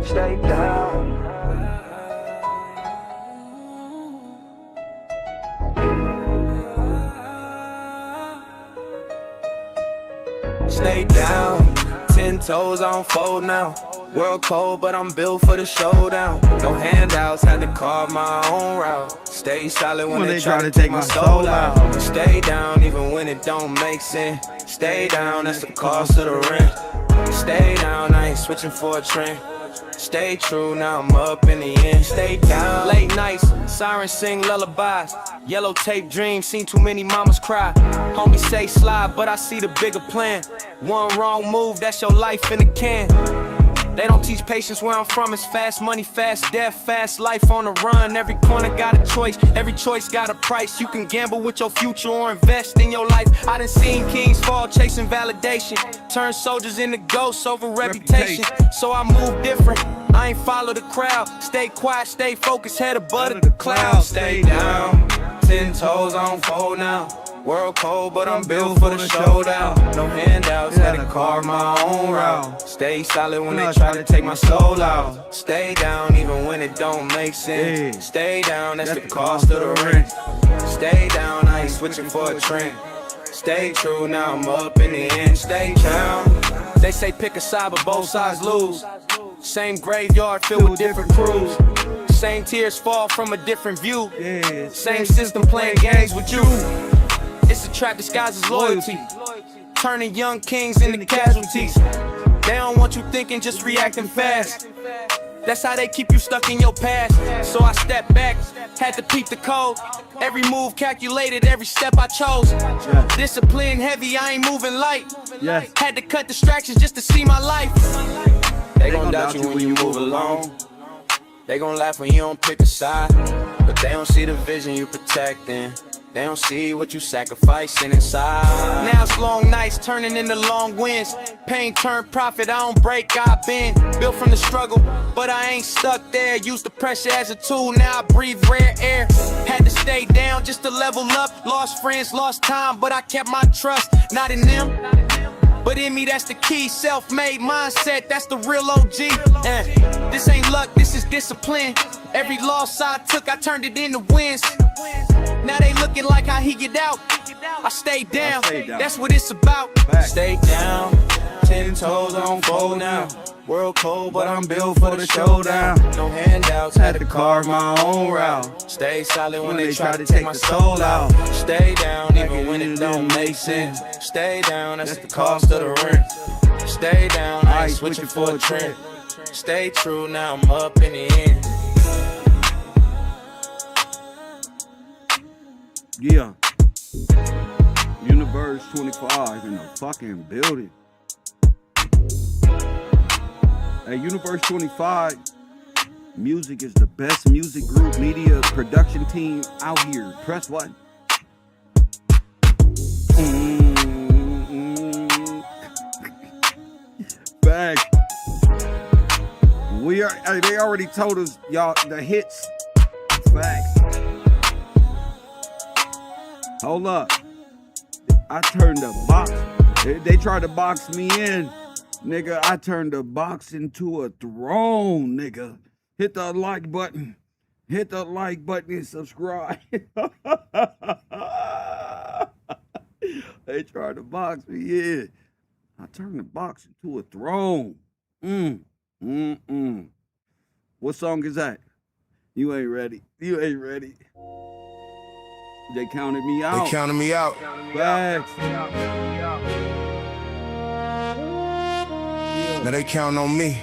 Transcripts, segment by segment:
stay down. Stay down, 10 toes on fold now. World cold, but I'm built for the showdown. No handouts, had to carve my own route. Stay solid when they try to take my soul out. Stay down, even when it don't make sense. Stay down, that's the cost of the rent. Stay down, I ain't switching for a trend. Stay true, now I'm up in the end. Stay down. Late nights, sirens sing lullabies. Yellow tape dreams, seen too many mamas cry. Homies say slide, but I see the bigger plan. One wrong move, that's your life in a can. They don't teach patience where I'm from. It's fast money, fast death, fast life on the run. Every corner got a choice, every choice got a price. You can gamble with your future or invest in your life. I done seen kings fall chasing validation, turn soldiers into ghosts over reputation. So I move different, I ain't follow the crowd. Stay quiet, stay focused, head above the clouds. Stay down, 10 toes on fold now. World cold, but I'm built for the showdown. No handouts, had to carve my own route. Stay solid when they try to take my soul out. Stay down, even when it don't make sense. Stay down, that's the cost of the rent. Stay down, I ain't switching for a trend. Stay true, now I'm up in the end. Stay down. They say pick a side, but both sides lose. Same graveyard filled with different crews. Same tears fall from a different view. Same system playing games with you. It's a trap disguised as loyalty, turning young kings into casualties. They don't want you thinking, just reacting fast. That's how they keep you stuck in your past. So I stepped back, had to peep the code. Every move calculated, every step I chose. Discipline heavy, I ain't moving light. Had to cut distractions just to see my life. They gon' doubt you when you move alone. They gon' laugh when you don't pick a side. But they don't see the vision you protecting. They don't see what you sacrificing inside. Now it's long nights turning into long wins. Pain turned profit, I don't break, I bend. Built from the struggle, but I ain't stuck there. Use the pressure as a tool, now I breathe rare air. Had to stay down just to level up. Lost friends, lost time, but I kept my trust. Not in them, but in me, that's the key. Self-made mindset, that's the real OG. This ain't luck, this is discipline. Every loss I took, I turned it into wins. Now they looking like how he get out. I stay down, that's what it's about. Stay down, 10 toes on fold now. World cold, but I'm built for the showdown. No handouts, had to carve my own route. Stay solid when they try to take my soul out. Stay down, even when it don't make sense. Stay down, that's the cost of the rent. Stay down, I ain't switching for a trend. Stay true, now I'm up in the end. Yeah, Universe 25 in the fucking building. Hey, Universe 25, music is the best music group, media, production team out here. Press what? Back. They already told us, y'all, the hits. Facts. Hold up. I turned the box. They tried to box me in. Nigga, I turned the box into a throne, nigga. Hit the like button. Hit the like button and subscribe. They tried to box me in. I turned the box into a throne. What song is that? You ain't ready. You ain't ready. They counted me out. They counted me out. Facts. Now they count on me.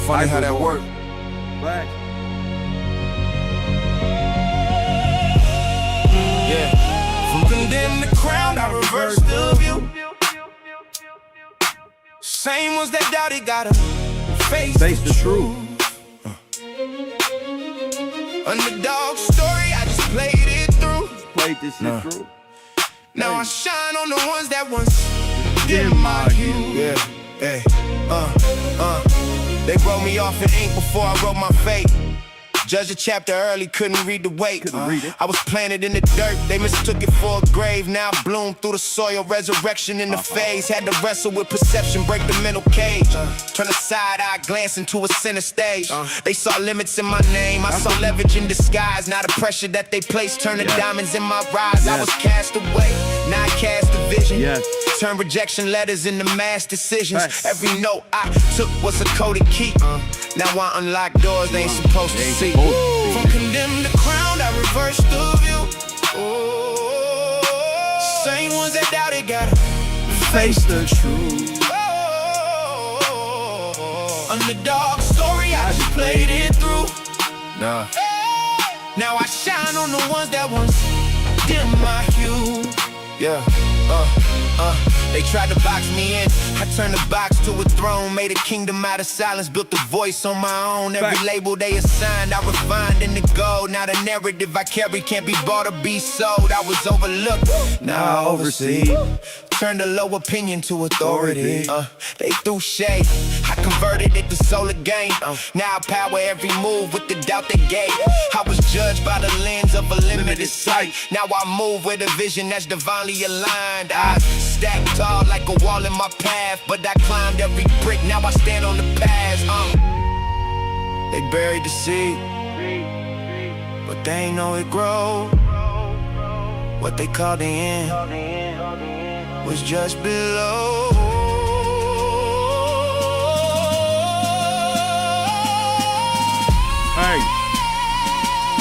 Funny how that worked. Facts. Yeah. From condemned to crowned, I reversed the view. Same ones that doubted gotta face the truth. Underdog story, I just played it through. Played this shit through. Now I shine on the ones that once dim my youth. Yeah, hey, They wrote me off in ink before I wrote my fate. Judged the chapter early, couldn't read the weight. Couldn't read it. I was planted in the dirt, they mistook it for a grave. Now I bloom through the soil, resurrection in the phase. Had to wrestle with perception, break the mental cage. Turn a side eye, glance into a center stage. They saw limits in my name, I saw leverage in disguise. Now the pressure that they placed turned the diamonds in my rise. I was cast away, now I cast a vision. Turn rejection letters into mass decisions. Every note I took was a coded key. Now I unlock doors they ain't supposed to see. From condemned to crowned, I reversed the view. Same ones that doubted gotta face the truth. Underdog story, I just played it through. Now I shine on the ones that once dim my hue. They tried to box me in, I turned the box to a throne. Made a kingdom out of silence, built a voice on my own. Every label they assigned, I refined into gold. Now the narrative I carry can't be bought or be sold. I was overlooked, now I oversee. Turned a low opinion to authority. They threw shade, I converted it to solar gain. Now I power every move with the doubt they gave. I was judged by the lens of a limited sight. Now I move with a vision that's divinely aligned. I stacked tall like a wall in my path, but I climbed every brick, now I stand on the paths. They buried the seed, but they ain't know it grow. What they called the end was just below. Hey,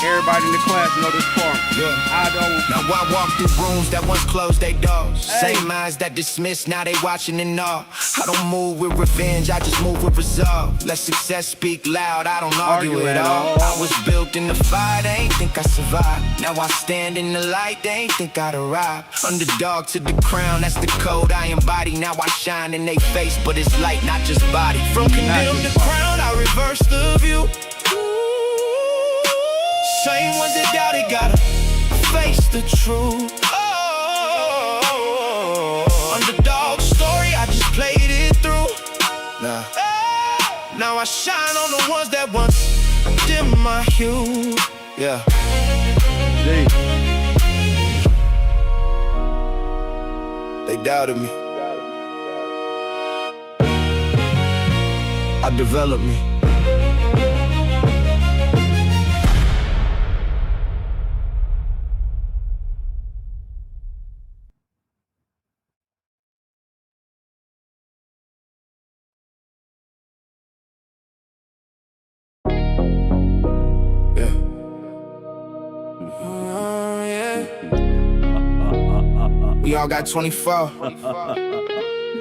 everybody in the class know this part. I don't. Now I walk through rooms that once closed their doors. Same minds that dismiss, now they watching in awe. I don't move with revenge, I just move with resolve. Let success speak loud, I don't argue at all. I was built in the fire, they ain't think I survived. Now I stand in the light, they ain't think I'd arrive. Underdog to the crown, that's the code I embody. Now I shine in they face, but it's light, not just body. From condemned to crown, I reverse the view. Same ones that doubted gotta face the truth. Underdog story, I just played it through. Now I shine on the ones that once dim my hue. They doubted me, I developed me. We all got 24.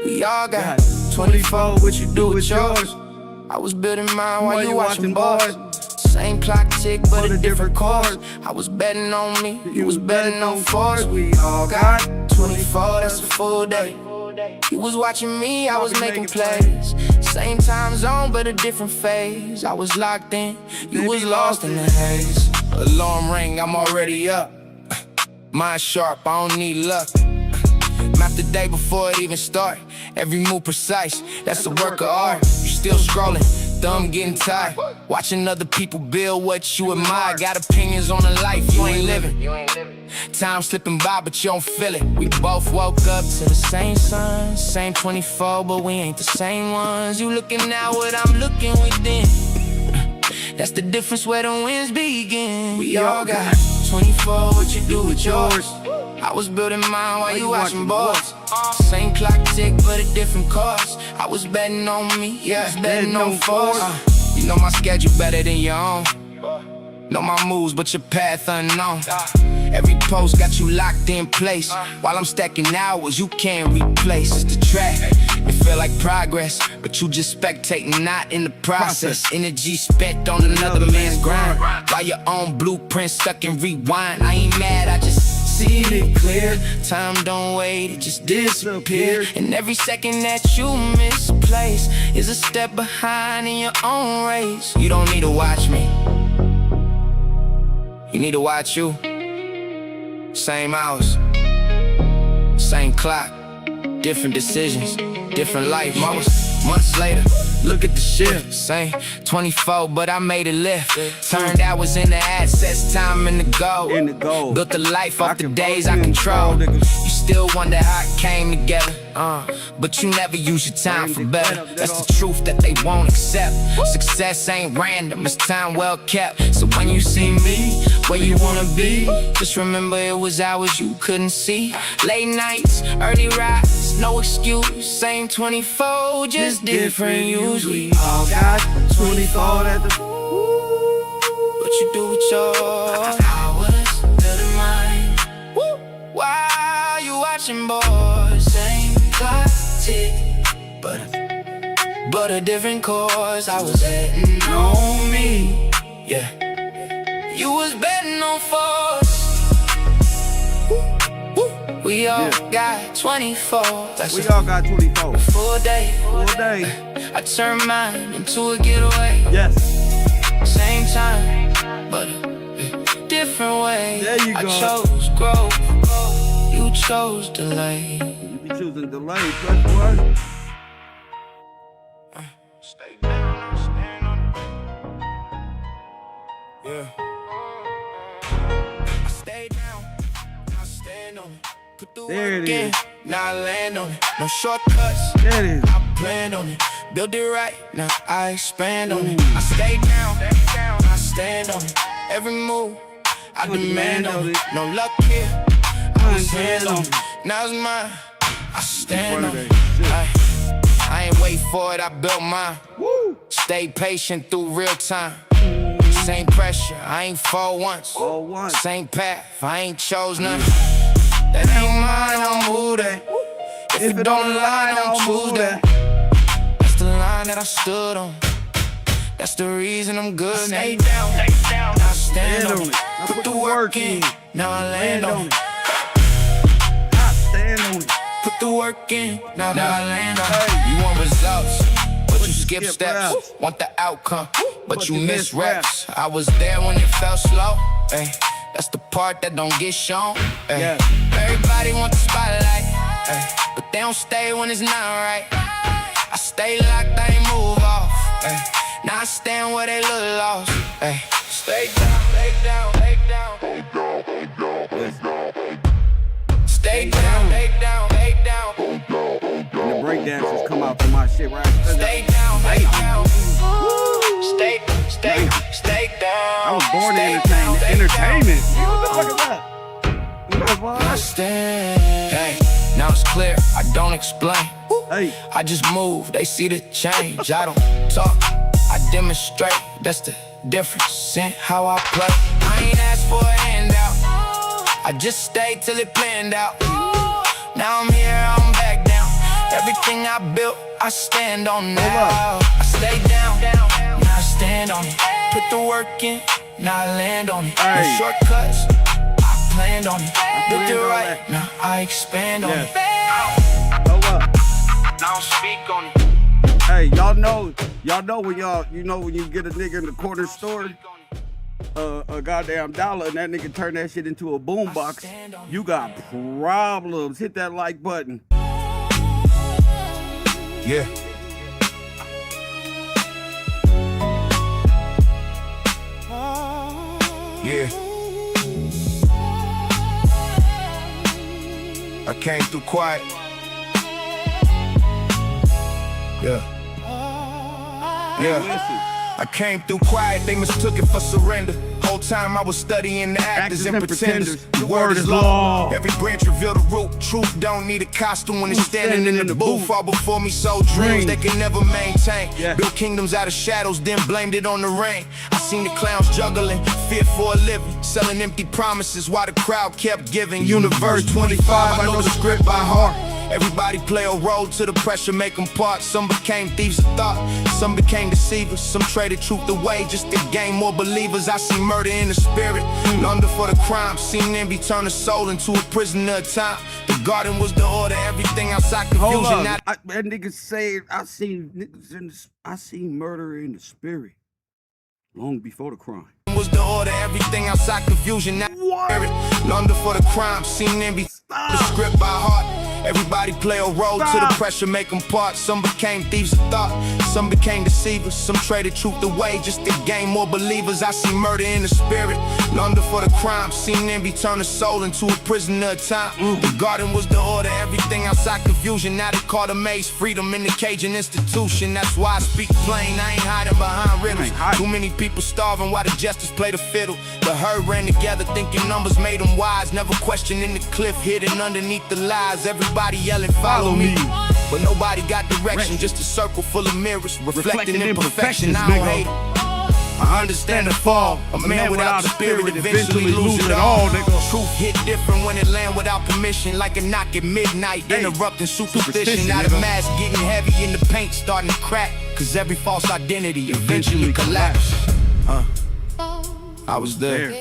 We all got 24. What you do with yours? I was building mine while you watching boys. Same clock tick, but a different chord. I was betting on me, you was betting on Forbes. We all got 24, that's a full day. You was watching me, I was making plays. Same time zone, but a different phase. I was locked in, you was lost in the haze. Alarm ring, I'm already up. Mind sharp, I don't need luck. Map the day before it even start. Every move precise, that's a work of art. You still scrolling, thumb getting tired. Watching other people build what you admire. Got opinions on a life you ain't living. Time slipping by, but you don't feel it. We both woke up to the same sun, same 24, but we ain't the same ones. You looking out what I'm looking within. That's the difference where the winds begin. We all got 24, what you do with yours? I was building mine while you watching boys. Same clock tick, but a different course. I was betting on me, betting on Forbes. You know my schedule better than your own. Know my moves, but your path unknown. Every post got you locked in place. While I'm stacking hours, you can't replace the track. It feel like progress, but you just spectating, not in the process. Energy spent on another man's grind, while your own blueprint stuck in rewind. I ain't mad, I just see it clear. Time don't wait, it just disappear. And every second that you misplace is a step behind in your own race. You don't need to watch me, you need to watch you. Same hours, same clock, different decisions, different life. Months later, Look at the shift. Same 24, but I made it lift. Turned hours into assets, time in the goal. Built a life off the days I control. You still wonder how it came together, but you never use your time for better. That's the truth that they won't accept. Success ain't random, it's time well kept. So when you see me where you wanna be, just remember it was hours you couldn't see. Late nights, early rides, no excuse. Same 24, just different use. We all got 24 at the what you do with your hours, better mine. While you watching, boys, same clock tick, but a different course. I was betting on me, yeah. You was betting on force. We all got 24. We all got 24. Full day. I turned mine into a getaway. Yes. Same time, but a different way. There you go. I chose growth. You chose delay. You be choosing delay, plus what? Stay down, I'm staying on it. Yeah. I stay down, I stand on it. Put the There work it in, is. now I land on it. No shortcuts, There it is. I plan on it. Build it right, now I expand on it. I stay down, I stand on it. Every move, I demand on it. No luck here, I was hands on it. Now it's mine, I stand on it. I ain't wait for it, I built mine. Stay patient through real time. Same pressure, I ain't fall once. Same path, I ain't chose none. That ain't mine, I'll move that. If it don't align, I'll choose that. That's the line that I stood on. That's the reason I'm good. Stay down, I stand on it. Put the work in, now I land on it. I stand on it. Put the work in, now I land on it. You want results, but you skip steps. Want the outcome, but you miss reps. I was there when it felt slow. Ay, that's the part that don't get shown. Ay, everybody want the spotlight, ay, but they don't stay when it's not right. I stay locked, I ain't move off. Ay, now I stand where they look lost. Ay, stay down, stay down, stay down. Stay down, stay down, stay down. And the breakdancers come out to my shit right. Stay down, stay down. Stay down. I was born to entertain. Entertainment. What the fuck is that? I stand. Hey, now it's clear, I don't explain. Hey. I just move, they see the change. I don't talk, I demonstrate. That's the difference in how I play. I ain't asked for a handout, I just stayed till it planned out. Now I'm here, I'm back down. Everything I built, I stand on now. I stay down, now I stand on it. Put the work in, now I land on it. No shortcuts, I planned on it. Built it right, now I expand on it. Hold up. Now speak on it. Hey, y'all know when you get a nigga in the corner store, a goddamn dollar, and that nigga turn that shit into a boombox, you got problems. Hit that like button. Yeah. Yeah. I came through quiet. Yeah. Yeah. I came through quiet, they mistook it for surrender. Whole time I was studying the actors and pretenders. The word is law. Every branch reveal the root. Truth don't need a costume when it's standing in the booth. All before me sold dreams they can never maintain. Built kingdoms out of shadows, then blamed it on the rain. I seen the clowns juggling, fear for a living, selling empty promises while the crowd kept giving. Universe 25, I know the script by heart. Everybody play a role to the pressure, make them part. Some became thieves of thought, some became deceivers. Some traded truth away just to gain more believers. I see murder in the spirit, under for the crime. Seen envy turn a soul into a prisoner of time. The garden was the order, everything outside confusion. Hold up. That nigga said I seen murder in the spirit long before the crime. Was the order, everything outside confusion. Now under for the crime, seen envy, the script by heart. Everybody play a role to the pressure, make them part. Some became thieves of thought, some became deceivers. Some traded truth away just to gain more believers. I see murder in the spirit, London for the crime. Seen envy turn a soul into a prisoner of time. The garden was the order, everything outside confusion. Now they call the maze freedom in the Cajun institution. That's why I speak plain, I ain't hiding behind riddles. Too many people starving while the justice play the fiddle. The herd ran together thinking numbers made them wise, never questioning the cliff hidden underneath the lies. Everybody yelling follow me, but nobody got direction, just a circle full of mirrors reflecting imperfection. I don't hate it, I understand the fall. A man without the spirit eventually lose it all. Truth hit different when it land without permission, like a knock at midnight, interrupting superstition. Now the mask getting heavy and the paint starting to crack, cause every false identity eventually collapse. I was there.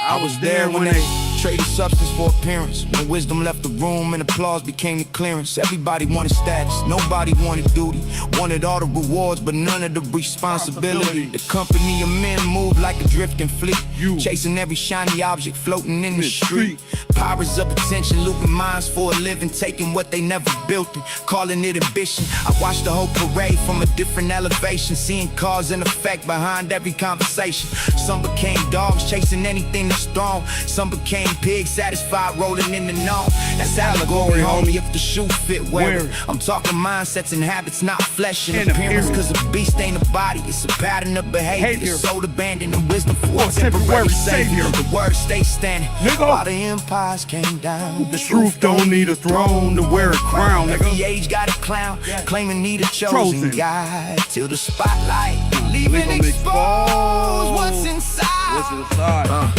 I was there when they traded substance for appearance, when wisdom left the room and applause became the clearance. Everybody wanted status, nobody wanted duty. Wanted all the rewards, but none of the responsibility. The company of men moved like a drifting fleet, chasing every shiny object floating in the street. Pirates of attention, looping minds for a living, taking what they never built and calling it ambition. I watched the whole parade from a different elevation, seeing cause and effect behind every conversation. Some became dogs, chasing anything that's strong. Some became pigs, satisfied rolling in the known. That's allegory, homie, if the shoe fit, wear it. I'm talking mindsets and habits, not flesh and appearance. Cause a beast ain't a body, it's a pattern of behavior. Soul abandoned and wisdom for a temporary savior. The word stays standing while the empires came down. The truth don't need a throne to wear a crown. Every age got a clown, claiming need a chosen guide. Till the spotlight, leaving exposed what's inside.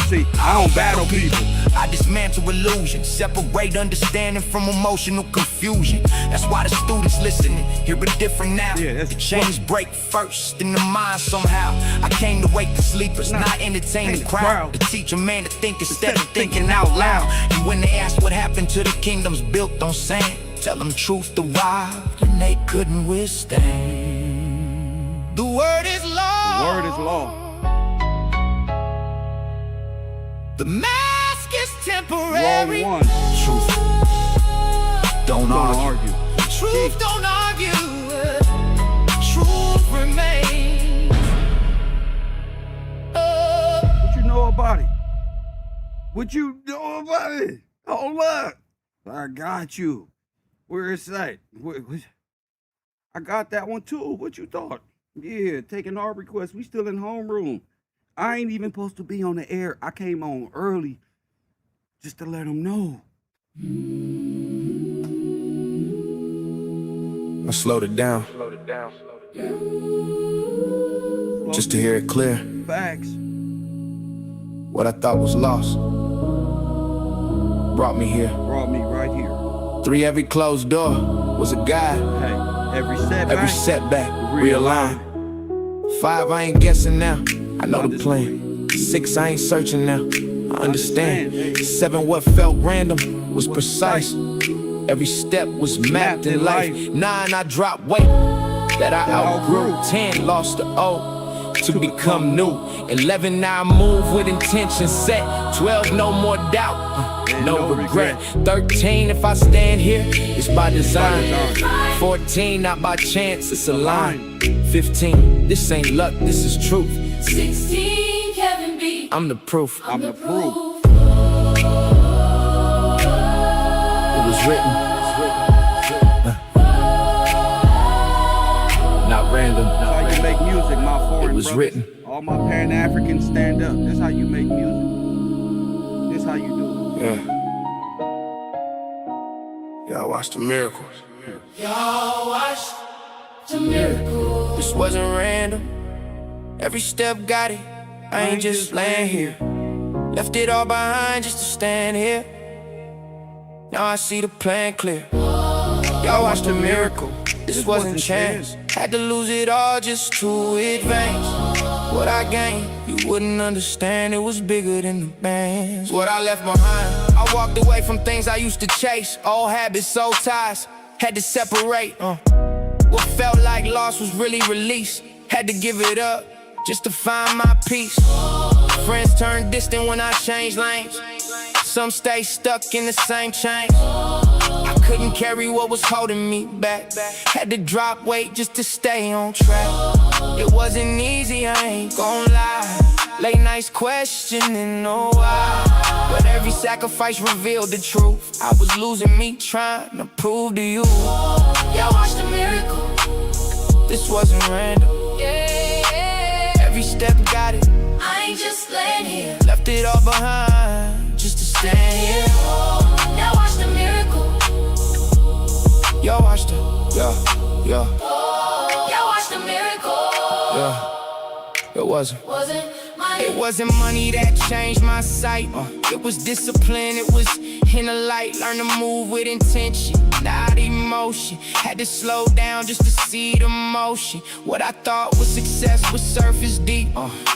See, I don't battle people, I dismantle illusion, separate understanding from emotional confusion. That's why the students listening hear it different now. The chains break first in the mind somehow. I came to wake the sleepers, not entertain the crowd. To teach a man to think instead of thinking out loud. And when they ask what happened to the kingdoms built on sand, tell them truth arrived and they couldn't withstand. The word is law. The word is law. The mask is temporary. Wrong one. Truth don't argue. Truth don't argue. Truth remains. What you know about it? What you know about it? Hold up. I got you. Where is that? I got that one too. What you thought? Yeah, taking our requests. We still in homeroom. I ain't even supposed to be on the air. I came on early just to let them know. I slowed it down. Just to hear it clear. Facts. What I thought was lost brought me here. Brought me right here. 3, every closed door was a guide. Hey, every setback realigned. 5, I ain't guessing now. I know the plan. 6, I ain't searching now. I understand. 7, what felt random was precise. Every step was mapped in life. 9, I dropped weight that I outgrew. 10, lost the old to become new. 11, now I move with intention set. 12, no more doubt, no regret. 13, if I stand here, it's by design. 14, not by chance, it's a line. 15, this ain't luck, this is truth. 16, Kevin B. I'm the proof. I'm the proof. It was written. Not random. That's how you make music, my foreign It was brothers. written. All my Pan-Africans stand up. This how you make music. This how you do it. Yeah. Y'all watch the miracles. Y'all watch the miracle. This wasn't random. Every step got it. I ain't just laying here. Left it all behind just to stand here. Now I see the plan clear. Y'all watch the miracle. This wasn't chance. Had to lose it all just to advance. What I gained, you wouldn't understand. It was bigger than the bands. What I left behind, I walked away from things I used to chase. Old habits, old ties, had to separate. What felt like loss was really release. Had to give it up just to find my peace. Friends turned distant when I changed lanes. Some stay stuck in the same chains. I couldn't carry what was holding me back. Had to drop weight just to stay on track. It wasn't easy, I ain't gon' lie. Late nights questioning, no why. But every sacrifice revealed the truth. I was losing me, trying to prove to you. Y'all watch the miracle. This wasn't random. Every step got it. I ain't just laying here. Left it all behind just to stand here. Now watch the miracle. Y'all watch the, yeah. Y'all watch the miracle. It wasn't. Wasn't money. It wasn't money that changed my sight. It was discipline, it was in the light. Learn to move with intention, not emotion. Had to slow down just to see the motion. What I thought was success was surface deep.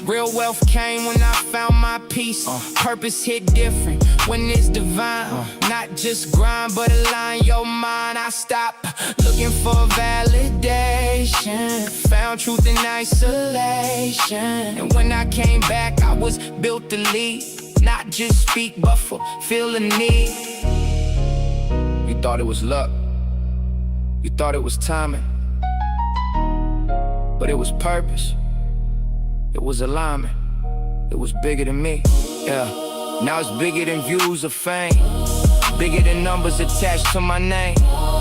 Real wealth came when I found my peace. Purpose hit different when it's divine. Not just grind, but align your mind. I stopped looking for validation. Found truth in isolation. And when I came back, I was built to lead. Not just speak, but fulfill a need. You thought it was luck. You thought it was timing. But it was purpose. It was alignment. It was bigger than me. Yeah. Now it's bigger than views of fame. Bigger than numbers attached to my name.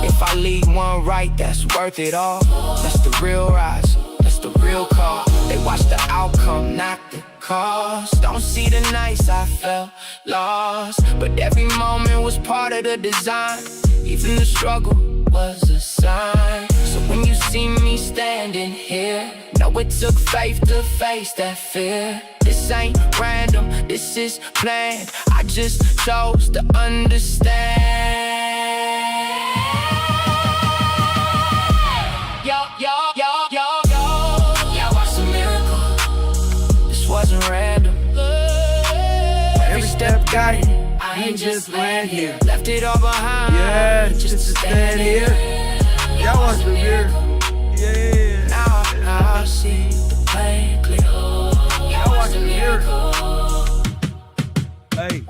If I lead one right, that's worth it all. That's the real rise. That's the real call. They watch the outcome, not the cost. Don't see the nights I felt lost, but every moment was part of the design. Even the struggle was a sign. So when you see me standing here, know it took faith to face that fear. This ain't random, this is planned. I just chose to understand. Y'all watch the miracle. This wasn't random. Every step got it. I ain't just laying here. Left it all behind. Yeah, just to stand here. Y'all watch the miracle. Yeah. Now I see the plan clear. Y'all watch the miracle. Hey,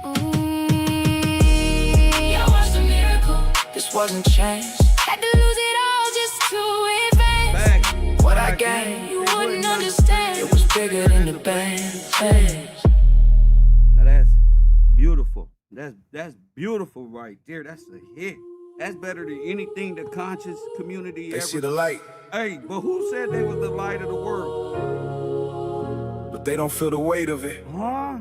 Y'all watch the miracle. This wasn't chance. Had to lose it all just to advance. back. What I gained, You wouldn't understand. it was bigger than the band. Now that's beautiful. That's beautiful right there. That's a hit. That's better than anything the conscious community ever. See the light, Hey, but who said they was the light of the world? but they don't feel the weight of it. Huh?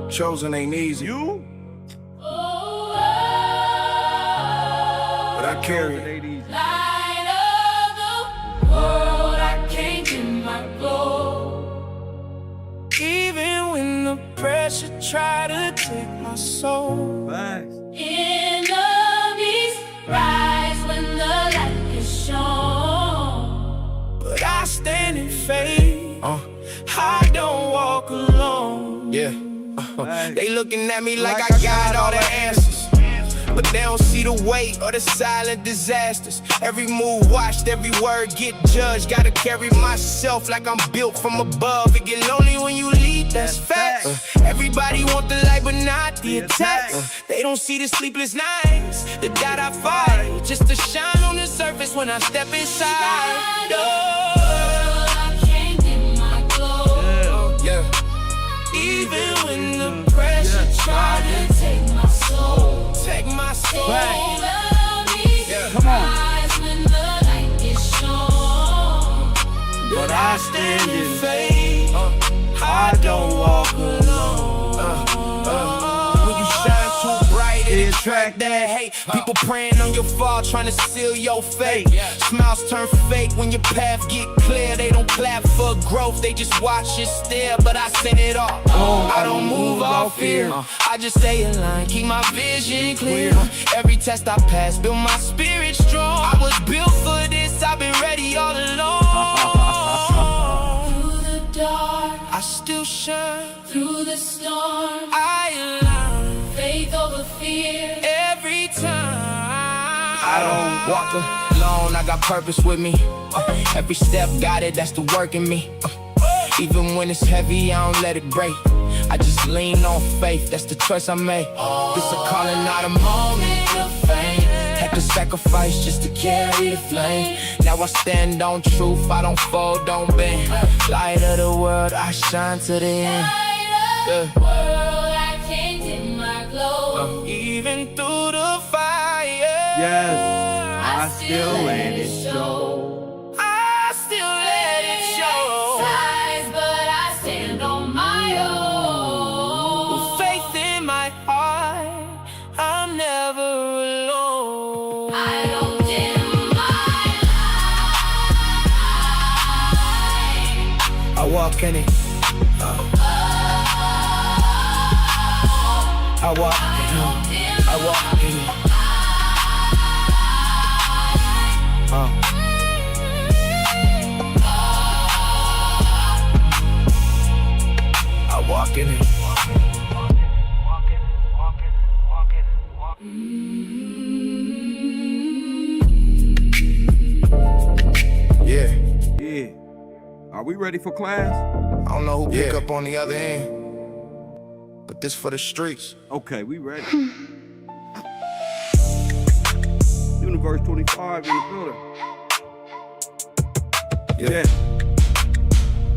Chosen ain't easy, You? but I carry It it. ain't easy. Light of the world, I can't dim my glow. Even when the pressure tried to take my soul. Facts. Enemies rise when the light is shown. But I stand in faith. I don't walk alone. Yeah. They looking at me like I got all the answers, but they don't see the weight or the silent disasters. Every move watched, every word get judged. Gotta carry myself like I'm built from above. It get lonely when you lead, that's fact. Everybody want the light but not the attack. They don't see the sleepless nights, the doubt I fight, just to shine on the surface when I step inside. Light of the world, I can't dim my glow. Yeah. Even when the pressure tried to Take my soul. take my soul. Enemies Come on. rise when the light is shown. But I stand in faith. I don't walk alone. When you shine too bright, it attract that hate. People praying on your fall, trying to seal your fate. Smiles turn fake when your path get clear. They don't clap for growth, they just watch it stare. But I send it off. I don't move off fear. I just stay in line, keep my vision clear. Every test I pass, build my spirit strong. I was built for this, I've been ready all along. Through the dark, I still shine. through the storm, I align faith over fear. every time. I don't walk alone, I got purpose with me. Every step got it, that's the work in me. Even when it's heavy, I don't let it break. I just lean on faith, that's the choice I made. This a calling, not a moment of fame. Had to sacrifice just to carry the flame. Now I stand on truth, I don't fold, don't bend. Light of the world, I shine to the end. Light of the world, I can't dim my glow. Even through the fire, Yes, I still let it show. I still let it show. Size, but I stand on my own. Faith in my heart, I'm never alone. I don't dim my light. I walk in it. I walk in it. I walk in it. I walk in it. Yeah. Yeah. Are we ready for class? I don't know who pick up on the other end, but this for the streets. Okay, we ready. Universe 25 in the building. Yeah.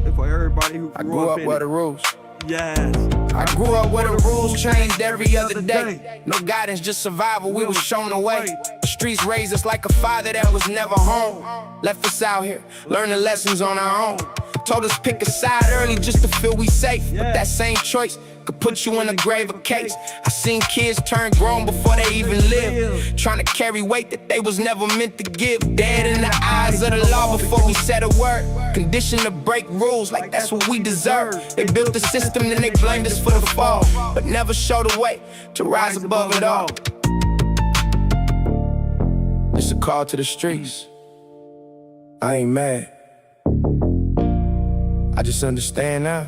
It's for everybody who I grew up in where it. the rules. Yes. I grew up where the rules changed every other day. No guidance, just survival, we was shown the way. The streets raised us like a father that was never home. Left us out here, learning lessons on our own. Told us pick a side early just to feel we safe. But that same choice could put you in a graver case. I seen kids turn grown before they even lived, trying to carry weight that they was never meant to give. Dead in the eyes of the law before we said a word. Conditioned to break rules like that's what we deserve. They built the system, then they blamed us for the fall, but never showed a way to rise above it all. It's a call to the streets. I ain't mad, I just understand now.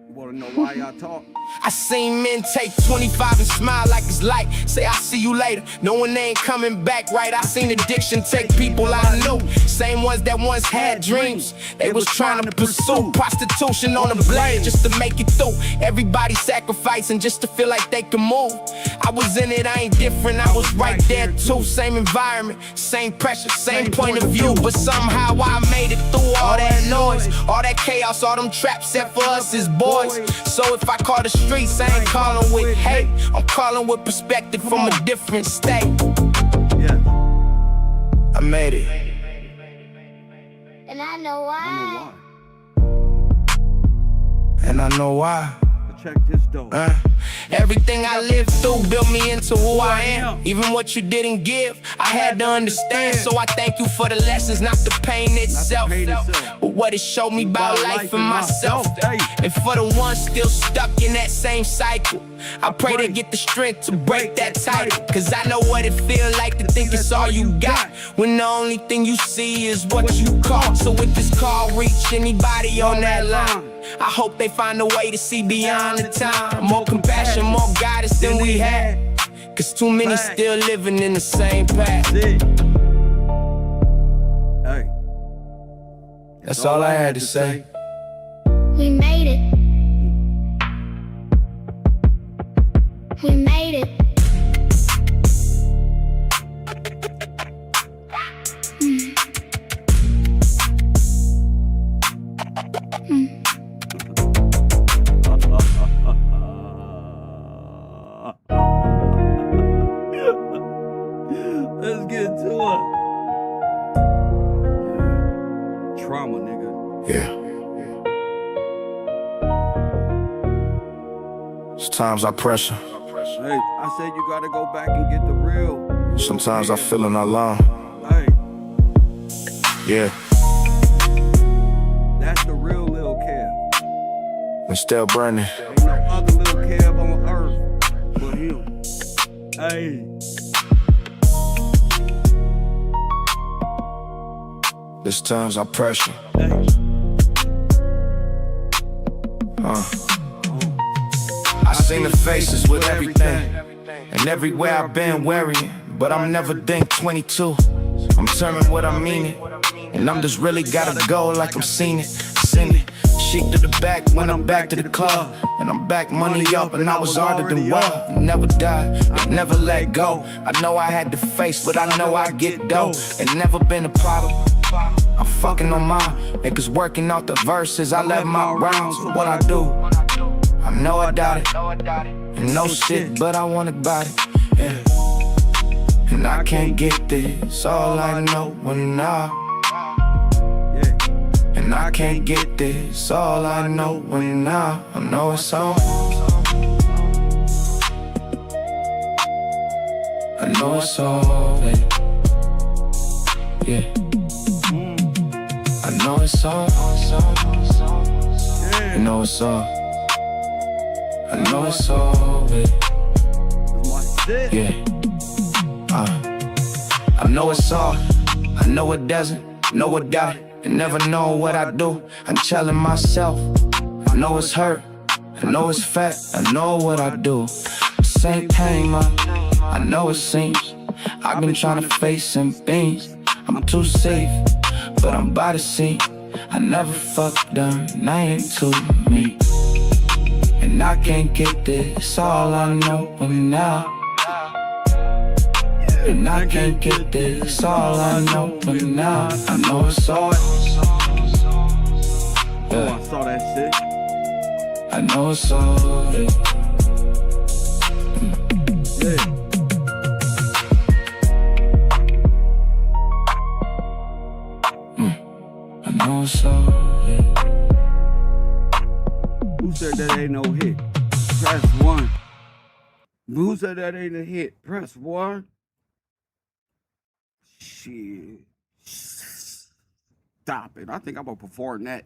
You wanna know why y'all talk? I seen men take 25 and smile like it's light. Say I see you later, knowing they ain't coming back right. I seen addiction take people I knew, same ones that once had dreams. They was trying to pursue prostitution on the blade just to make it through. Everybody sacrificing just to feel like they can move. I was in it, I ain't different, I was right there too. Same environment, same pressure, same point of view. But somehow I made it through all that noise, all that chaos, all them traps set for us as boys. So if I call the streets, I ain't calling with hate, I'm calling with perspective from a different state. Yeah. I made it. And I know why. I know why. And I know why. But check this though. Everything I lived through built me into who I am. Even what you didn't give, I had to understand. So I thank you for the lessons, not the pain itself, but what it showed me about life and myself. And for the ones still stuck in that same cycle, I pray they get the strength to break that title. Cause I know what it feel like to think it's all you got, when the only thing you see is what you caught. So with this call, reach anybody on that line. I hope they find a way to see beyond the time. More compassion, more guidance than we had, cause too many still living in the same path. Hey. That's all I had to say. We made it. We made it. Let's get to it. Trauma, nigga. Yeah. Sometimes I pressure, Hey, I said you gotta go back and get the real. sometimes I feeling alone. Hey, Yeah, that's the real Lil Kev. and still burning. Ain't no other Lil Kev on earth but him. Hey, There's times I pressure. hey. I seen the faces with everything, and everywhere I've been worrying, but I'm never think 22. I'm determined what I mean it, and I'm just really gotta go like I'm seen it. cheek to the back when I'm back to the club. And I'm back, money up, and I was harder than well. Never die, I never let go. I know I had to face, but I know I get dough. It never been a problem. I'm fucking on mine. Niggas working out the verses. I let my rounds. What I do, I know I doubt it. And no shit, but I want about it. Yeah. And I can't get this. All I know when and I can't get this. All I know when I know it's on. I know it's all, yeah. I know it's all. I know it's all. I know it's all, yeah. I know it's all. I know it doesn't. Know it doubt it. And never know what I do. I'm telling myself. I know it's hurt. I know it's fat. I know what I do. Same pain, man. I know it seems. I've been trying to face some things. I'm too safe, but I'm by the scene. I never fucked them, and I ain't to me. And I can't get this, all I know now. And I can't get this, all I know now. I know it's all. Oh, I saw that shit. I know it's all. Yeah. I know it's all. Who said that ain't no hit? Press 1. Who said that ain't a hit? Press 1. Shit. Stop it. I think I'm gonna perform that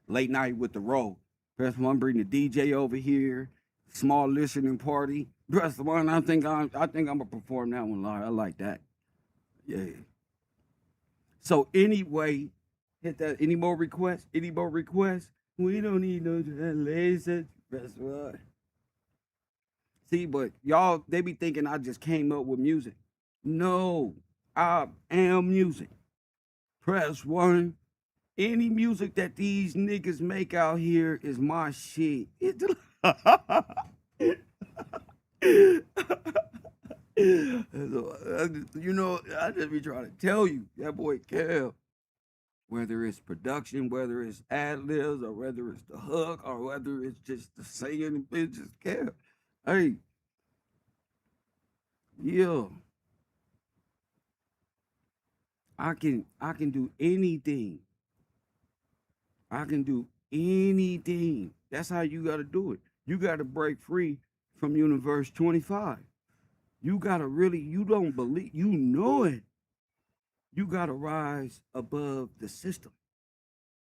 late night with the row. Press 1, bring the DJ over here. Small listening party. Press 1. I think I'm gonna perform that one live. I like that. Yeah. So anyway, hit that. Any more requests? Any more requests? We don't need no laser. Press 1. See, but y'all, they be thinking I just came up with music. No, I am music. Press 1. Any music that these niggas make out here is my shit. You know, I just be trying to tell you, that boy Kev, whether it's production, whether it's ad-libs, or whether it's the hook, or whether it's just the singing, it's just Kev. Hey, yeah. I can do anything. I can do anything. That's how you got to do it. You got to break free from Universe 25. You got to really, you don't believe, you know it. You got to rise above the system.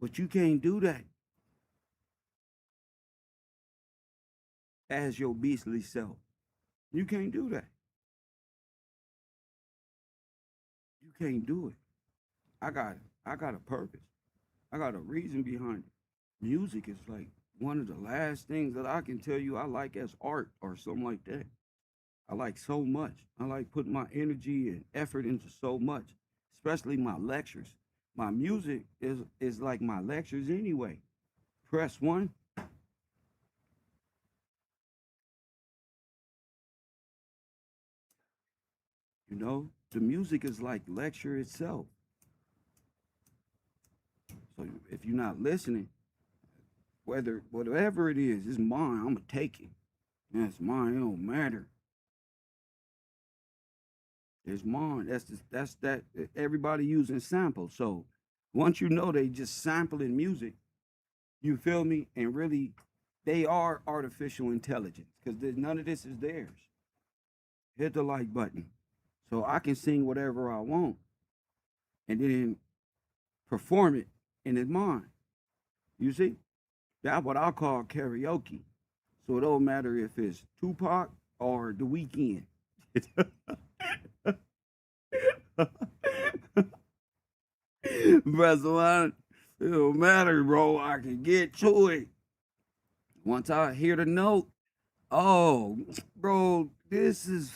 But you can't do that as your beastly self. You can't do that. You can't do it. I got a purpose. I got a reason behind it. Music is like one of the last things that I can tell you I like as art or something like that. I like so much. I like putting my energy and effort into so much, especially my lectures. My music is like my lectures anyway. Press 1. You know, the music is like lecture itself. So if you're not listening, whatever it is, it's mine. I'm gonna take it. Yeah, it's mine. It don't matter. It's mine. That's that. Everybody using samples. So once you know they just sampling music, you feel me? And really, they are artificial intelligence because none of this is theirs. Hit the like button, so I can sing whatever I want, and then perform it, and it's mine. You see? That's what I call karaoke. So it don't matter if it's Tupac or The Weeknd. Press 1. It don't matter, bro. I can get to it. Once I hear the note, oh, bro, this is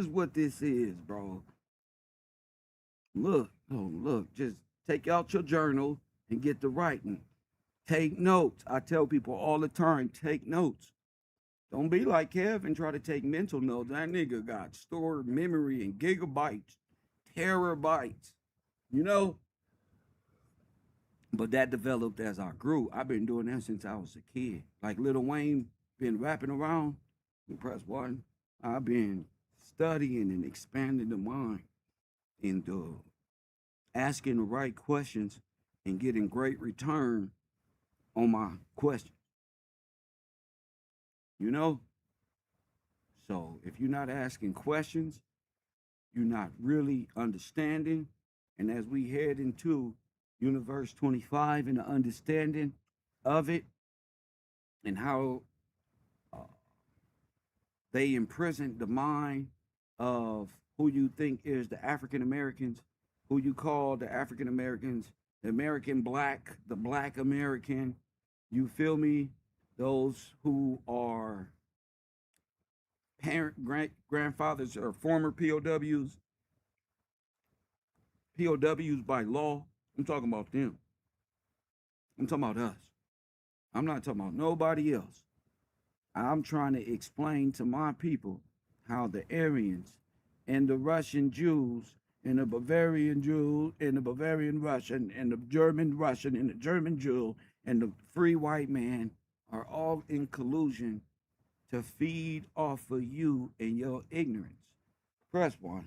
what this is, bro. Look, just take out your journal and get to writing. Take notes. I tell people all the time, take notes. Don't be like Kev and try to take mental notes. That nigga got stored memory in gigabytes, terabytes, you know? But that developed as I grew. I've been doing that since I was a kid. Like Lil Wayne been rapping around, you press one. I've been studying and expanding the mind and asking the right questions and getting great return on my questions. You know? So if you're not asking questions, you're not really understanding. And as we head into Universe 25 and the understanding of it and how uh, they imprison the mind of who you think is the African Americans, who you call the African Americans, the American black, the black American, you feel me? Those who are grandfathers or former POWs by law. I'm talking about them. I'm talking about us. I'm not talking about nobody else. I'm trying to explain to my people how the Aryans and the Russian Jews and the Bavarian Jew and the Bavarian Russian and the German Russian and the German Jew and the free white man are all in collusion to feed off of you and your ignorance. Press one.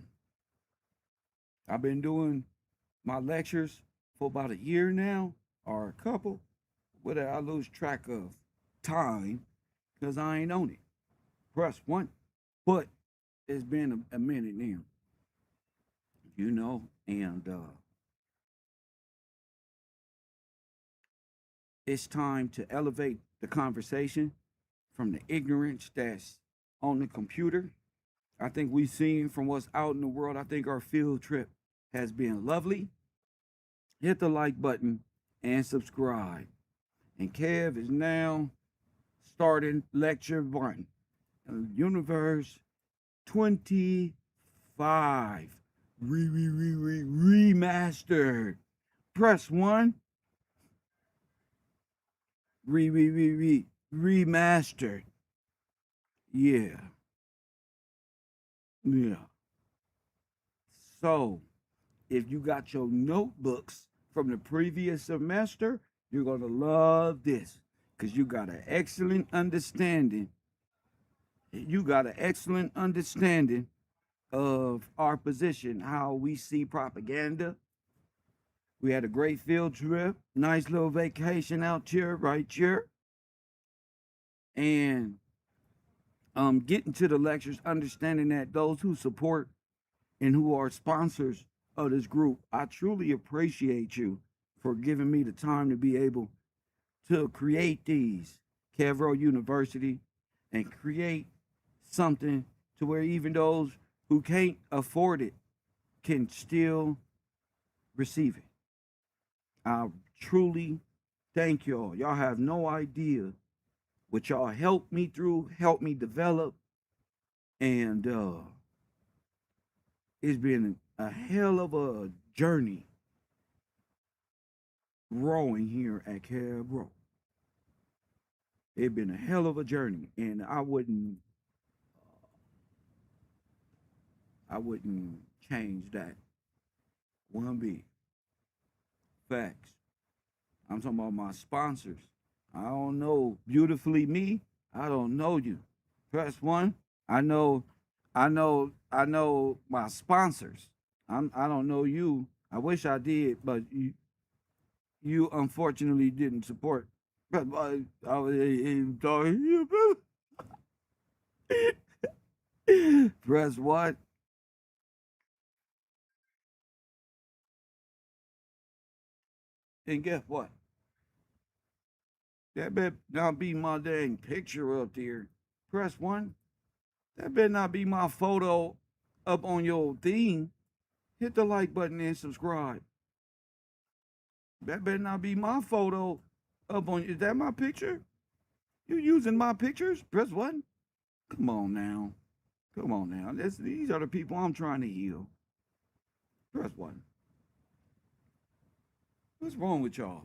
I've been doing my lectures for about a year now, or a couple, whether I lose track of time because I ain't on it. Press one. But it's been a minute now, you know, and it's time to elevate the conversation from the ignorance that's on the computer. I think we've seen from what's out in the world, I think our field trip has been lovely. Hit the like button and subscribe. And Kev is now starting lecture one, Universe 25, remastered. Press one. Remastered. Yeah. Yeah. So, if you got your notebooks from the previous semester, you're going to love this because you got an excellent understanding. You got an excellent understanding of our position, how we see propaganda. We had a great field trip, nice little vacation out here, right here. And getting to the lectures, understanding that those who support and who are sponsors of this group, I truly appreciate you for giving me the time to be able to create these KevRow University and create something to where even those who can't afford it can still receive it. I truly thank y'all. Y'all have no idea what y'all helped me through, helped me develop, and it's been a hell of a journey growing here at KevRow. It's been a hell of a journey, and I wouldn't change that one bit. Facts. I'm talking about my sponsors. I don't know Beautifully Me. I don't know you. Press one. I know my sponsors. I don't know you. I wish I did, but you unfortunately didn't support. But I was talking Press what? And guess what? That better not be my dang picture up there. Press one. That better not be my photo up on your thing. Hit the like button and subscribe. That better not be my photo up on. Is that my picture? You using my pictures? Press one. Come on now. Come on now. These are the people I'm trying to heal. Press one. What's wrong with y'all?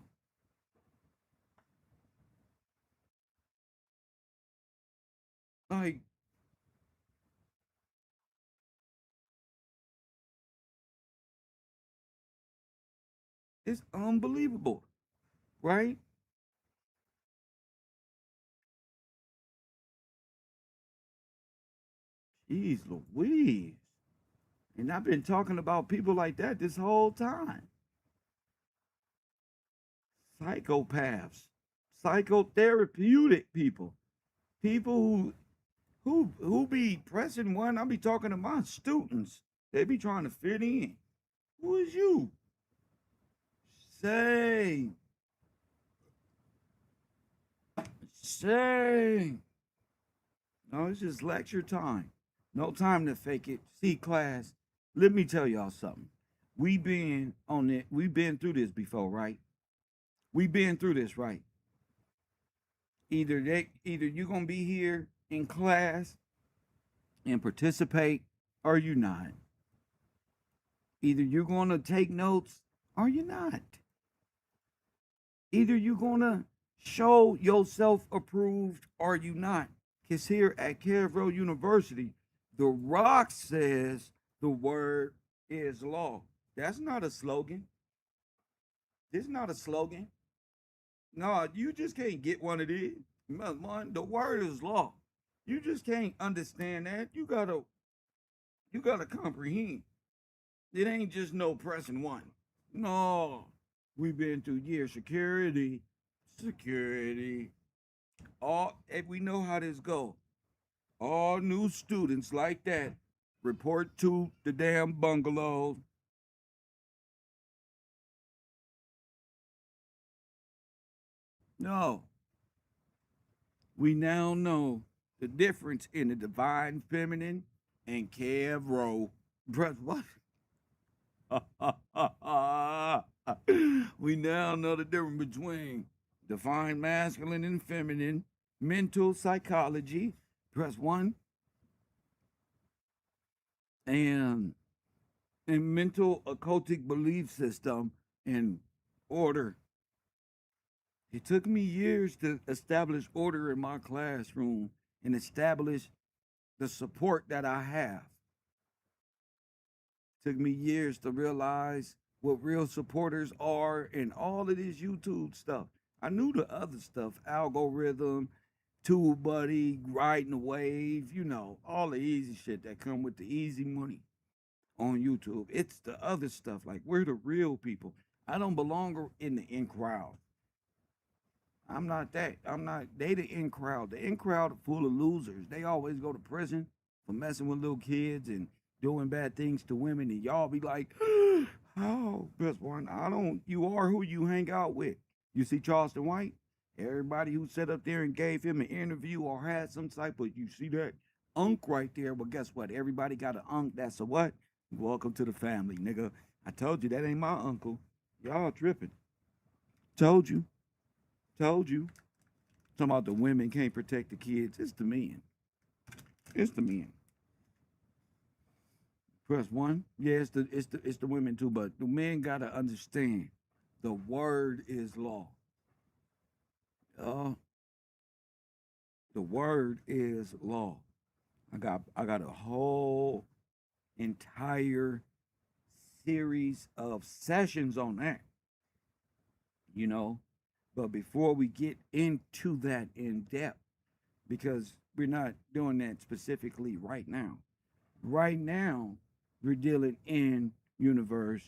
It's unbelievable, right? Jeez Louise. And I've been talking about people like that this whole time. Psychopaths, psychotherapeutic people, people who be pressing one. I be talking to my students. They be trying to fit in. Who is you? Say, say. No, it's just lecture time. No time to fake it. See, class, let me tell y'all something. We been on it. We been through this before, right? We been through this, right? Either you gonna be here in class and participate, or you not. Either you're gonna take notes, or you're not. Either you're gonna show yourself approved, or you not. Because here at KevRow University, the rock says the word is law. That's not a slogan. It's not a slogan. No, you just can't get one of these. Man, the word is law. You just can't understand that. You gotta comprehend. It ain't just no pressing one. No. We've been through years. Security. All and we know how this go. All new students like that report to the damn bungalow. No. We now know the difference in the divine feminine and KevRow. Bruh, what? We now know the difference between divine masculine and feminine, mental psychology, press one, and mental occultic belief system and order. It took me years to establish order in my classroom and establish the support that I have. It took me years to realize what real supporters are and all of this YouTube stuff. I knew the other stuff, algorithm, Tube Buddy, riding the wave, all the easy shit that come with the easy money on YouTube. It's the other stuff, like we're the real people. I don't belong in the in crowd. I'm not that. They the in crowd. The in crowd are full of losers. They always go to prison for messing with little kids and doing bad things to women. And y'all be like, oh, best one, you are who you hang out with. You see Charleston White? Everybody who sat up there and gave him an interview or had some type of, you see that unk right there? Well, guess what? Everybody got an unk. That's a what? Welcome to the family, nigga. I told you that ain't my uncle. Y'all tripping. Told you. Talking about the women can't protect the kids. It's the men. It's the men. Press one. Yeah, it's the women too, but the men gotta understand the word is law. Uh, the word is law. I got a whole entire series of sessions on that. But before we get into that in depth, because we're not doing that specifically right now. Right now, we're dealing in universe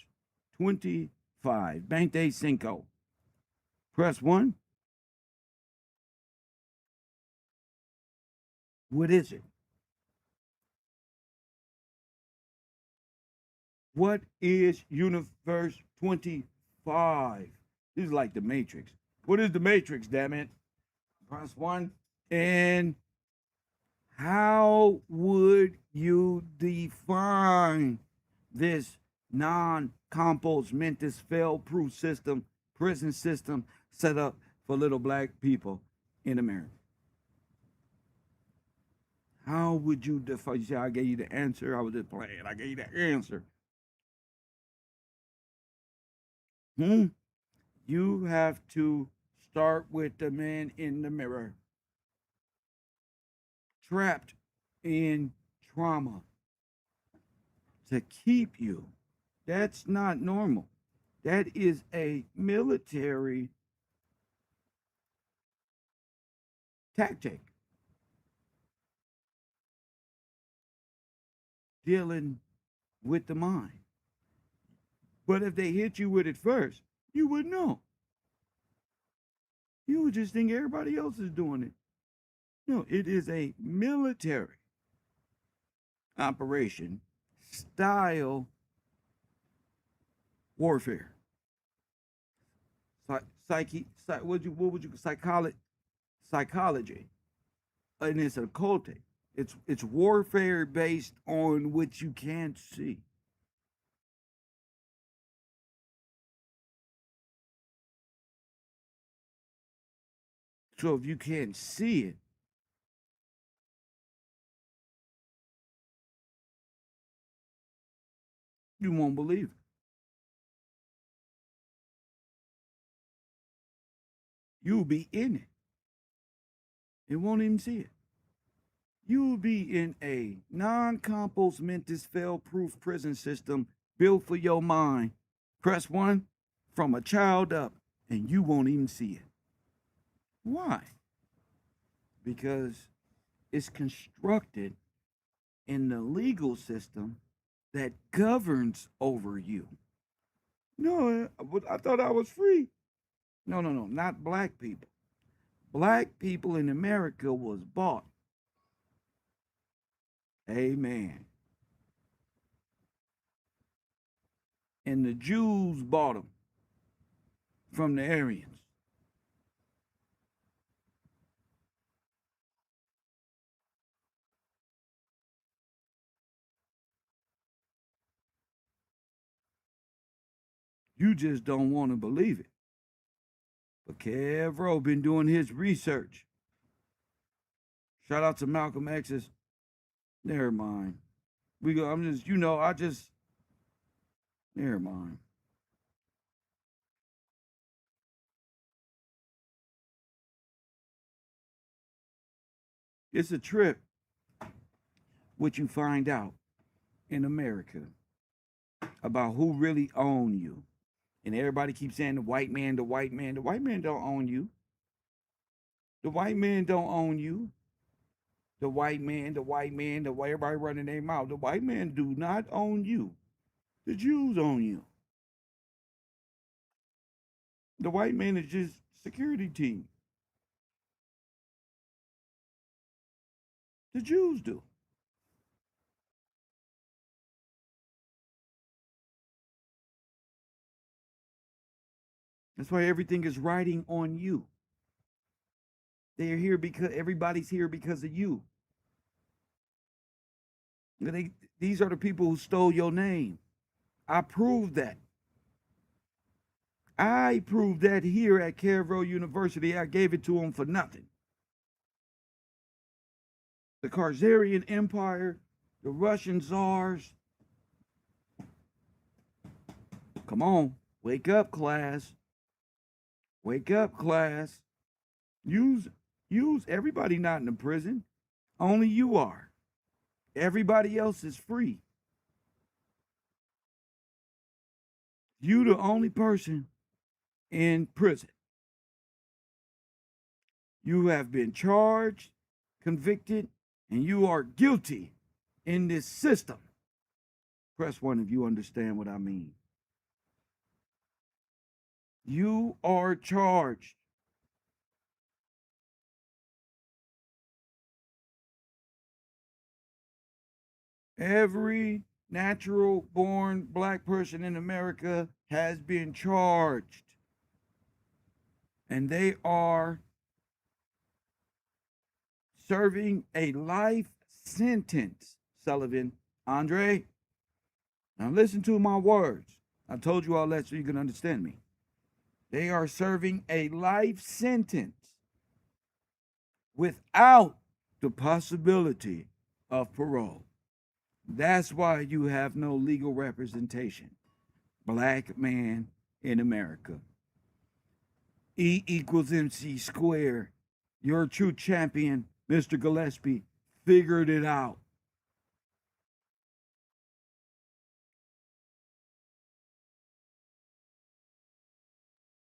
25. 25. Press one. What is it? What is universe 25? This is like the Matrix. What is the Matrix, damn it? Press one. And how would you define this non-compos mentis fail-proof system, prison system set up for little black people in America? How would you define? You see, I gave you the answer. I was just playing. I gave you the answer. You have to start with the man in the mirror, trapped in trauma, to keep you. That's not normal. That is a military tactic dealing with the mind. But if they hit you with it first, you would know. You would just think everybody else is doing it. No, it is a military operation style warfare. Psychology, and it's occultic. It's warfare based on what you can't see. So if you can't see it, you won't believe it. You'll be in it. It won't even see it. You'll be in a non-compos mentis fail-proof prison system built for your mind. Press 1 from a child up, and you won't even see it. Why? Because it's constructed in the legal system that governs over you. No, I thought I was free. No, not black people. Black people in America was bought. Amen. And the Jews bought them from the Aryans. You just don't want to believe it. But KevRow been doing his research. Shout out to Malcolm X's. Never mind. I'm just, never mind. It's a trip what you find out in America about who really own you. And everybody keeps saying the white man, the white man. The white man don't own you. The white man don't own you. The white man, the way everybody running their mouth. The white man do not own you. The Jews own you. The white man is just security team. The Jews do. That's why everything is riding on you. They're here because everybody's here because of you. These are the people who stole your name. I proved that. I proved that here at KevRow University. I gave it to them for nothing. The Khazarian Empire, the Russian Tsars. Come on, wake up, class. Wake up, class. Use everybody not in the prison. Only you are. Everybody else is free. You the only person in prison. You have been charged, convicted, and you are guilty in this system. Press 1 if you understand what I mean. You are charged. Every natural born black person in America has been charged. And they are serving a life sentence, Sullivan. Andre, now listen to my words. I told you all that so you can understand me. They are serving a life sentence without the possibility of parole. That's why you have no legal representation. Black man in America. E equals MC squared. Your true champion, Mr. Gillespie, figured it out.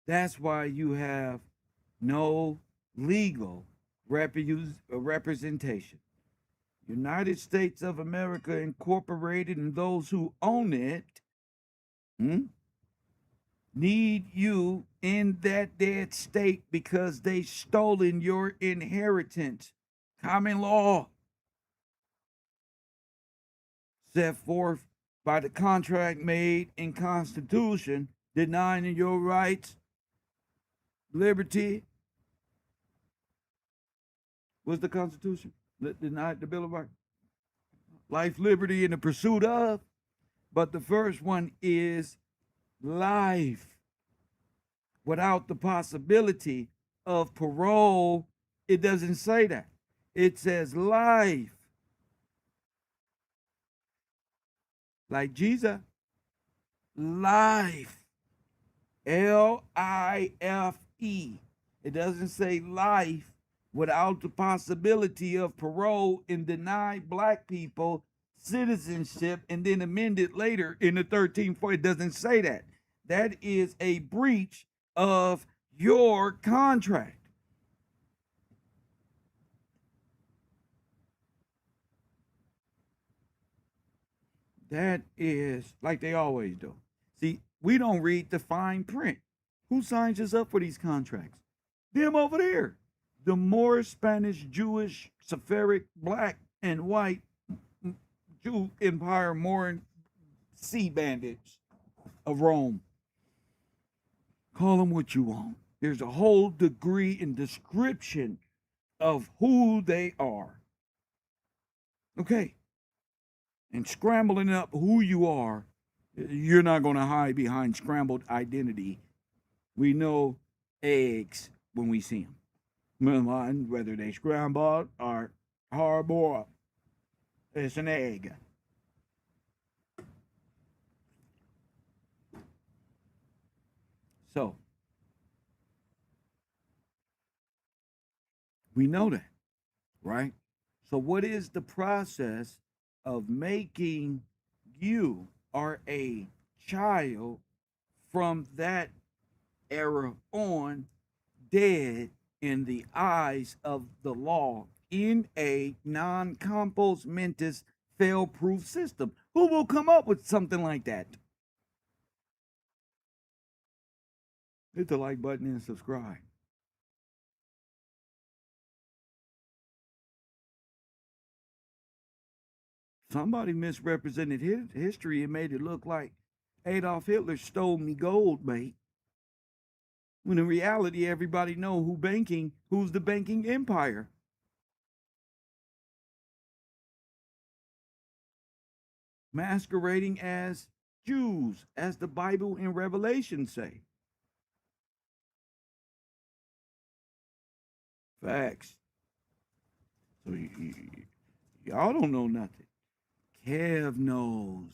That's why you have no legal representation. United States of America Incorporated and those who own it need you in that dead state because they stolen your inheritance. Common law set forth by the contract made in Constitution denying your rights, liberty. What's the Constitution? Denied the Bill of Rights. Life, liberty, and the pursuit of. But the first one is life without the possibility of parole. It doesn't say that. It says life. Like Jesus. Life. Life. It doesn't say life without the possibility of parole and deny black people citizenship and then amend it later in the 13th. It doesn't say that. That is a breach of your contract. That is like they always do. See, we don't read the fine print. Who signs us up for these contracts? Them over there. The Moorish, Spanish, Jewish, Sephardic, black, and white Jew Empire, Moorish sea bandits of Rome. Call them what you want. There's a whole degree and description of who they are. Okay. And scrambling up who you are, you're not going to hide behind scrambled identity. We know eggs when we see them. Whether they scrambled or hard boiled, it's an egg. So, we know that, right? So, what is the process of making you or a child from that era on dead in the eyes of the law in a non-compos mentis fail-proof system? Who will come up with something like that? Hit the like button and subscribe. Somebody misrepresented history and made it look like Adolf Hitler stole me gold, mate. When in reality, everybody know who's the banking empire. Masquerading as Jews, as the Bible and Revelation say. Facts. So y'all don't know nothing. Kev knows.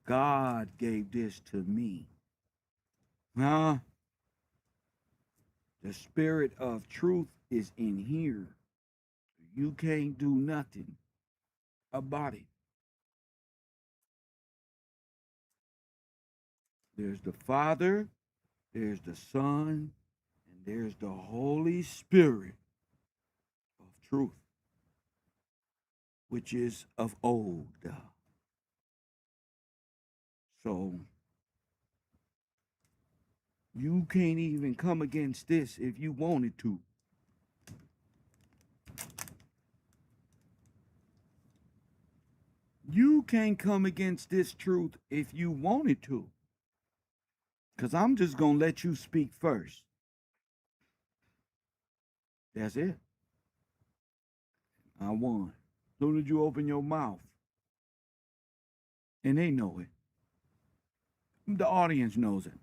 God gave this to me. Huh? The spirit of truth is in here. You can't do nothing about it. There's the Father, there's the Son, and there's the Holy Spirit of truth, which is of old. So you can't even come against this if you wanted to. You can't come against this truth if you wanted to. Because I'm just going to let you speak first. That's it. I won. As soon as you open your mouth. And they know it. The audience knows it.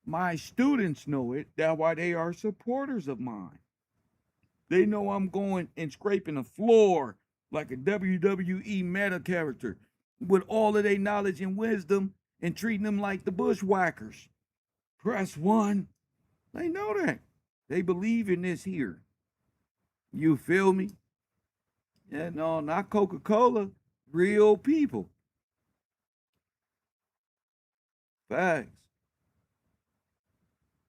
My students know it. That's why they are supporters of mine. They know I'm going and scraping the floor like a WWE meta character with all of their knowledge and wisdom and treating them like the bushwhackers. Press 1. They know that. They believe in this here. You feel me? Yeah, no, not Coca-Cola. Real people. Facts.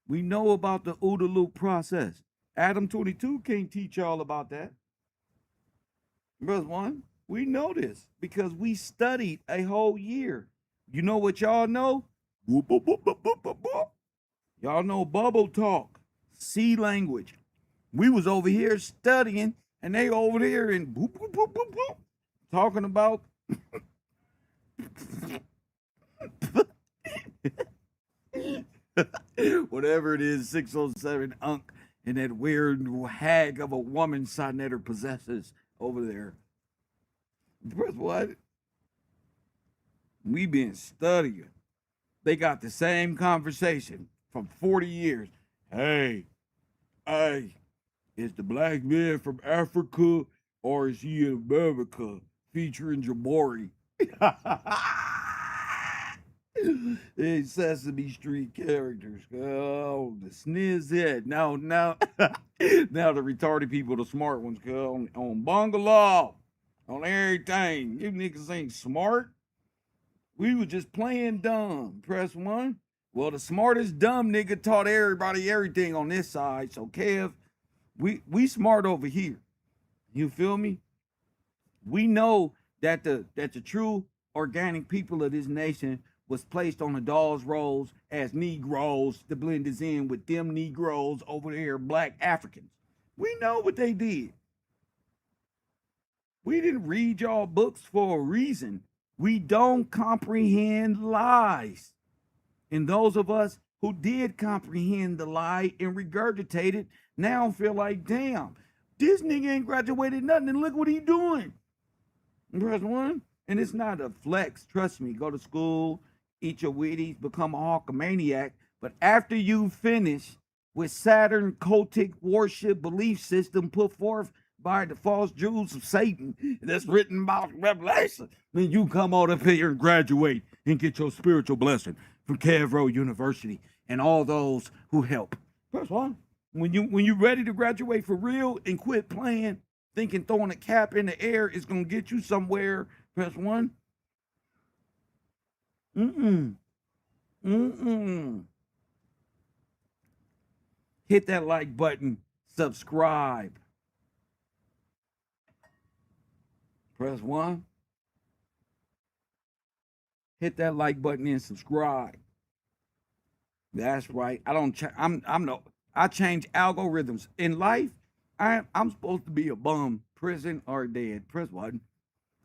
We know about the OODA loop process. Adam 22 can't teach y'all about that. Brother one, we know this because we studied a whole year. You know what y'all know? Whoop, whoop, whoop, whoop, whoop, whoop, whoop. Y'all know bubble talk, C language. We was over here studying, and they over there and boop, boop, boop, boop, boop, talking about whatever it is, 607 unk, and that weird hag of a woman Sonetter possesses over there. But what? We been studying. They got the same conversation from 40 years. Hey, is the black man from Africa or is he in America? Featuring Jabari. Hey, Sesame Street characters. Oh, the sniz head. Now, now the retarded people, the smart ones, on bungalow, on everything. You niggas ain't smart. We was just playing dumb. Press one. Well, the smartest dumb nigga taught everybody everything on this side. So Kev, we smart over here. You feel me? We know that the true organic people of this nation was placed on the doll's rolls as Negroes to blend us in with them Negroes over there, black Africans. We know what they did. We didn't read y'all books for a reason. We don't comprehend lies. And those of us who did comprehend the lie and regurgitate it now feel like, damn, this nigga ain't graduated nothing and look what he doing. Press one. And it's not a flex, trust me. Go to school, eat your Wheaties, become a Hawkamaniac. But after you finish with Saturn cultic worship belief system put forth by the false Jews of Satan that's written about Revelation, then you come out up here and graduate and get your spiritual blessing from KevRow University and all those who help. Press one. When you ready to graduate for real and quit playing, thinking throwing a cap in the air is gonna get you somewhere, press one. Hit that like button, subscribe. Press one. Hit that like button and subscribe. That's right. I change algorithms in life. I'm supposed to be a bum, prison or dead. Press one.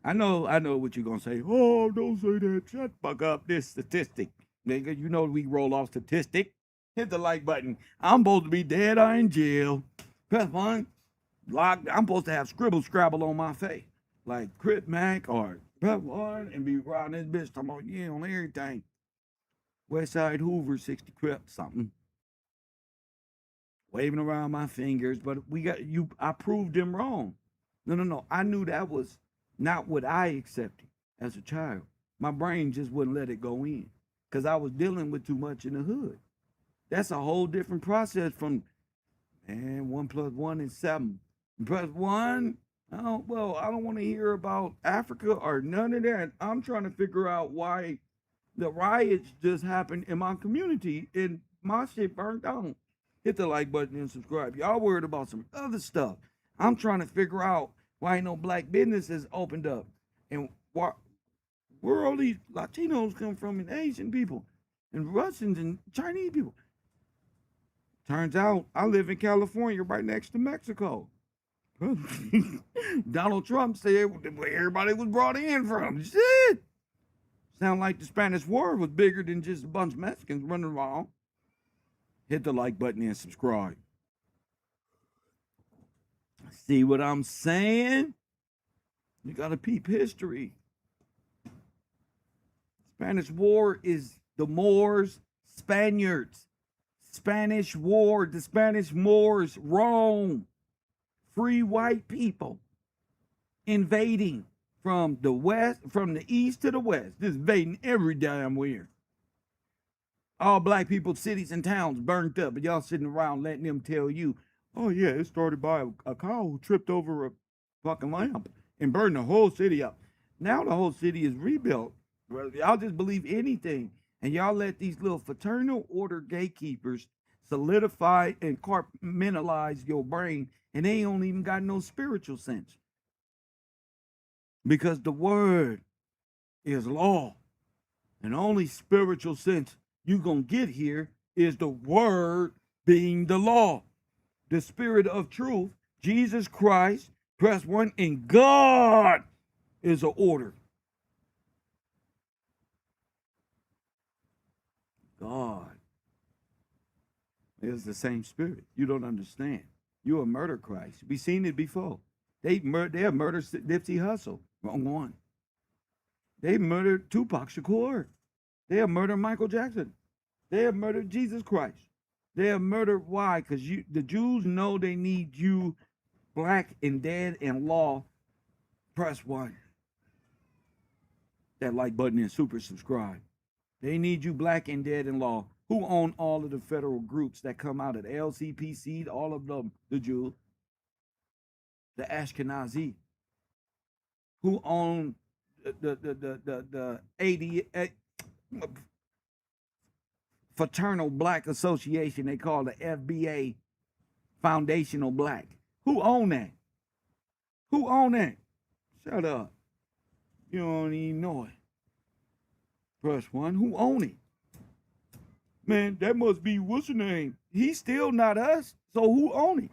I know what you're gonna say. Oh, don't say that. Shut the fuck up. This statistic, nigga. You know we roll off statistic. Hit the like button. I'm supposed to be dead or in jail. Press one. Locked. I'm supposed to have scribble scrabble on my face, like Crip Mac or press one and be riding this bitch talking about yeah on everything. Westside Hoover 60 Crip something. Waving around my fingers, but I proved them wrong. No. I knew that was not what I accepted as a child. My brain just wouldn't let it go in because I was dealing with too much in the hood. That's a whole different process from, man, 1 + 1 is 7. Press one. I don't want to hear about Africa or none of that. I'm trying to figure out why the riots just happened in my community and my shit burnt down. Hit the like button and subscribe. Y'all worried about some other stuff. I'm trying to figure out why ain't no black businesses opened up and where all these Latinos come from and Asian people and Russians and Chinese people. Turns out I live in California right next to Mexico. Donald Trump said where everybody was brought in from. Shit. Sound like the Spanish War was bigger than just a bunch of Mexicans running around. Hit the like button and subscribe. See what I'm saying? You gotta peep history. Spanish War is the Moors, Spaniards. Spanish War, the Spanish Moors, Rome. Free white people invading from the west, from the east to the west, just invading every damn where. All black people, cities and towns burnt up, but y'all sitting around letting them tell you, oh yeah, it started by a cow who tripped over a fucking lamp and burned the whole city up. Now the whole city is rebuilt. Y'all just believe anything. And y'all let these little fraternal order gatekeepers solidify and compartmentalize your brain, and they don't even got no spiritual sense. Because the word is law. And only spiritual sense you gonna get here is the word being the law. The spirit of truth, Jesus Christ, press 1, and God is an order. God is the same spirit. You don't understand. You a murder Christ. We seen it before. They have murdered Nipsey Hussle. Wrong one. They murdered Tupac Shakur. They have murdered Michael Jackson. They have murdered Jesus Christ. They have murdered why? Because the Jews know they need you black and dead in law. Press 1. That like button and super subscribe. They need you black and dead in law. Who own all of the federal groups that come out of the LCPC, all of them, the Jews, the Ashkenazi? Who own the 80 fraternal black association they call the FBA, Foundational Black? Who own that? Who own that? Shut up. You don't even know it. Press 1. Who own it? Man, that must be, what's your name? He's still not us. So who own it?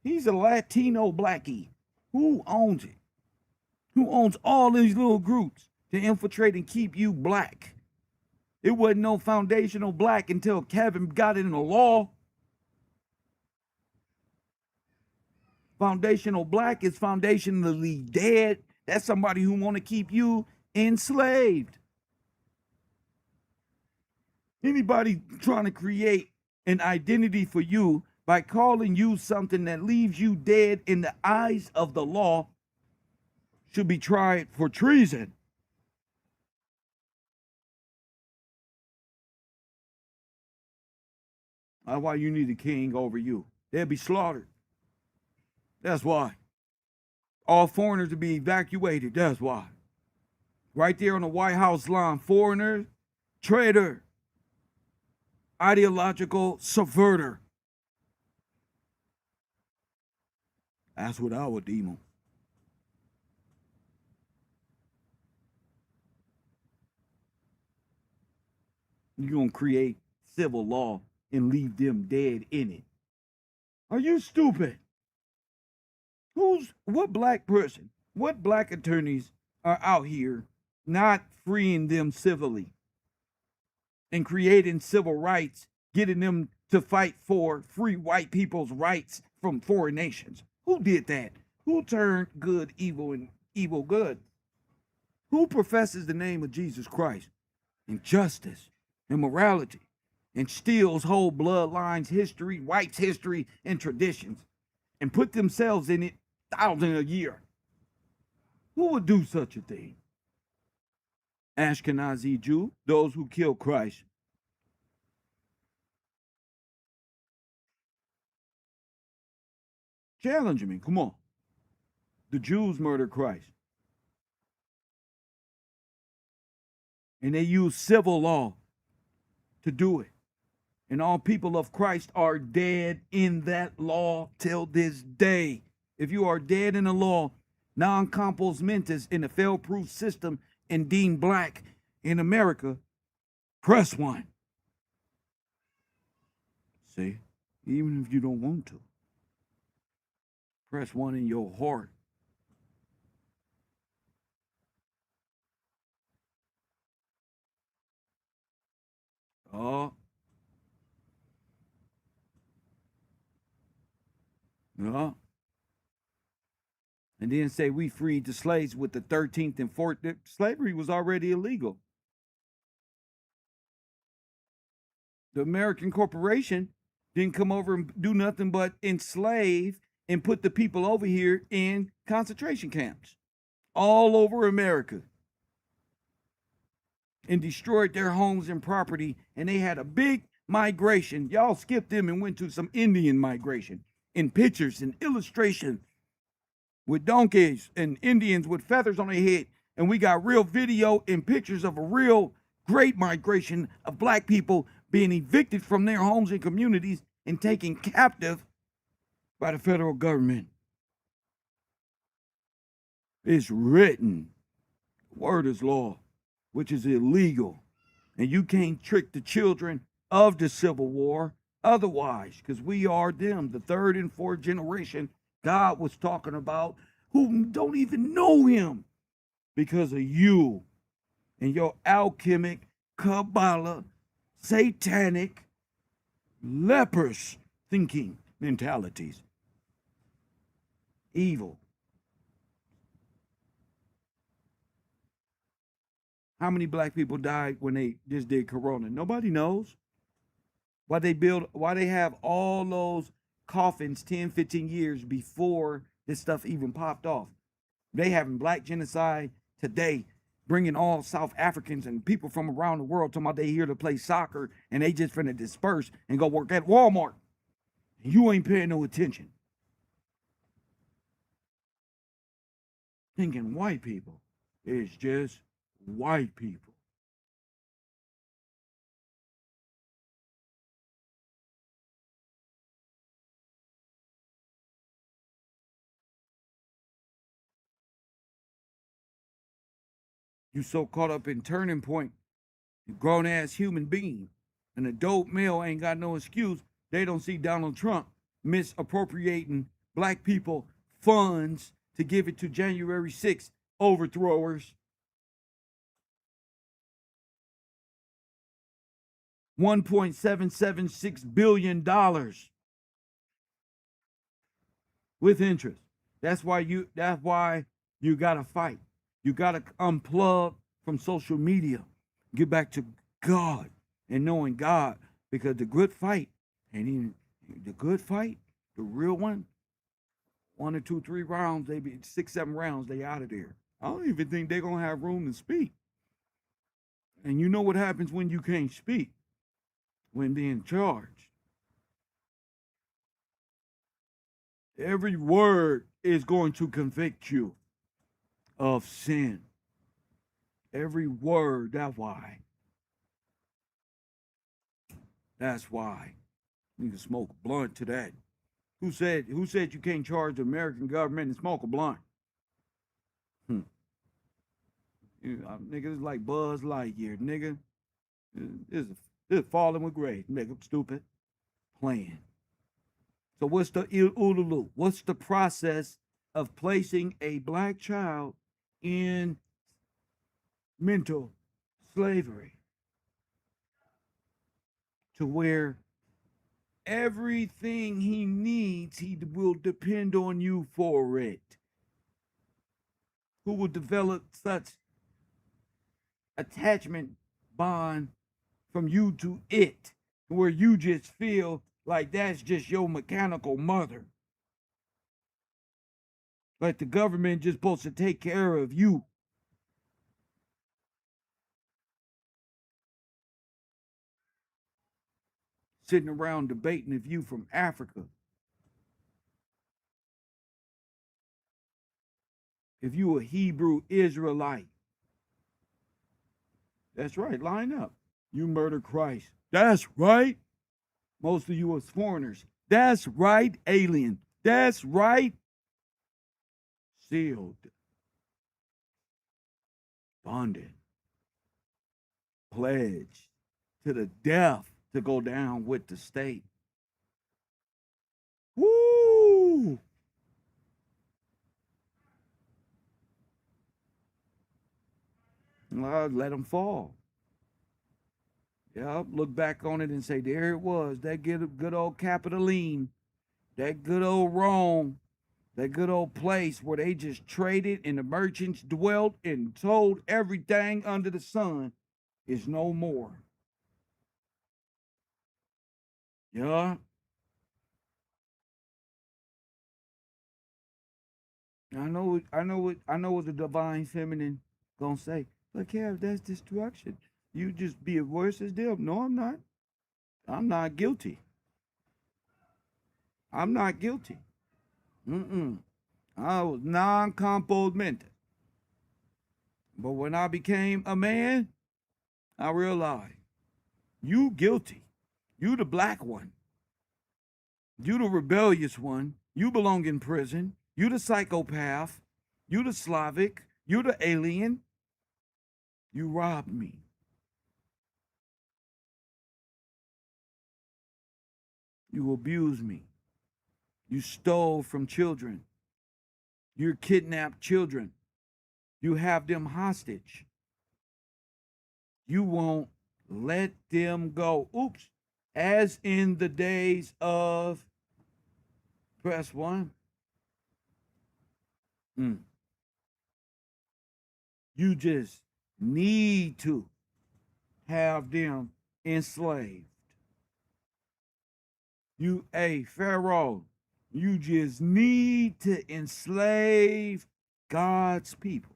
He's a Latino blackie. Who owns it? Who owns all these little groups to infiltrate and keep you black? It wasn't no foundational black until Kevin got it in the law. Foundational black is foundationally dead. That's somebody who want to keep you enslaved. Anybody trying to create an identity for you by calling you something that leaves you dead in the eyes of the law should be tried for treason. That's why you need a king over you. They'll be slaughtered. That's why. All foreigners to be evacuated. That's why. Right there on the White House lawn, foreigner, traitor, ideological subverter. That's what I would deem them. You're going to create civil law and leave them dead in it. Are you stupid? What black person, what black attorneys are out here not freeing them civilly and creating civil rights, getting them to fight for free white people's rights from foreign nations? Who did that? Who turned good evil and evil good? Who professes the name of Jesus Christ and justice and morality and steals whole bloodlines, history, whites' history, and traditions and put themselves in it 1,000 a year? Who would do such a thing? Ashkenazi Jew, those who killed Christ. Challenge me, come on. The Jews murdered Christ. And they used civil law to do it. And all people of Christ are dead in that law till this day. If you are dead in the law, non compos mentis in the fail-proof system and deemed black in America, press 1. See, even if you don't want to, press 1 in your heart. Oh. No. And then say we freed the slaves with the 13th and 14th. Slavery was already illegal. The American corporation didn't come over and do nothing but enslave and put the people over here in concentration camps all over America and destroyed their homes and property. And they had a big migration. Y'all skipped them and went to some Indian migration in pictures and illustration with donkeys and Indians with feathers on their head. And we got real video and pictures of a real great migration of black people being evicted from their homes and communities and taken captive by the federal government. It's written. Word is law, which is illegal. And you can't trick the children of the Civil War otherwise, because we are them, the third and fourth generation God was talking about, who don't even know him because of you and your alchemic, Kabbalah, satanic, lepers thinking mentalities. Evil. How many black people died when they just did Corona? Nobody knows. Why they have all those coffins 10, 15 years before this stuff even popped off. They having black genocide today, bringing all South Africans and people from around the world talking about they here to play soccer and they just finna disperse and go work at Walmart. You ain't paying no attention. Thinking white people is just white people. You so caught up in Turning Point, you grown ass human being. An adult male ain't got no excuse. They don't see Donald Trump misappropriating black people funds to give it to January 6th overthrowers. $1.776 billion with interest. That's why you gotta fight. You gotta unplug from social media. Get back to God and knowing God. Because the good fight, and even the good fight, the real one, 1 or 2, 3 rounds, maybe 6, 7 rounds, they out of there. I don't even think they're gonna have room to speak. And you know what happens when you can't speak? When being charged. Every word is going to convict you of sin. Every word, that's why. That's why. You can smoke a blunt to that. Who said you can't charge the American government and smoke a blunt? Nigga, it's like Buzz Lightyear, nigga. It's falling with grace, nigga, stupid. Playing. So what's the Ululu? What's the process of placing a black child in mental slavery? To where everything he needs, he will depend on you for it. Who will develop such attachment bond from you to it, where you just feel like that's just your mechanical mother. Like the government just supposed to take care of you. Sitting around debating if you from Africa. If you a Hebrew Israelite. That's right, line up. You murder Christ. That's right. Most of you are foreigners. That's right, alien. That's right. Sealed. Bonded. Pledged to the death to go down with the state. Woo! Let them fall. Yeah, look back on it and say, there it was, that good old Capitoline, that good old Rome, that good old place where they just traded and the merchants dwelt and told everything under the sun is no more. Yeah. I know what the divine feminine gonna say. But Kev, that's destruction. You just be as worse as them. No, I'm not. I'm not guilty. I'm not guilty. I was non-compost mentis. But when I became a man, I realize you guilty. You the black one. You the rebellious one. You belong in prison. You the psychopath. You the Slavic. You the alien. You robbed me. You abused me. You stole from children. You kidnapped children. You have them hostage. You won't let them go. Oops. As in the days of, press one. You just need to have them enslaved. Pharaoh, you just need to enslave God's people.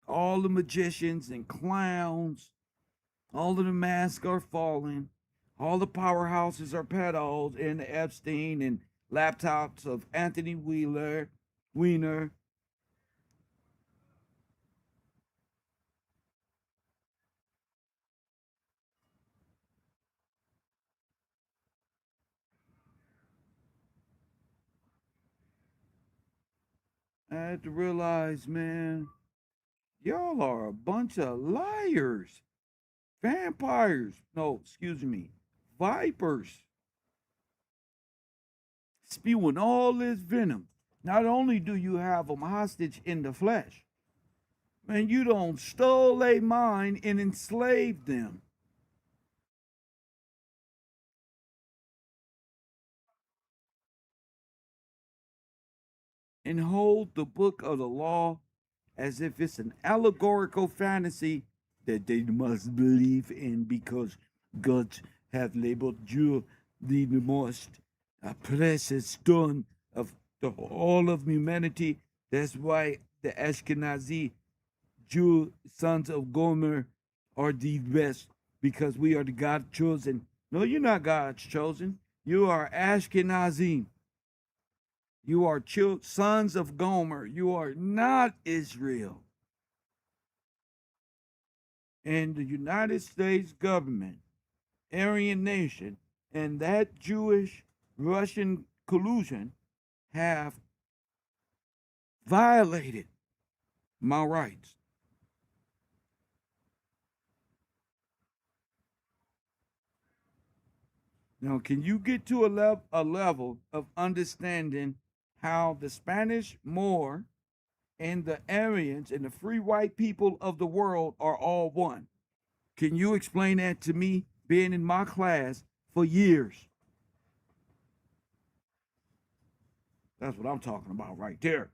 All the magicians and clowns, all of the masks are falling. All the powerhouses are pedos in the Epstein and laptops of Anthony Weiner. I had to realize, man, y'all are a bunch of liars. Vampires. No, excuse me. Vipers. Spewing all this venom. Not only do you have them hostage in the flesh, man, you don't stole their mind and enslaved them. And hold the book of the law as if it's an allegorical fantasy that they must believe in because God have labeled you the most precious stone of the whole of humanity. That's why the Ashkenazi Jew sons of Gomer are the best because we are the God chosen. No, you're not God's chosen. You are Ashkenazim. You are sons of Gomer. You are not Israel. And the United States government, Aryan nation, and that Jewish Russian collusion have violated my rights. Now, can you get to a level of understanding how the Spanish Moor and the Aryans and the free white people of the world are all one? Can you explain that to me, being in my class for years? That's what I'm talking about right there.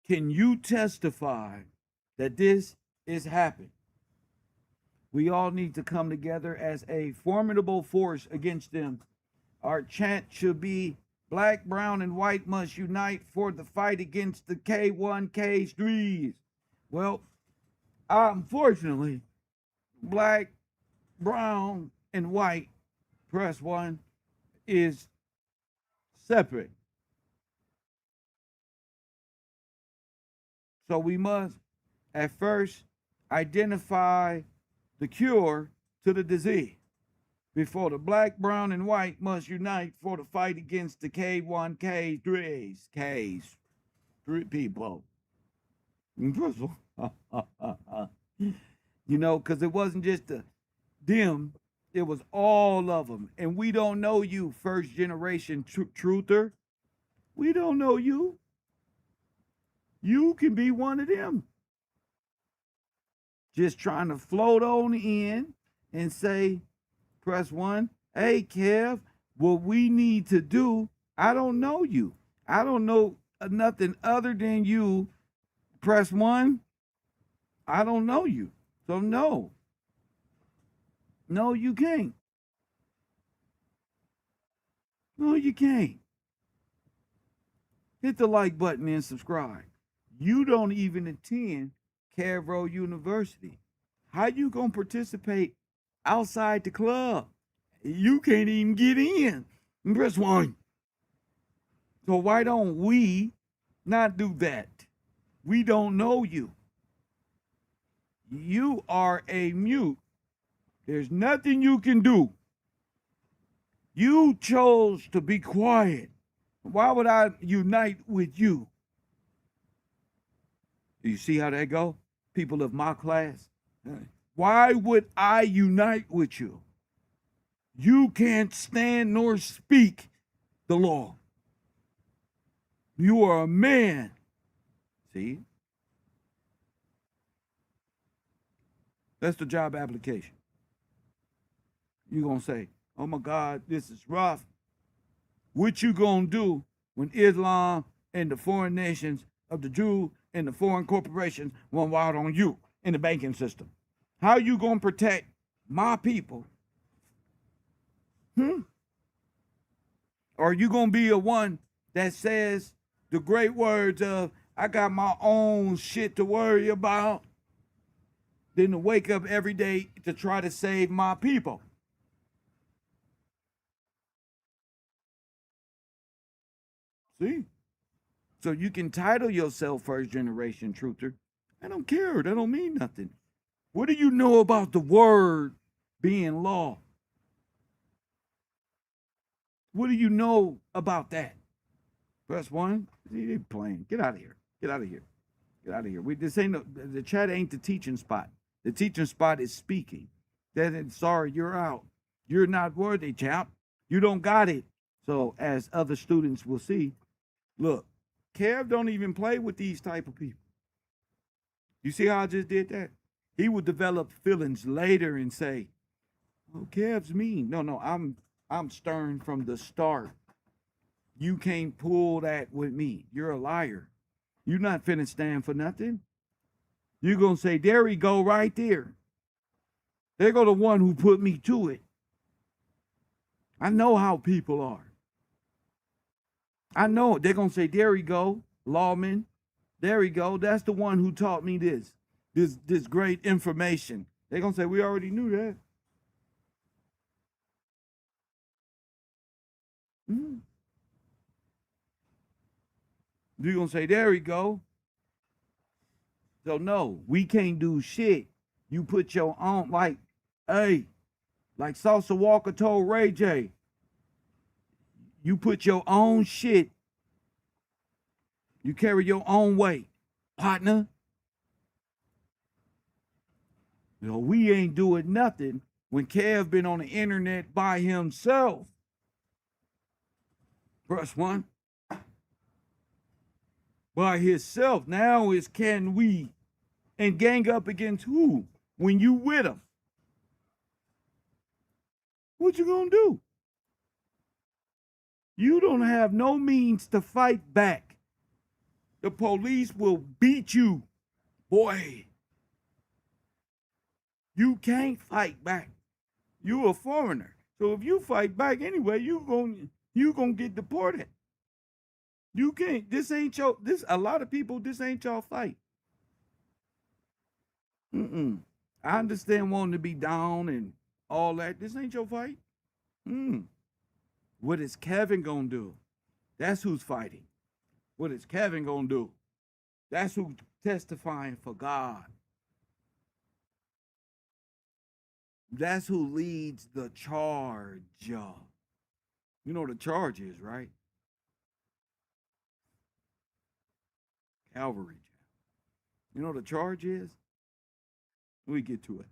Can you testify that this is happening? We all need to come together as a formidable force against them. Our chant should be black, brown, and white must unite for the fight against the K1, K3s. Well, unfortunately, black, brown, and white, press one, is separate. So we must, at first, identify the cure to the disease before the black, brown, and white must unite for the fight against the K1, K3s, Ks, three people. You know, because it wasn't just them, it was all of them. And we don't know you, first generation truther. We don't know you. You can be one of them. Just trying to float on in and say, press one, hey, Kev, what we need to do, I don't know you. I don't know nothing other than you. Press one, I don't know you. So no. No, you can't. No, you can't. Hit the like button and subscribe. You don't even attend KevRow University. How you gonna participate outside the club? You can't even get in. Press one. So why don't we not do that? We don't know you. You are a mute. There's nothing you can do. You chose to be quiet. Why would I unite with you? Do you see how that go? People of my class. Why would I unite with you? You can't stand nor speak the law. You are a man. See? That's the job application. You're going to say, oh my God, this is rough. What you going to do when Islam and the foreign nations of the Jew and the foreign corporations run wild on you in the banking system? How you going to protect my people? Or are you going to be a one that says the great words of, I got my own shit to worry about, than to wake up every day to try to save my people? See? So you can title yourself first generation truther. I don't care. That don't mean nothing. What do you know about the word being law? What do you know about that? Press one. They playing. Get out of here. Get out of here. Get out of here. This ain't the chat ain't the teaching spot. The teaching spot is speaking. Then sorry, you're out. You're not worthy, chap. You don't got it. So as other students will see, look, Kev don't even play with these type of people. You see how I just did that? He would develop feelings later and say, oh, Kev's mean. No, I'm stern from the start. You can't pull that with me. You're a liar. You're not finna stand for nothing. You're gonna say, there he go right there. There go the one who put me to it. I know how people are. I know it. They're gonna say, there he go, lawman. There he go. That's the one who taught me this great information. They're gonna say, we already knew that. You're gonna say, there he go. So no, we can't do shit. You put your own, like Salsa Walker told Ray J, you put your own shit. You carry your own weight, partner. You know, we ain't doing nothing when Kev been on the internet by himself. Press one. By himself. Now is can we and gang up against who? When you with him. What you gonna do? You don't have no means to fight back. The police will beat you, boy. You can't fight back. You a foreigner. So if you fight back anyway, you gonna get deported. You can't. This ain't your. A lot of people. This ain't your fight. I understand wanting to be down and all that. This ain't your fight. What is Kevin gonna do? That's who's fighting. What is Kevin gonna do? That's who's testifying for God. That's who leads the charge. You know what the charge is, right? Calvary. You know what the charge is? We get to it.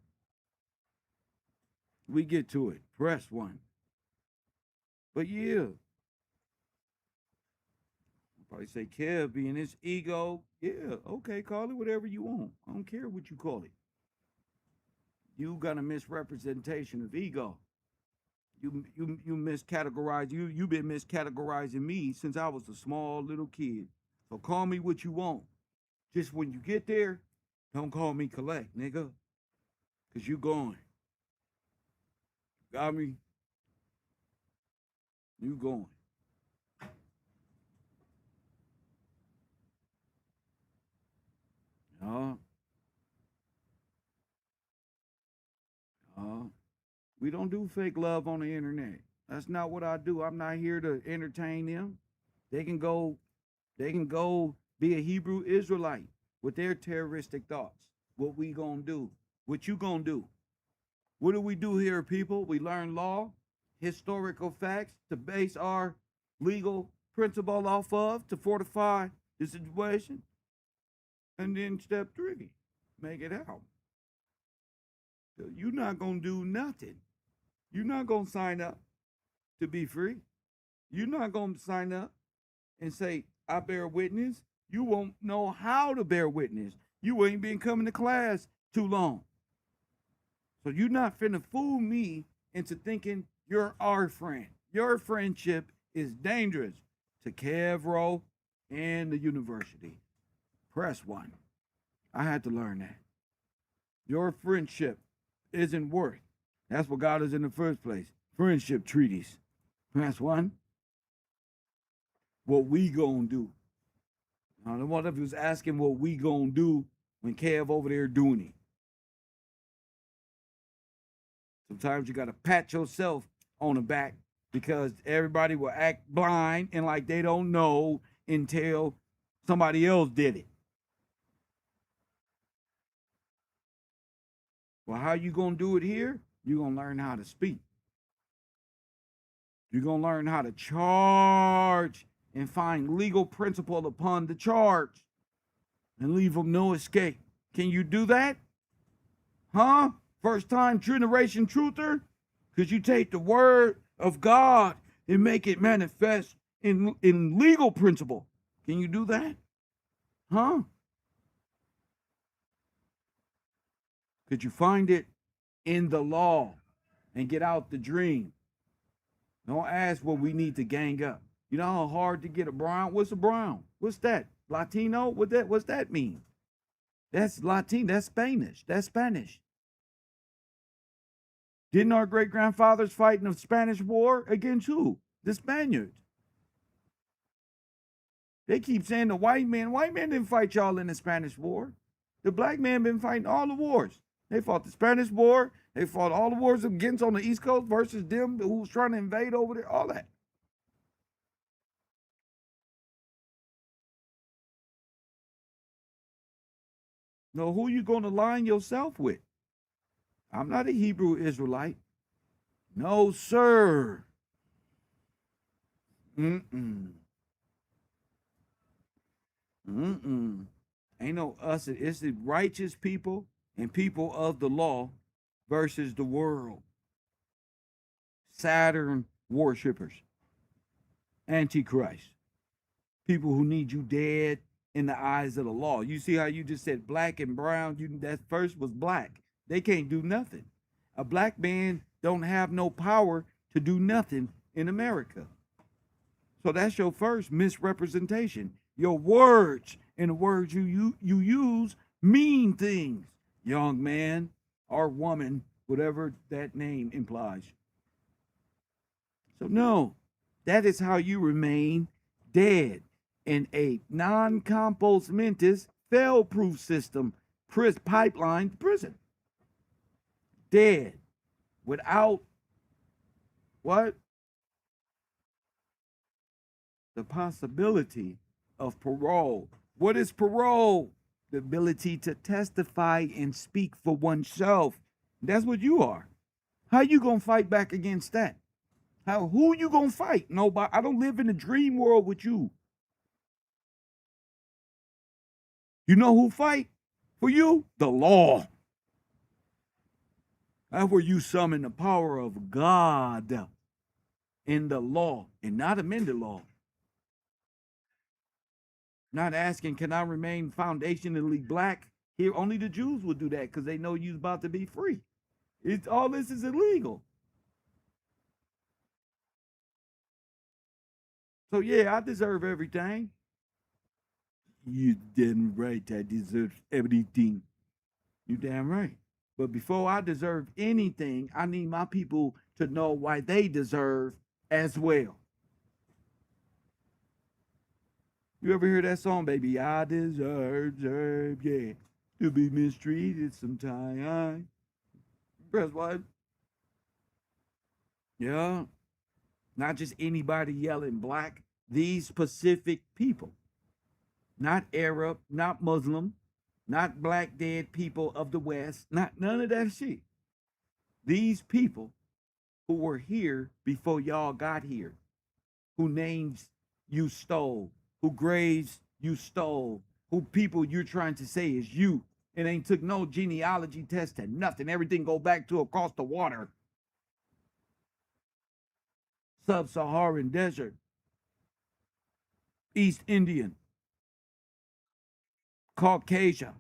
We get to it. Press one. But yeah. Probably say Kev being his ego. Yeah, okay, call it whatever you want. I don't care what you call it. You got a misrepresentation of ego. You miscategorize. You've been miscategorizing me since I was a small little kid. So call me what you want. Just when you get there, don't call me collect, nigga. Cause you going. Got me? You going. We don't do fake love on the internet. That's not what I do. I'm not here to entertain them. They can go be a Hebrew Israelite. with their terroristic thoughts. What we gonna do? What you gonna do? What do we do here, people? We learn law, historical facts to base our legal principle off of to fortify the situation. And then step 3, make it out. So you're not gonna do nothing. You're not gonna sign up to be free. You're not gonna sign up and say, I bear witness. You won't know how to bear witness. You ain't been coming to class too long. So you're not finna fool me into thinking you're our friend. Your friendship is dangerous to KevRow and the university. Press 1. I had to learn that. Your friendship isn't worth. That's what got us in the first place. Friendship treaties. Press 1. What we gonna do? Now, the one of you was asking what we gonna do when Kev over there doing it. Sometimes you gotta pat yourself on the back because everybody will act blind and like they don't know until somebody else did it. Well, how you gonna do it here? You're gonna learn how to speak. You're gonna learn how to charge and find legal principle upon the charge and leave them no escape. Can you do that? Huh? First time generation truther? Could you take the word of God and make it manifest in legal principle? Can you do that? Huh? Could you find it in the law and get out the dream? Don't ask what we need to gang up. You know how hard to get a brown? What's a brown? What's that? Latino? What's that mean? That's Latin. That's Spanish. That's Spanish. Didn't our great grandfathers fight in the Spanish War against who? The Spaniards. They keep saying the white man. White men didn't fight y'all in the Spanish War. The black man been fighting all the wars. They fought the Spanish War. They fought all the wars against on the East Coast versus them who was trying to invade over there. All that. Now, who you going to line yourself with? I'm not a Hebrew Israelite. No, sir. Ain't no us. It's the righteous people and people of the law versus the world. Saturn worshipers. Antichrist. People who need you dead in the eyes of the law. You see how you just said black and brown? That first was black. They can't do nothing. A black man don't have no power to do nothing in America. So that's your first misrepresentation. Your words and the words you use mean things, young man or woman, whatever that name implies. So no, that is how you remain dead in a non-compos mentis fail-proof system pipeline prison. Dead without what? The possibility of parole. What is parole? The ability to testify and speak for oneself. That's what you are. How you gonna fight back against that? Who you gonna fight? Nobody. I don't live in a dream world with you. You know who fight for you? The law. That's where you summon the power of God in the law and not amend the law. Not asking, can I remain foundationally black? Here, only the Jews will do that because they know you're about to be free. All this is illegal. So yeah, I deserve everything. You damn right, I deserve everything. You damn right. But before I deserve anything, I need my people to know why they deserve as well. You ever hear that song, baby? I deserve, yeah, to be mistreated sometime. Press what? Yeah. Not just anybody yelling black. These specific people. Not Arab, not Muslim, not black dead people of the West, not none of that shit. These people who were here before y'all got here, who names you stole, who graves you stole, who people you're trying to say is you. It ain't took no genealogy test and nothing. Everything go back to across the water. Sub-Saharan desert, East Indian, Caucasian,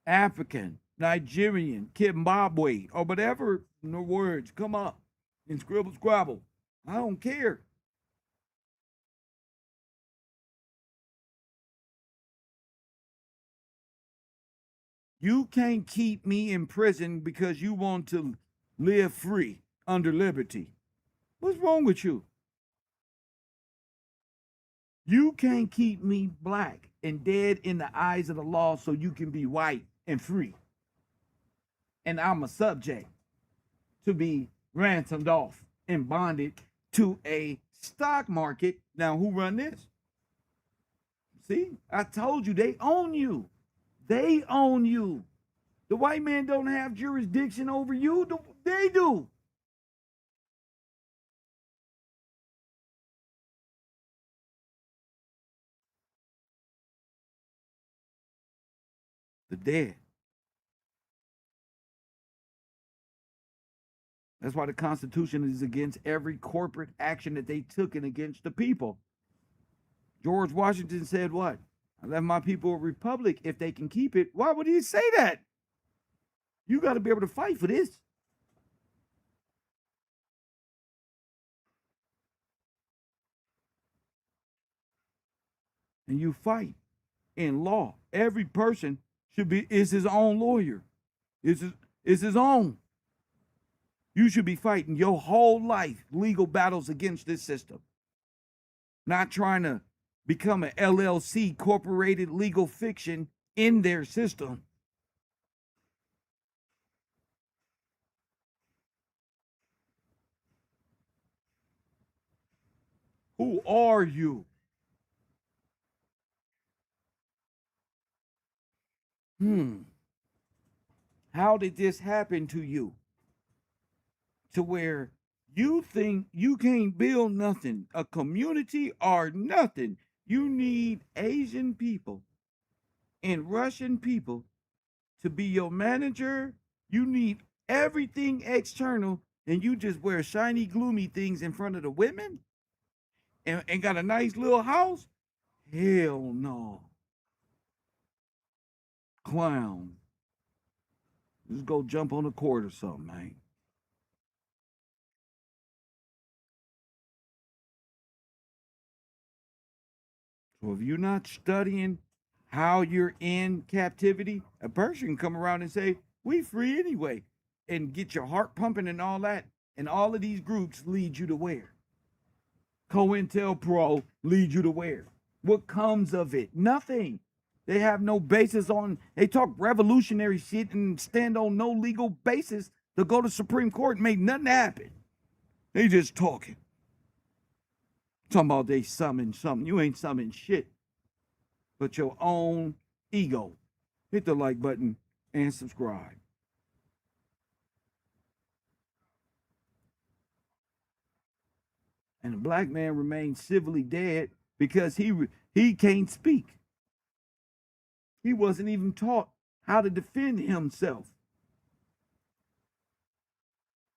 African, Nigerian, Zimbabwe, or whatever the words come up in scribble scrabble. I don't care. You can't keep me in prison because you want to live free under liberty. What's wrong with you? You can't keep me black and dead in the eyes of the law so you can be white and free. And I'm a subject to be ransomed off and bonded to a stock market. Now, who run this? See, I told you they own you. They own you. The white man don't have jurisdiction over you. They do. The dead. That's why the Constitution is against every corporate action that they took and against the people. George Washington said what? I left my people a republic if they can keep it. Why would he say that? You got to be able to fight for this. And you fight in law. Every person is his own lawyer. Is his own. You should be fighting your whole life legal battles against this system. Not trying to become an LLC, corporated legal fiction in their system. Who are you? How did this happen to you? To where you think you can't build nothing, a community or nothing. You need Asian people and Russian people to be your manager. You need everything external, and you just wear shiny, gloomy things in front of the women and got a nice little house? Hell no. Clown. Just go jump on a court or something, man. So if you're not studying how you're in captivity, a person can come around and say, we free anyway, and get your heart pumping and all that. And all of these groups lead you to where? COINTELPRO lead you to where? What comes of it? Nothing. They have no basis on, they talk revolutionary shit and stand on no legal basis to go to Supreme Court and make nothing happen. They just talking. Talking about they summon something. You ain't summoned shit but your own ego. Hit the like button and subscribe. And the black man remains civilly dead because he can't speak. He wasn't even taught how to defend himself.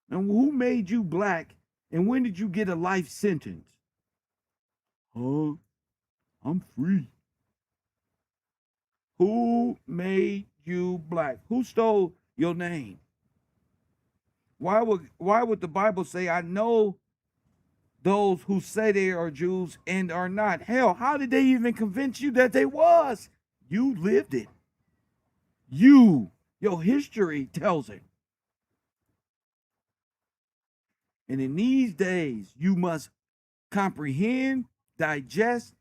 And who made you black? And when did you get a life sentence? I'm free. Who made you black? Who stole your name? Why would the Bible say, I know those who say they are Jews and are not? Hell, how did they even convince you that they was? You lived it. Your history tells it. And in these days, you must comprehend, digest,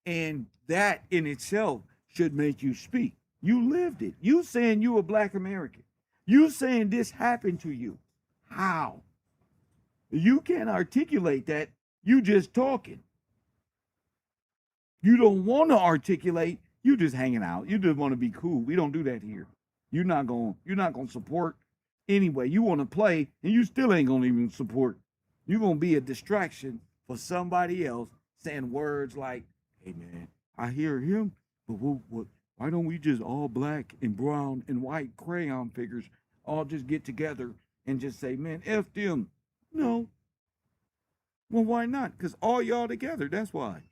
and that in itself should make you speak. You lived it. You saying you a black American. You saying this happened to you. How? You can't articulate that. You just talking. You don't want to articulate You just hanging out. You just want to be cool. We don't do that here. You're not gonna support anyway. You want to play, and you still ain't gonna even support. You're gonna be a distraction for somebody else saying words like, "Hey man, I hear him, but why don't we just all black and brown and white crayon figures all just get together and just say, man, F them." No. Well, why not? Because all y'all together, that's why.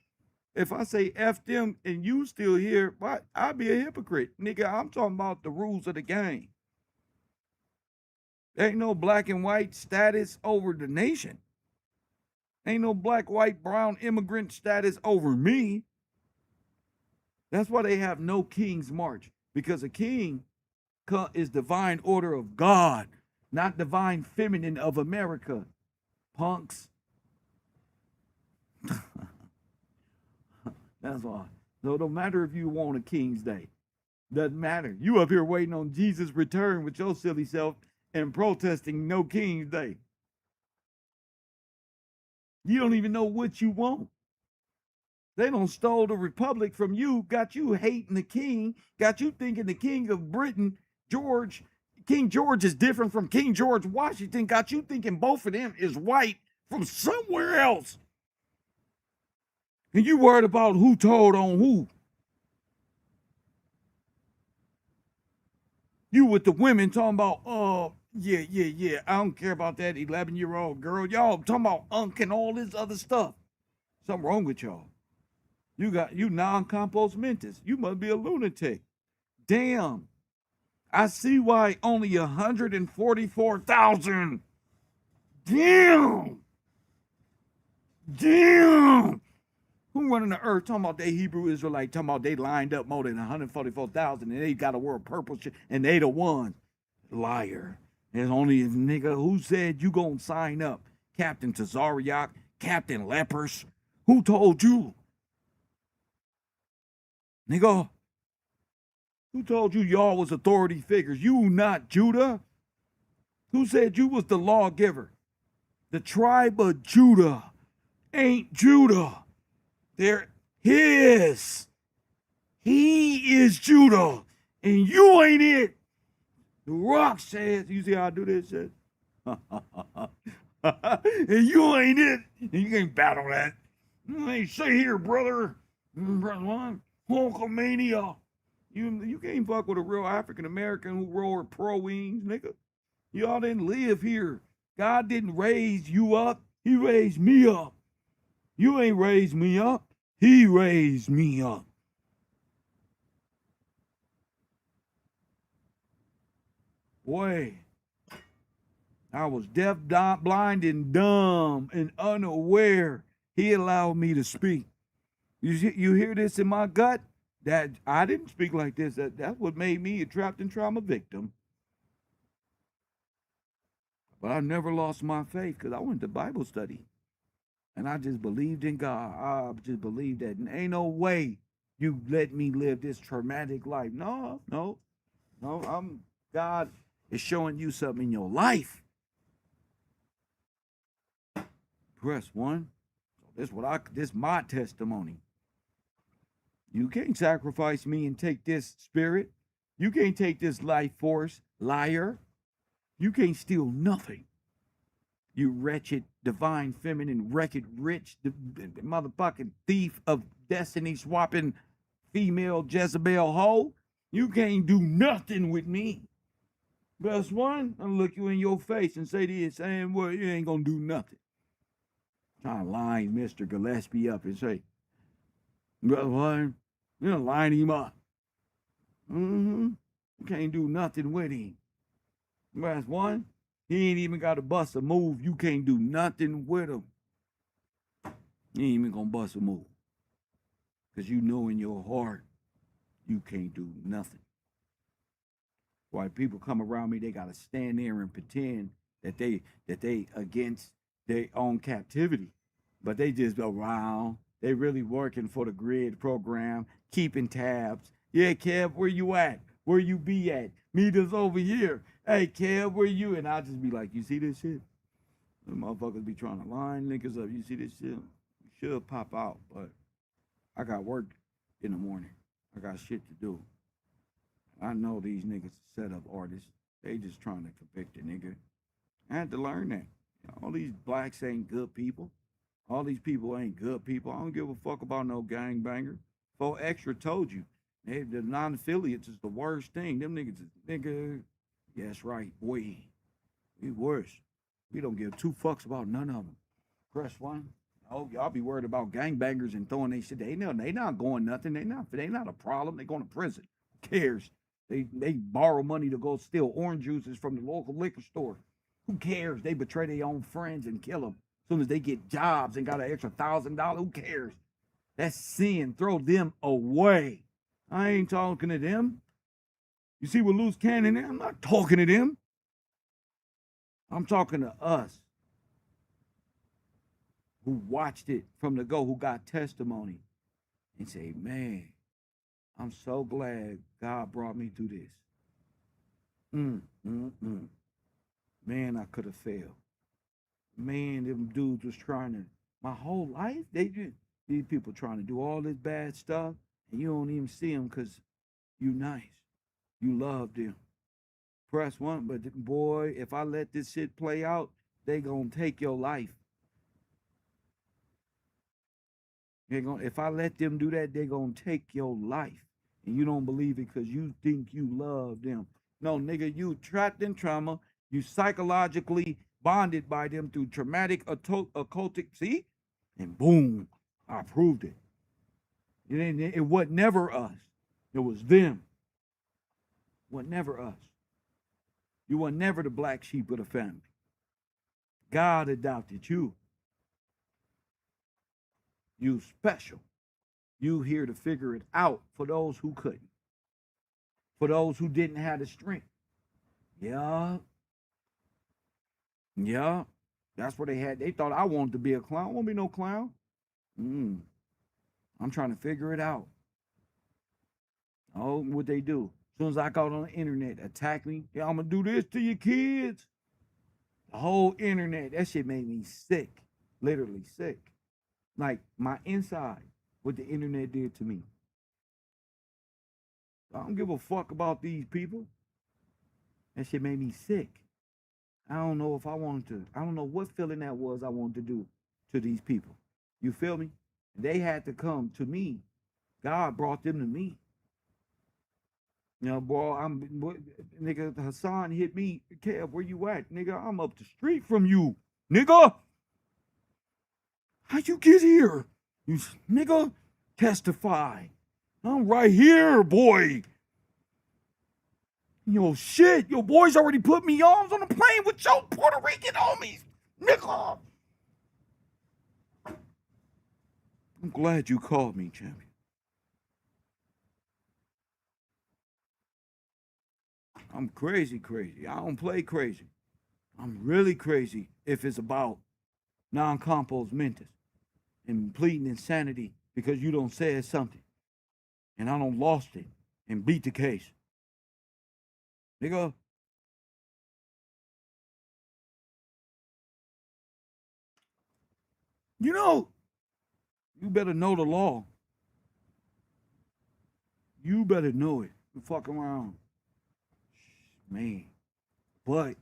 If I say F them and you still here, why? I'll be a hypocrite. Nigga, I'm talking about the rules of the game. Ain't no black and white status over the nation. Ain't no black, white, brown immigrant status over me. That's why they have no King's March. Because a king is divine order of God, not divine feminine of America. Punks. That's all. So it don't matter if you want a King's Day. Doesn't matter. You up here waiting on Jesus' return with your silly self and protesting no King's Day. You don't even know what you want. They don't stole the republic from you, got you hating the king, got you thinking the king of Britain, King George is different from King George Washington, got you thinking both of them is white from somewhere else. And you worried about who told on who. You with the women talking about, yeah, I don't care about that 11-year-old girl. Y'all talking about unk and all this other stuff. Something wrong with y'all. You non-compos mentis. You must be a lunatic. Damn. I see why only 144,000. Damn. Who running the earth talking about they Hebrew Israelite, talking about they lined up more than 144,000 and they got to wear purple shit and they the one. Liar. There's only a nigga who said you gonna sign up. Captain Tazariak, Captain Lepers. Who told you? Nigga, who told you y'all was authority figures? You not Judah. Who said you was the lawgiver? The tribe of Judah ain't Judah. They're his. He is Judah, and you ain't it. The Rock says, you see how I do this shit? And you ain't it. And you can't battle that. Hey, say here, brother. Hulkamania. You can't fuck with a real African American who roll pro wings, nigga. Y'all didn't live here. God didn't raise you up. He raised me up. You ain't raised me up. He raised me up. Boy, I was deaf, blind, and dumb and unaware. He allowed me to speak. You hear this in my gut? That I didn't speak like this. That's what made me a trapped in trauma victim. But I never lost my faith because I went to Bible study. And I just believed in God. I just believed that. And ain't no way you let me live this traumatic life. No. God is showing you something in your life. Press 1. This is my testimony. You can't sacrifice me and take this spirit. You can't take this life force, liar. You can't steal nothing. You wretched, divine, feminine, wretched, rich, motherfucking thief of destiny swapping female Jezebel hoe. You can't do nothing with me. Best one, I'll look you in your face and say the same word. You ain't gonna do nothing. Trying to line Mr. Gillespie up and say, Brother one, you're gonna line him up. You can't do nothing with him. Best one, he ain't even got to bust a move. You can't do nothing with him. He ain't even gonna bust a move. Because you know in your heart, you can't do nothing. Why people come around me, they gotta stand there and pretend that they against their own captivity. But they just around. They really working for the grid program, keeping tabs. Yeah, Kev, where you at? Where you be at? Meet us over here. Hey, Kev, where you? And I just be like, you see this shit? The motherfuckers be trying to line niggas up. You see this shit? You should pop out, but I got work in the morning. I got shit to do. I know these niggas set up artists. They just trying to convict a nigga. I had to learn that. All these blacks ain't good people. All these people ain't good people. I don't give a fuck about no gangbanger. 4Extra told you. The non-affiliates is the worst thing. Them niggas is nigga. Yeah, that's right, boy. We worse. We don't give two fucks about none of them. Press one. Oh, y'all be worried about gangbangers and throwing they shit. They not going nothing. They not a problem. They going to prison. Who cares? They borrow money to go steal orange juices from the local liquor store. Who cares? They betray their own friends and kill them. As soon as they get jobs and got an extra $1,000, who cares? That's sin. Throw them away. I ain't talking to them. You see what loose cannon is? I'm not talking to them. I'm talking to us who watched it from the go, who got testimony and say, man, I'm so glad God brought me through this. Man, I could have failed. Man, them dudes was trying to, my whole life, these people trying to do all this bad stuff, and you don't even see them because you nice. You love them. Press one, but boy, if I let this shit play out, they gonna take your life. If I let them do that, they gonna take your life. And you don't believe it because you think you love them. No, nigga, you trapped in trauma. You psychologically bonded by them through traumatic occultic, see? And boom, I proved it. It was never us. It was them. It was never us. You were never the black sheep of the family. God adopted you. You special. You here to figure it out for those who couldn't. For those who didn't have the strength. Yeah. Yeah. That's what they had. They thought I wanted to be a clown. I won't be no clown. I'm trying to figure it out. Oh, what they do? As soon as I got on the internet, attack me. Yeah, I'm gonna do this to your kids. The whole internet, that shit made me sick. Literally sick. Like my inside, what the internet did to me. I don't give a fuck about these people. That shit made me sick. I don't know if I wanted to, I don't know what feeling that was I wanted to do to these people. You feel me? They had to come to me. God brought them to me. You know, boy, nigga, Hassan hit me. Kev, where you at? Nigga, I'm up the street from you. Nigga, how you get here? You nigga, testify. I'm right here, boy. Yo, shit, your boys already put me on the plane with your Puerto Rican homies. Nigga. I'm glad you called me, champion. I'm crazy. I don't play crazy. I'm really crazy if it's about non-compos mentis and pleading insanity because you don't say something. And I don't lost it and beat the case. Nigga. You know, you better know the law. You better know it. You fuck around. Man. But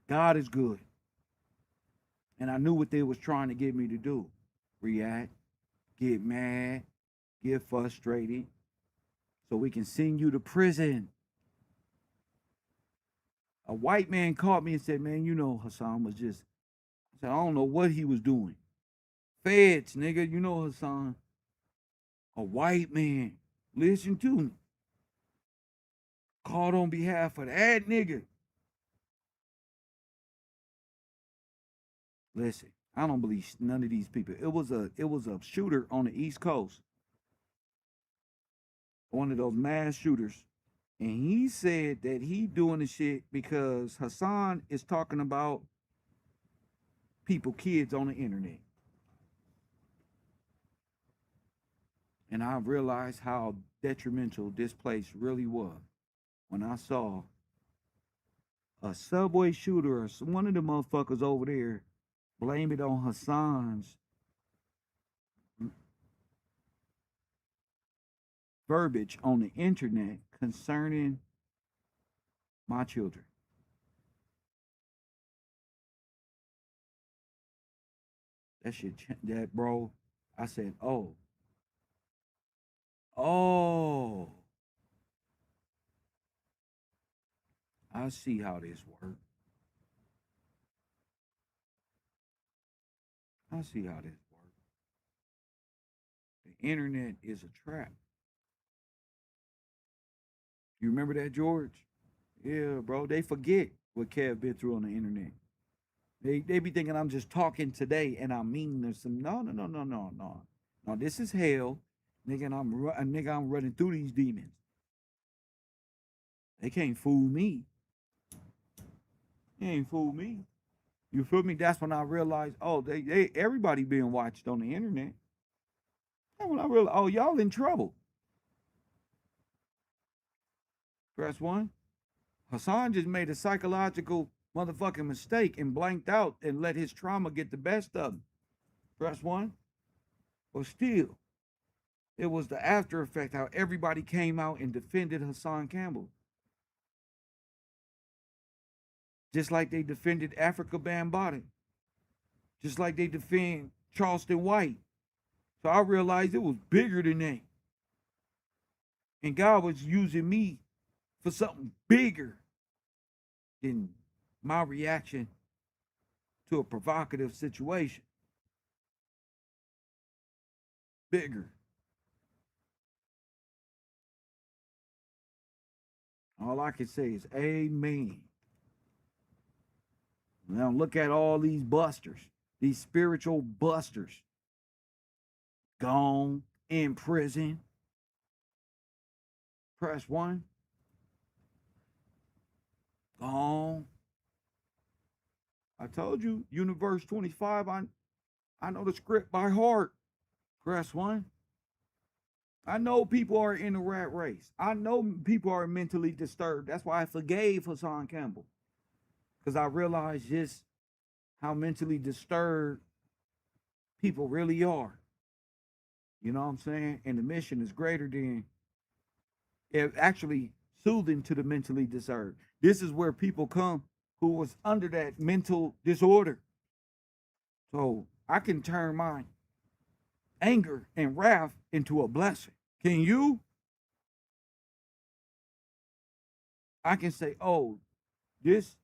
God is good. And I knew what they was trying to get me to do. React, get mad, get frustrated, so we can send you to prison. A white man called me and said, man, you know Hassan was just, I said, I don't know what he was doing. Feds, nigga, you know Hassan. A white man, listen to me. Called on behalf of that nigga. Listen, I don't believe none of these people. It was a shooter on the East Coast. One of those mass shooters. And he said that he doing the shit because Hassan is talking about kids on the internet. And I realized how detrimental this place really was when I saw a subway shooter or one of the motherfuckers over there blame it on Hassan's verbiage on the internet concerning my children. That shit, that bro. I said, oh, I see how this works. I see how this works. The internet is a trap. You remember that, George? Yeah, bro. They forget what Kev been through on the internet. They be thinking I'm just talking today and I mean there's some no. No, this is hell. Nigga, and I'm running through these demons. They can't fool me. They ain't fool me. You feel me? That's when I realized, oh, they everybody being watched on the internet. That's when I realized, oh, y'all in trouble. Press one. Hassan just made a psychological motherfucking mistake and blanked out and let his trauma get the best of him. Press one. But still, it was the after effect how everybody came out and defended Hassan Campbell. Just like they defended Africa Bambaataa. Just like they defend Charleston White. So I realized it was bigger than that. And God was using me for something bigger than my reaction to a provocative situation. Bigger. All I can say is amen. Now look at all these busters, these spiritual busters. Gone, in prison. Press one. Gone. I told you, Universe 25, I know the script by heart. Press one. I know people are in the rat race. I know people are mentally disturbed. That's why I forgave Hassan Campbell. Because I realized just how mentally disturbed people really are. You know what I'm saying? And the mission is greater than actually soothing to the mentally disturbed. This is where people come who was under that mental disorder. So I can turn my anger and wrath into a blessing. Can you? I can say, oh, this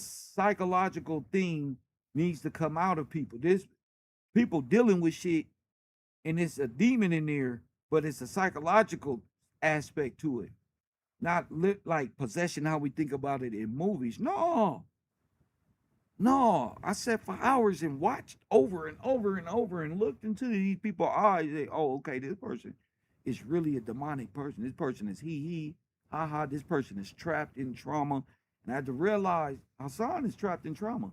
psychological thing needs to come out of people. This people dealing with shit and it's a demon in there, but it's a psychological aspect to it. Not like possession, how we think about it in movies. No. I sat for hours and watched over and over and over and looked into these people's eyes. And say, oh, okay, this person is really a demonic person. This person is he, ha. This person is trapped in trauma. And I had to realize Hassan is trapped in trauma.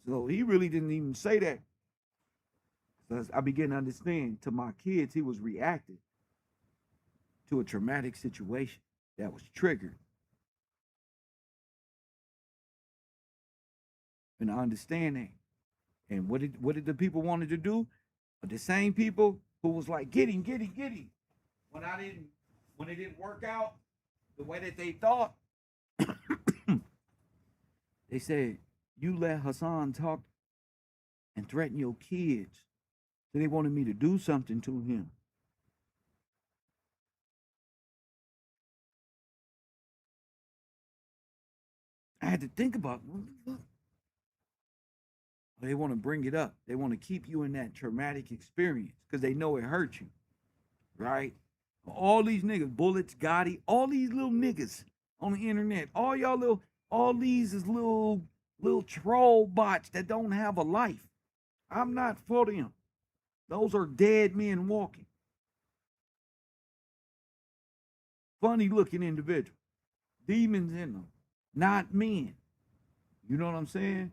So he really didn't even say that. So I began to understand to my kids, he was reacting to a traumatic situation that was triggered. And I understand that. And what did the people wanted to do? The same people who was like, get him. When it didn't work out the way that they thought, they said, you let Hassan talk and threaten your kids. So they wanted me to do something to him. I had to think about it. They want to bring it up. They want to keep you in that traumatic experience because they know it hurt you, right? All these niggas, Bullets, Gotti, all these little niggas on the internet, all these is little troll bots that don't have a life. I'm not for them. Those are dead men walking. Funny looking individuals. Demons in them, not men. You know what I'm saying?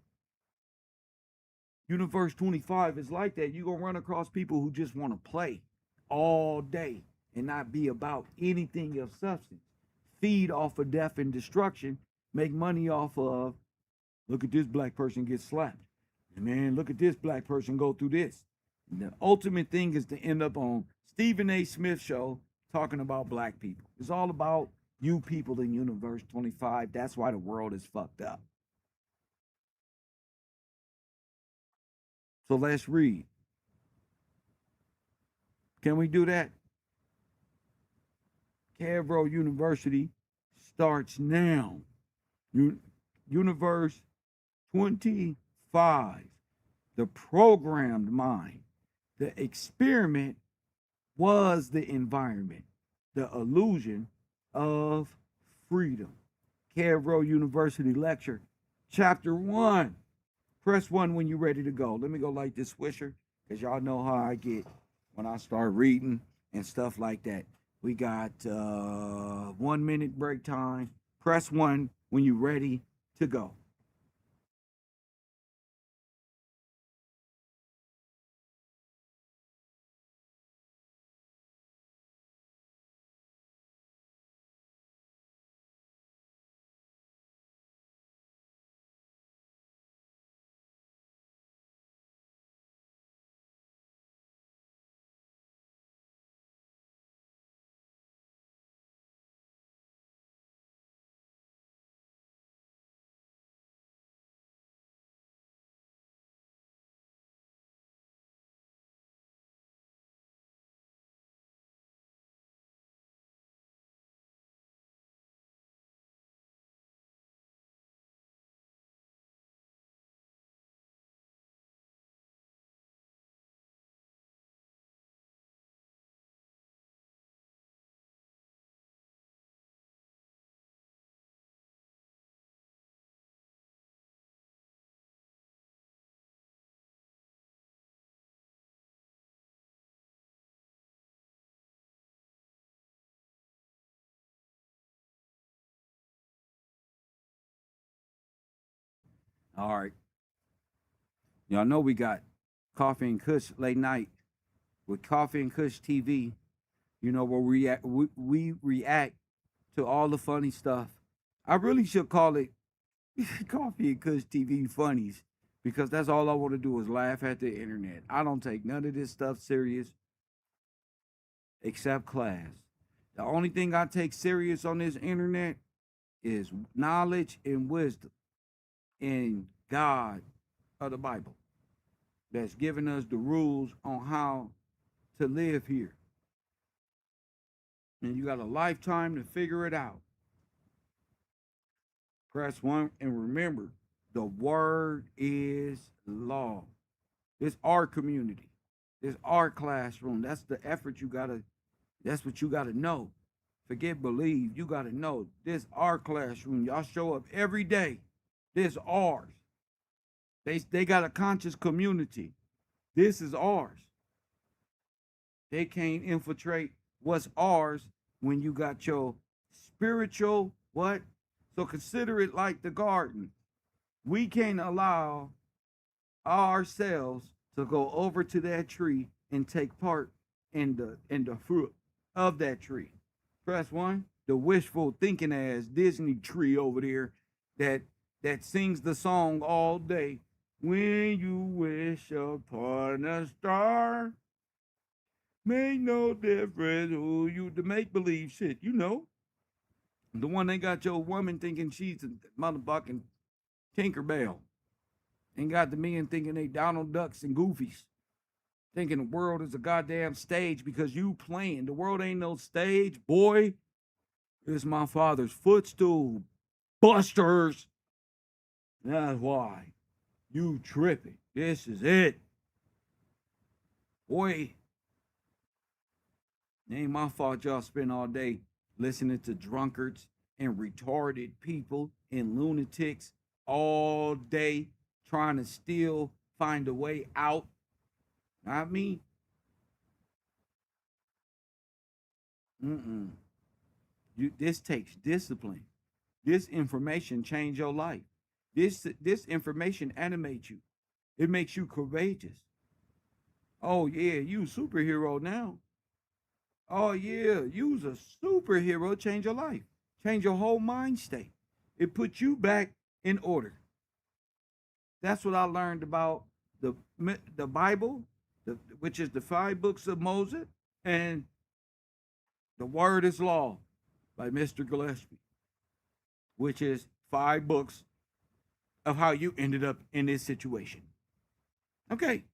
Universe 25 is like that. You're going to run across people who just want to play all day and not be about anything of substance. Feed off of death and destruction. Make money off of, look at this black person get slapped. And man, look at this black person go through this. And the ultimate thing is to end up on Stephen A. Smith show talking about black people. It's all about you people in Universe 25. That's why the world is fucked up. So let's read. Can we do that? KevRow University starts now. Universe 25. The programmed mind. The experiment was the environment. The illusion of freedom. KevRow University lecture, chapter 1. Press 1 when you're ready to go. Let me go light this swisher, because y'all know how I get when I start reading and stuff like that. We got 1 minute break time. Press 1 when you're ready to go. All right. Y'all know we got Coffee and Kush late night with Coffee and Kush TV. You know, where we react to all the funny stuff. I really should call it Coffee and Kush TV Funnies, because that's all I want to do is laugh at the internet. I don't take none of this stuff serious except class. The only thing I take serious on this internet is knowledge and wisdom in God of the Bible, that's giving us the rules on how to live here. And you got a lifetime to figure it out. Press 1 and remember, the word is law. It's our community. It's our classroom. That's the effort that's what you gotta know. Forget believe. You gotta know this our classroom. Y'all show up every day. This ours. They got a conscious community. This is ours. They can't infiltrate what's ours when you got your spiritual what? So consider it like the garden. We can't allow ourselves to go over to that tree and take part in the fruit of that tree. Press 1. The wishful thinking ass Disney tree over there that sings the song all day. When you wish upon a star, make no difference who you, the make believe shit, you know. The one that got your woman thinking she's a motherfucking Tinkerbell, and got the men thinking they Donald Ducks and Goofies, thinking the world is a goddamn stage because you playing. The world ain't no stage, boy. It's my father's footstool, busters. That's why you tripping. This is it, boy. It ain't my fault y'all spend all day listening to drunkards and retarded people and lunatics all day trying to still find a way out. Not me. This takes discipline. This information change your life. This information animates you. It makes you courageous. Oh yeah, you a superhero now. Oh yeah, you's a superhero. Change your life. Change your whole mind state. It puts you back in order. That's what I learned about the Bible, which is the 5 books of Moses, and The Word is Law by Mr. Gillespie, which is 5 books of how you ended up in this situation. Okay.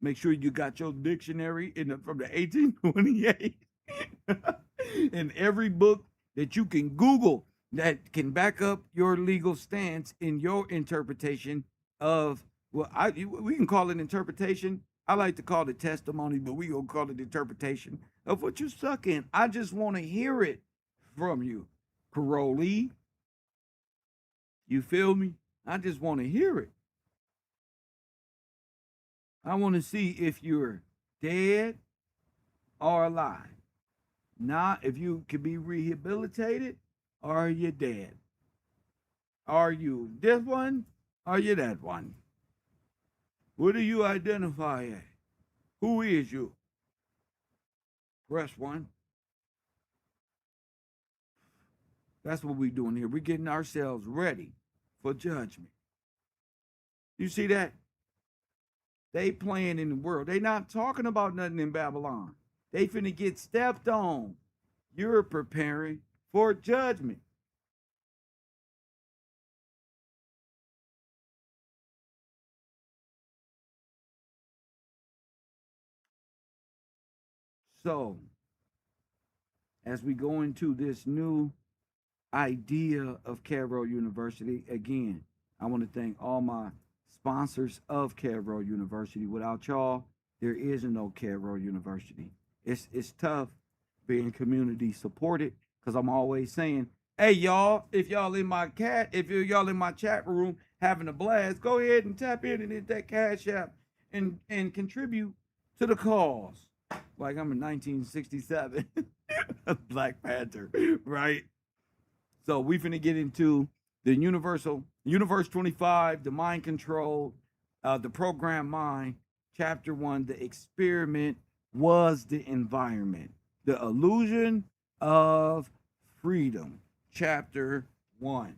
Make sure you got your dictionary from the 1828 and every book that you can Google that can back up your legal stance in your interpretation of, well, we can call it interpretation. I like to call it testimony, but we gonna call it interpretation of what you're stuck in. I just want to hear it from you, Crowley. You feel me? I just want to hear it. I want to see if you're dead or alive. Not if you can be rehabilitated or are you dead. Are you this one? Are you that one? What do you identify as? Who is you? Press 1. That's what we're doing here. We're getting ourselves ready for judgment. You see that? They playing in the world. They not talking about nothing in Babylon. They finna get stepped on. You're preparing for judgment. So, as we go into this new idea of KevRow University, again, I want to thank all my sponsors of KevRow University. Without y'all, there is no KevRow University. It's tough being community supported because I'm always saying, hey y'all, if y'all in my chat room having a blast, go ahead and tap in and hit that Cash App and contribute to the cause. Like I'm in 1967, Black Panther, right? So we finna get into the Universe 25, the mind control, the program mind, chapter 1, the experiment was the environment, the illusion of freedom, chapter 1.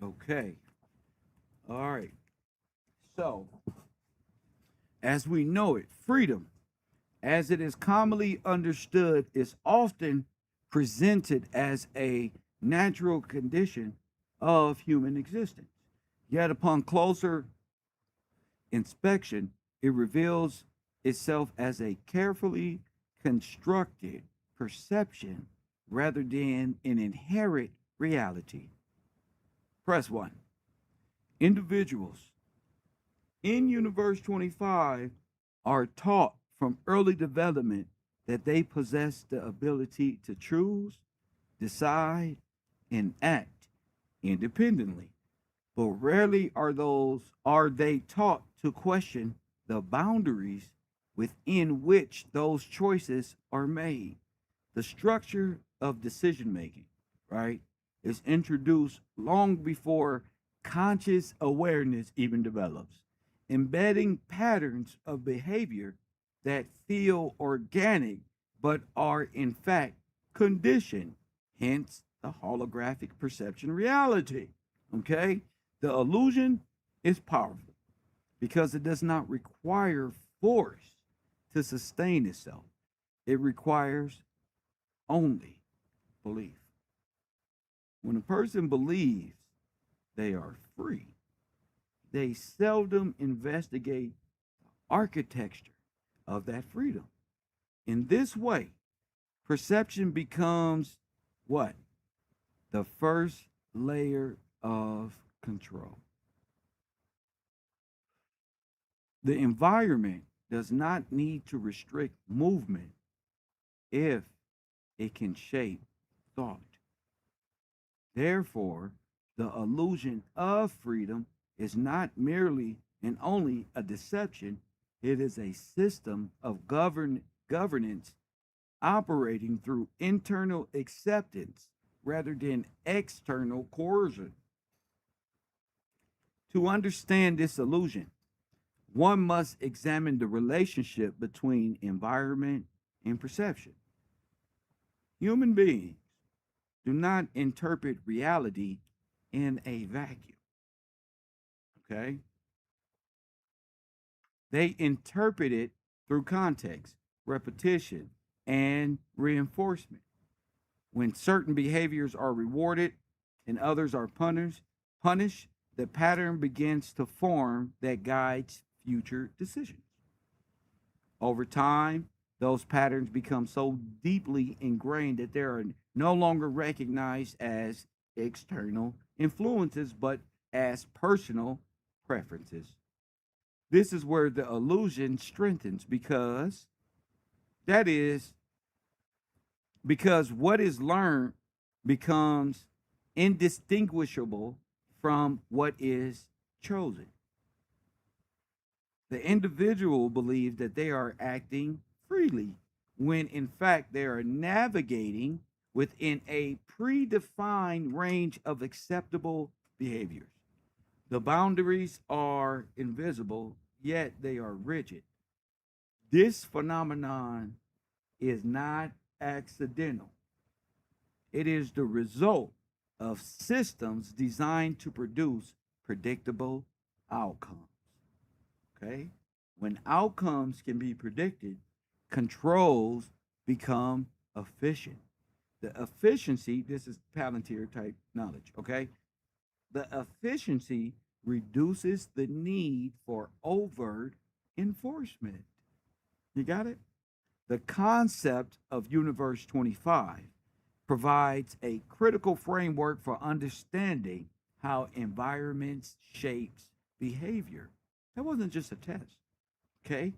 Okay. All right. So, as we know it, freedom, as it is commonly understood, is often presented as a natural condition of human existence. Yet, upon closer inspection, it reveals itself as a carefully constructed perception rather than an inherent reality. Press 1. Individuals in Universe 25 are taught from early development that they possess the ability to choose, decide, and act independently. But rarely are they taught to question the boundaries within which those choices are made. The structure of decision making, right, is introduced long before conscious awareness even develops, embedding patterns of behavior that feel organic but are in fact conditioned, hence the holographic perception reality. Okay? The illusion is powerful because it does not require force to sustain itself. It requires only belief. When a person believes they are free, they seldom investigate the architecture of that freedom. In this way, perception becomes what? The first layer of control. The environment does not need to restrict movement if it can shape thought. Therefore, the illusion of freedom is not merely and only a deception, it is a system of governance operating through internal acceptance rather than external coercion. To understand this illusion, one must examine the relationship between environment and perception. Human beings do not interpret reality in a vacuum, okay? They interpret it through context, repetition, and reinforcement. When certain behaviors are rewarded and others are punished, the pattern begins to form that guides future decisions. Over time, those patterns become so deeply ingrained that they are no longer recognized as external influences, but as personal preferences. This is where the illusion strengthens that is, because what is learned becomes indistinguishable from what is chosen. The individual believes that they are acting freely when in fact they are navigating within a predefined range of acceptable behaviors. The boundaries are invisible, yet they are rigid. This phenomenon is not accidental. It is the result of systems designed to produce predictable outcomes. Okay? When outcomes can be predicted, controls become efficient. The efficiency, this is Palantir type knowledge, okay? The efficiency reduces the need for overt enforcement. You got it? The concept of Universe 25 provides a critical framework for understanding how environments shapes behavior. That wasn't just a test, okay?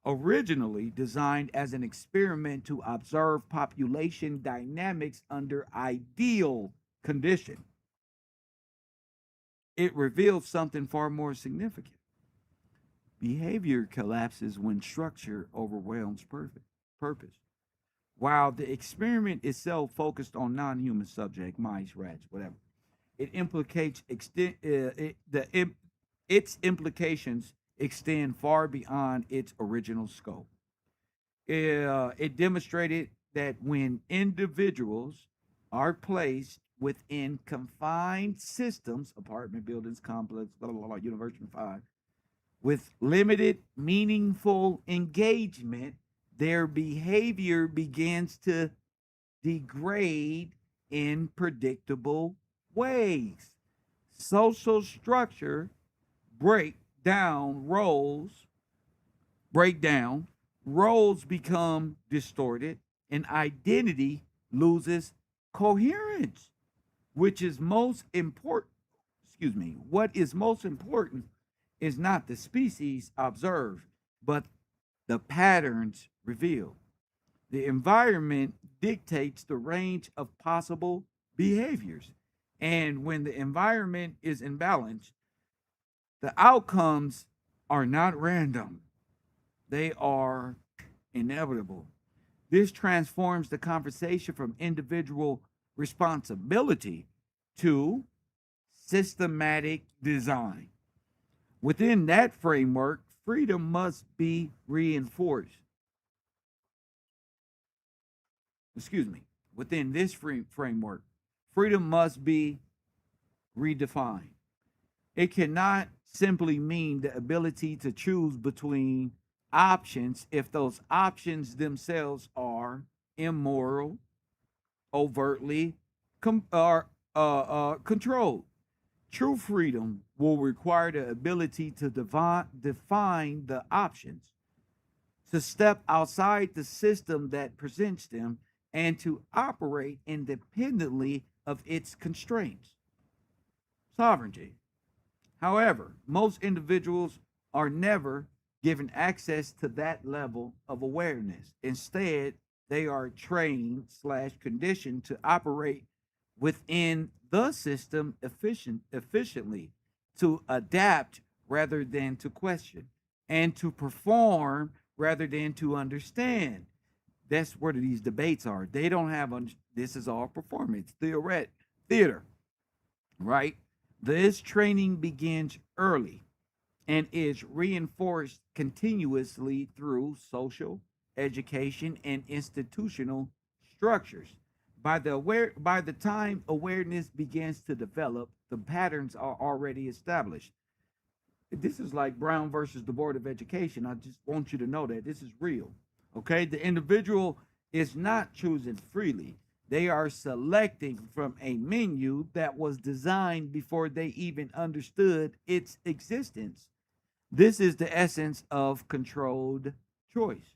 Originally designed as an experiment to observe population dynamics under ideal conditions, it revealed something far more significant. Behavior collapses when structure overwhelms purpose. While the experiment itself focused on non-human subject, mice, rats, whatever, it implicates its implications extend far beyond its original scope. It demonstrated that when individuals are placed within confined systems, apartment buildings, complex, blah, blah, blah, University 5, with limited meaningful engagement, their behavior begins to degrade in predictable ways. Social structure break down roles, break down, roles become distorted, and identity loses coherence, which is most important. Excuse me, what is most important is not the species observed, but the patterns revealed. The environment dictates the range of possible behaviors. And when the environment is imbalanced, the outcomes are not random, they are inevitable. This transforms the conversation from individual responsibility to systematic design. Within that framework, freedom must be reinforced. Excuse me. Within this framework, freedom must be redefined. It cannot simply mean the ability to choose between options if those options themselves are immoral, overtly controlled. True freedom will require the ability to define the options, to step outside the system that presents them, and to operate independently of its constraints. Sovereignty. However, most individuals are never given access to that level of awareness. Instead, they are trained slash conditioned to operate within the system efficiently, to adapt rather than to question, and to perform rather than to understand. That's where these debates are. They don't have this is all performance, theater, right? This training begins early and is reinforced continuously through social, education, and institutional structures. By the time awareness begins to develop, the patterns are already established. This is like Brown versus the Board of Education. I just want you to know that this is real. Okay? The individual is not choosing freely. They are selecting from a menu that was designed before they even understood its existence. This is the essence of controlled choice.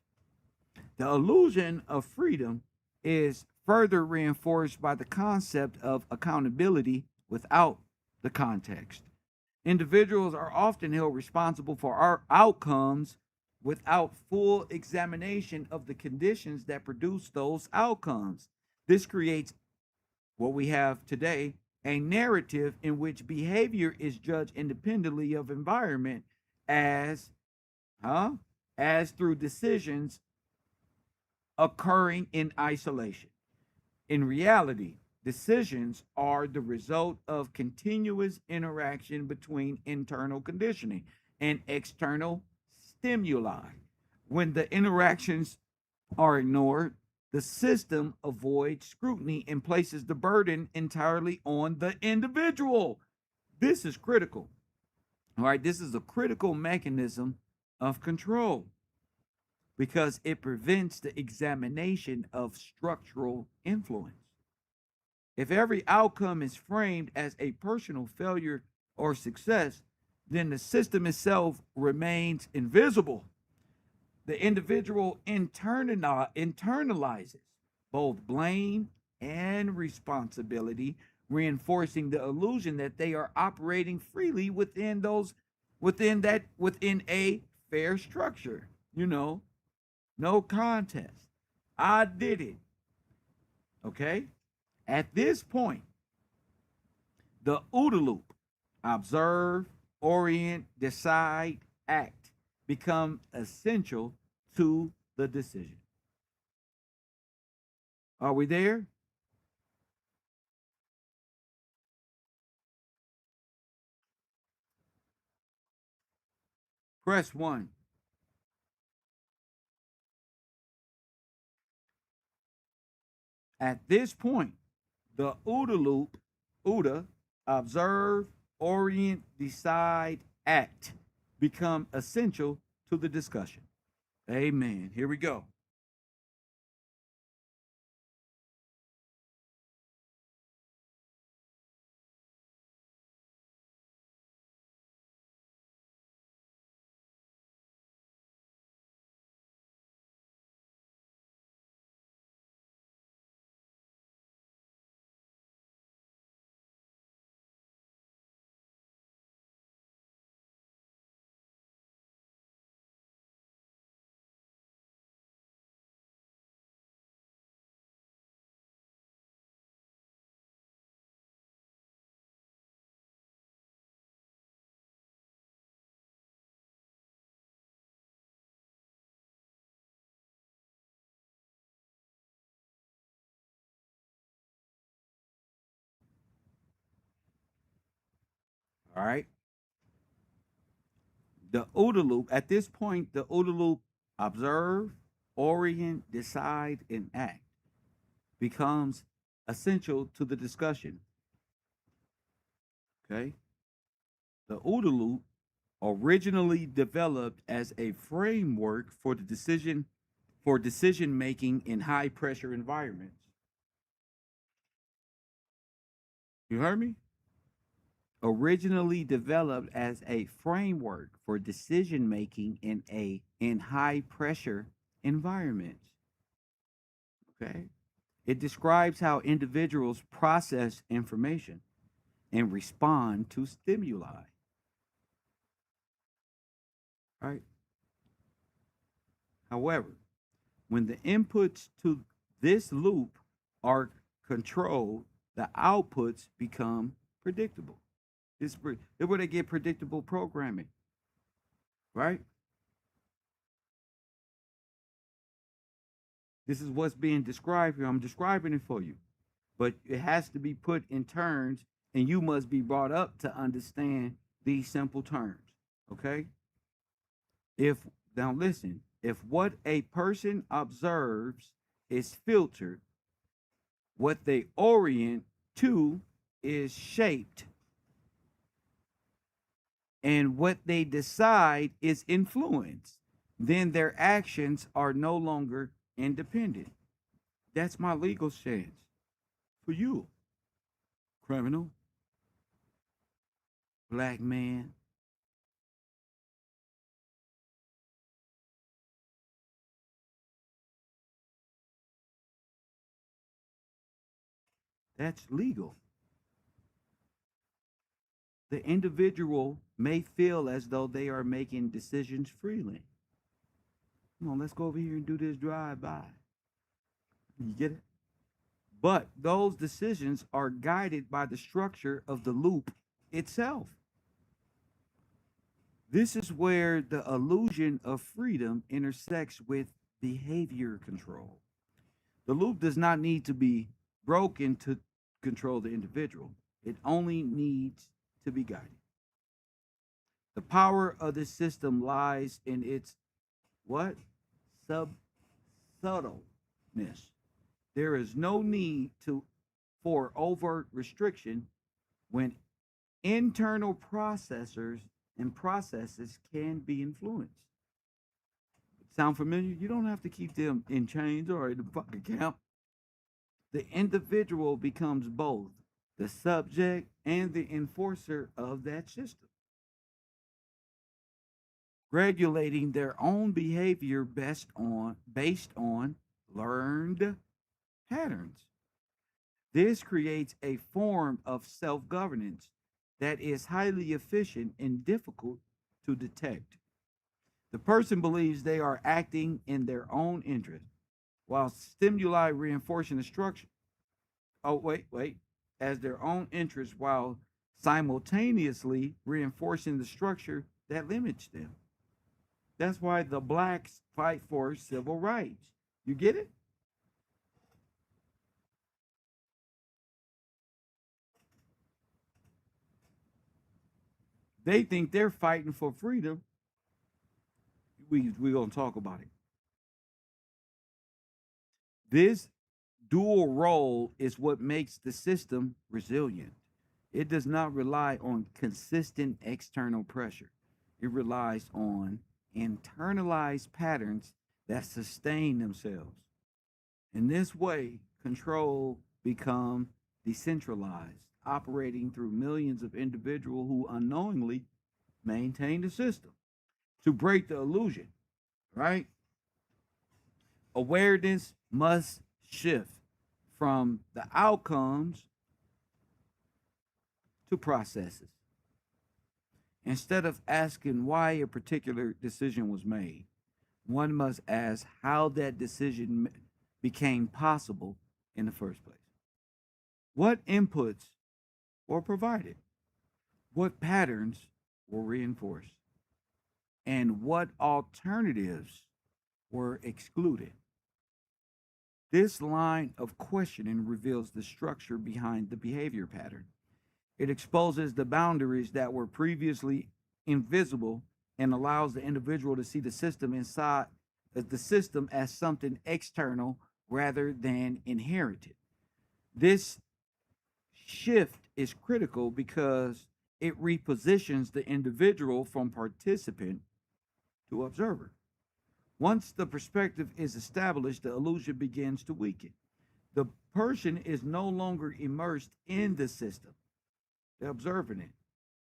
The illusion of freedom is further reinforced by the concept of accountability without the context. Individuals are often held responsible for our outcomes without full examination of the conditions that produce those outcomes. This creates what we have today, a narrative in which behavior is judged independently of environment as as through decisions occurring in isolation. In reality, decisions are the result of continuous interaction between internal conditioning and external stimuli. When the interactions are ignored, the system avoids scrutiny and places the burden entirely on the individual. This is critical. All right, this is a critical mechanism of control because it prevents the examination of structural influence. If every outcome is framed as a personal failure or success, then the system itself remains invisible. The individual internalizes both blame and responsibility, reinforcing the illusion that they are operating freely within a fair structure. No contest. I did it. Okay? At this point, the OODA loop, observe, orient, decide, act, become essential to the decision. Are we there? Press 1. At this point, the OODA loop, OODA, observe, orient, decide, act, become essential to the discussion. Amen. Here we go. All right. The OODA loop, at this point, the OODA loop, observe, orient, decide, and act, becomes essential to the discussion. Okay. The OODA loop, originally developed as a framework for decision making in high pressure environments. You heard me? Originally developed as a framework for decision making in high pressure environments. Okay? It describes how individuals process information and respond to stimuli. Right? However, when the inputs to this loop are controlled, the outputs become predictable. This is where they get predictable programming, right? This is what's being described here. I'm describing it for you. But it has to be put in terms, and you must be brought up to understand these simple terms. Okay? If now listen, if what a person observes is filtered, what they orient to is shaped, and what they decide is influenced, then their actions are no longer independent. That's my legal stance for you, criminal, black man. That's legal. The individual may feel as though they are making decisions freely. Come on, let's go over here and do this drive-by. You get it? But those decisions are guided by the structure of the loop itself. This is where the illusion of freedom intersects with behavior control. The loop does not need to be broken to control the individual. It only needs to be guided. The power of this system lies in its what? Subtleness. There is no need for overt restriction when internal processors and processes can be influenced. Sound familiar? You don't have to keep them in chains or in the fucking camp. The individual becomes both the subject and the enforcer of that system, regulating their own behavior based on learned patterns. This creates a form of self-governance that is highly efficient and difficult to detect. The person believes they are acting in their own interest, while stimuli reinforcing the structure. Oh, wait. As their own interest, while simultaneously reinforcing the structure that limits them. That's why the blacks fight for civil rights. You get it? They think they're fighting for freedom. We're going to talk about it. This dual role is what makes the system resilient. It does not rely on consistent external pressure. It relies on internalized patterns that sustain themselves. In this way, control becomes decentralized, operating through millions of individuals who unknowingly maintain the system. To break the illusion, right? Awareness must shift from the outcomes to processes. Instead of asking why a particular decision was made, one must ask how that decision became possible in the first place. What inputs were provided? What patterns were reinforced? And what alternatives were excluded? This line of questioning reveals the structure behind the behavior pattern. It exposes the boundaries that were previously invisible and allows the individual to see the system as something external rather than inherited. This shift is critical because it repositions the individual from participant to observer. Once the perspective is established, the illusion begins to weaken. The person is no longer immersed in the system. They're observing it,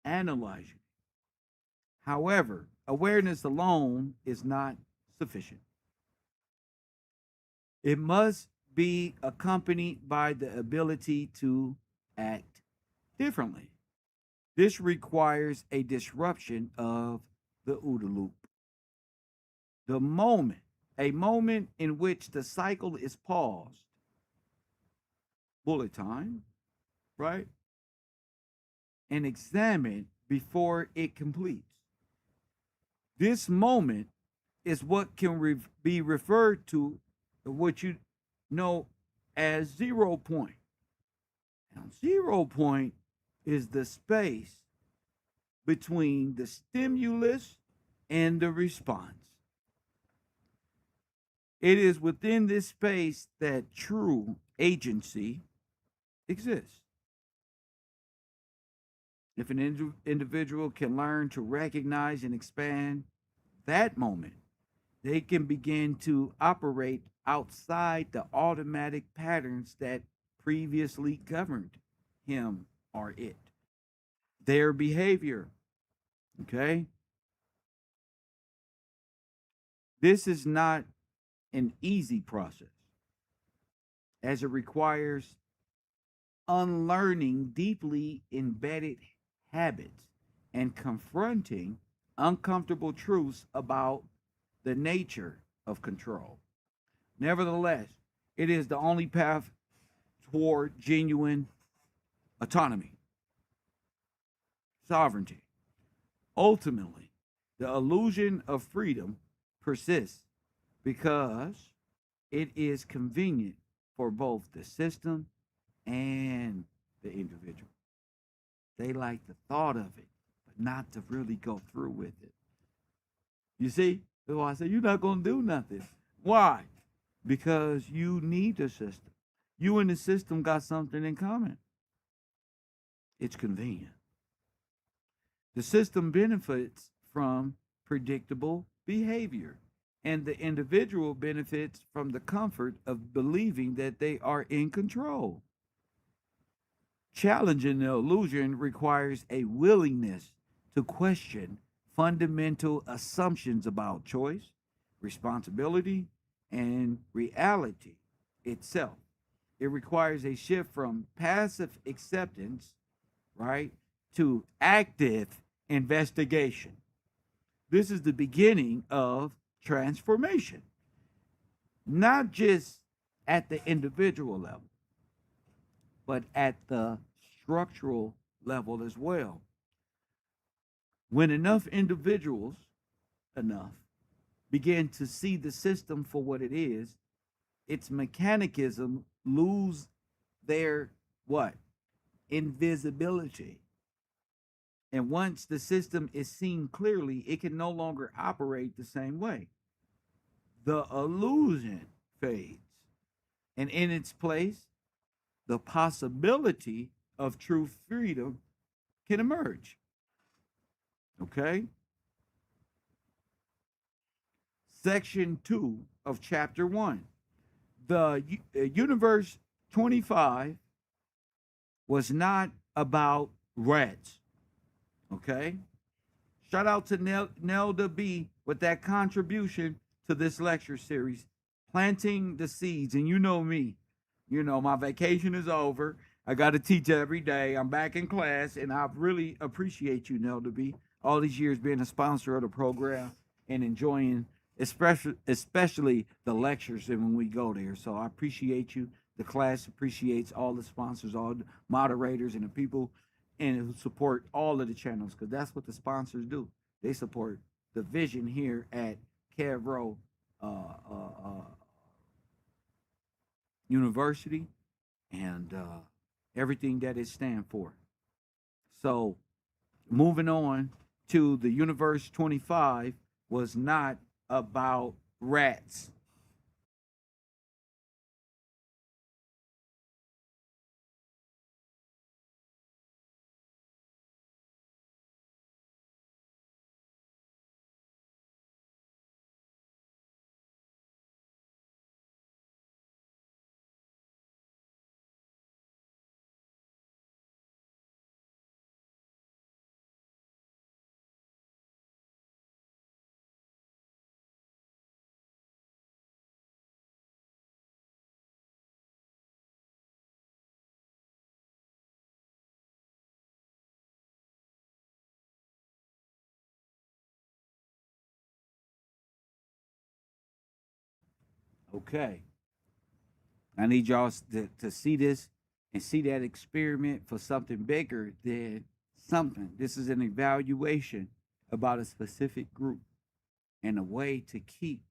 analyzing it. However, awareness alone is not sufficient. It must be accompanied by the ability to act differently. This requires a disruption of the OODA loop. A moment in which the cycle is paused. Bullet time, right? And examined before it completes. This moment is what can be referred to what you know as 0 point. Now, 0 point is the space between the stimulus and the response. It is within this space that true agency exists. If an individual can learn to recognize and expand that moment, they can begin to operate outside the automatic patterns that previously governed him or it. Their behavior. Okay? This is not an easy process, as it requires unlearning deeply embedded habits and confronting uncomfortable truths about the nature of control. Nevertheless, it is the only path toward genuine autonomy, sovereignty. Ultimately, the illusion of freedom persists because it is convenient for both the system and the individual. They like the thought of it, but not to really go through with it. You see? That's why I say you're not going to do nothing. Why? Because you need the system. You and the system got something in common. It's convenient. The system benefits from predictable behavior, and the individual benefits from the comfort of believing that they are in control. Challenging the illusion requires a willingness to question fundamental assumptions about choice, responsibility, and reality itself. It requires a shift from passive acceptance, right, to active investigation. This is the beginning of transformation, not just at the individual level, but at the structural level as well. When enough individuals, begin to see the system for what it is, its mechanism lose their what? Invisibility. And once the system is seen clearly, it can no longer operate the same way. The illusion fades. And in its place, the possibility of true freedom can emerge. Okay? Section 2 of Chapter 1. The Universe 25 was not about rats. Okay? Shout out to Nelda B with that contribution to this lecture series, planting the seeds. And you know me, my vacation is over. I got to teach every day. I'm back in class, and I really appreciate you, Nelda B, all these years being a sponsor of the program and enjoying, especially the lectures and when we go there. So I appreciate you. The class appreciates all the sponsors, all the moderators, and the people and who support all of the channels, because that's what the sponsors do. They support the vision here at KevRow University and everything that it stands for. So moving on to the Universe 25 was not about rats. Okay. I need y'all to see this and see that experiment for something bigger than something. This is an evaluation about a specific group and a way to keep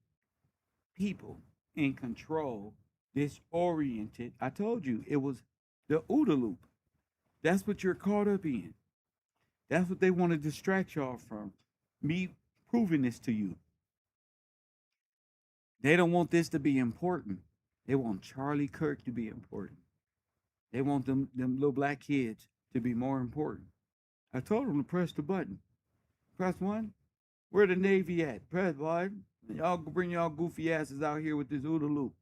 people in control, disoriented. I told you it was the OODA loop. That's what you're caught up in. That's what they want to distract y'all from. Me proving this to you. They don't want this to be important. They want Charlie Kirk to be important. They want them little black kids to be more important. I told them to press the button. Press one. Where the Navy at? Press one. Y'all bring y'all goofy asses out here with this OODA loop.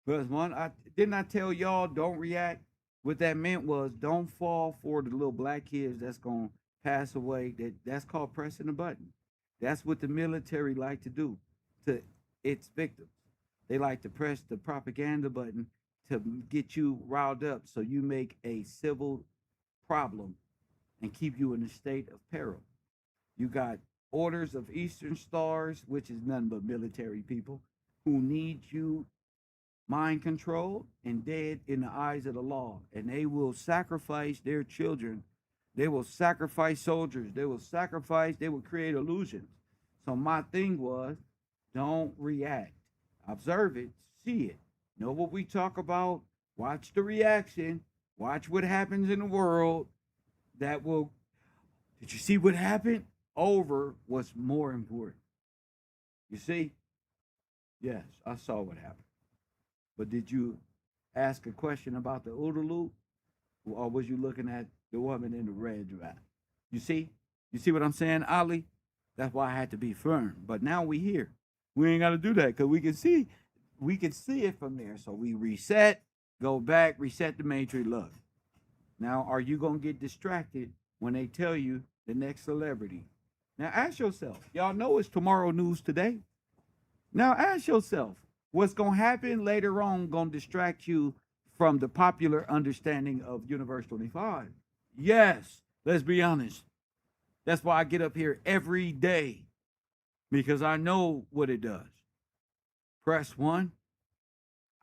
Press one. Didn't I tell y'all don't react? What that meant was don't fall for the little black kids that's gonna pass away. That's called pressing the button. That's what the military like to do to its victims. They like to press the propaganda button to get you riled up so you make a civil problem and keep you in a state of peril. You got orders of Eastern Stars, which is none but military people, who need you mind controlled and dead in the eyes of the law. And they will sacrifice their children. They will sacrifice soldiers. They will create illusions. So my thing was, don't react. Observe it, see it. Know what we talk about. Watch the reaction. Watch what happens in the world. That will, did you see what happened? Over what's more important. You see? Yes, I saw what happened. But did you ask a question about the OODA loop? Or was you looking at the woman in the red dress? You see? You see what I'm saying, Ali? That's why I had to be firm. But now we here. We ain't got to do that because we can see it from there. So we reset, go back, reset the matrix. Look. Now, are you going to get distracted when they tell you the next celebrity? Now, ask yourself. Y'all know it's tomorrow news today. Now, ask yourself, what's going to happen later on going to distract you from the popular understanding of Universe 25? Yes, let's be honest. That's why I get up here every day, because I know what it does. Press one.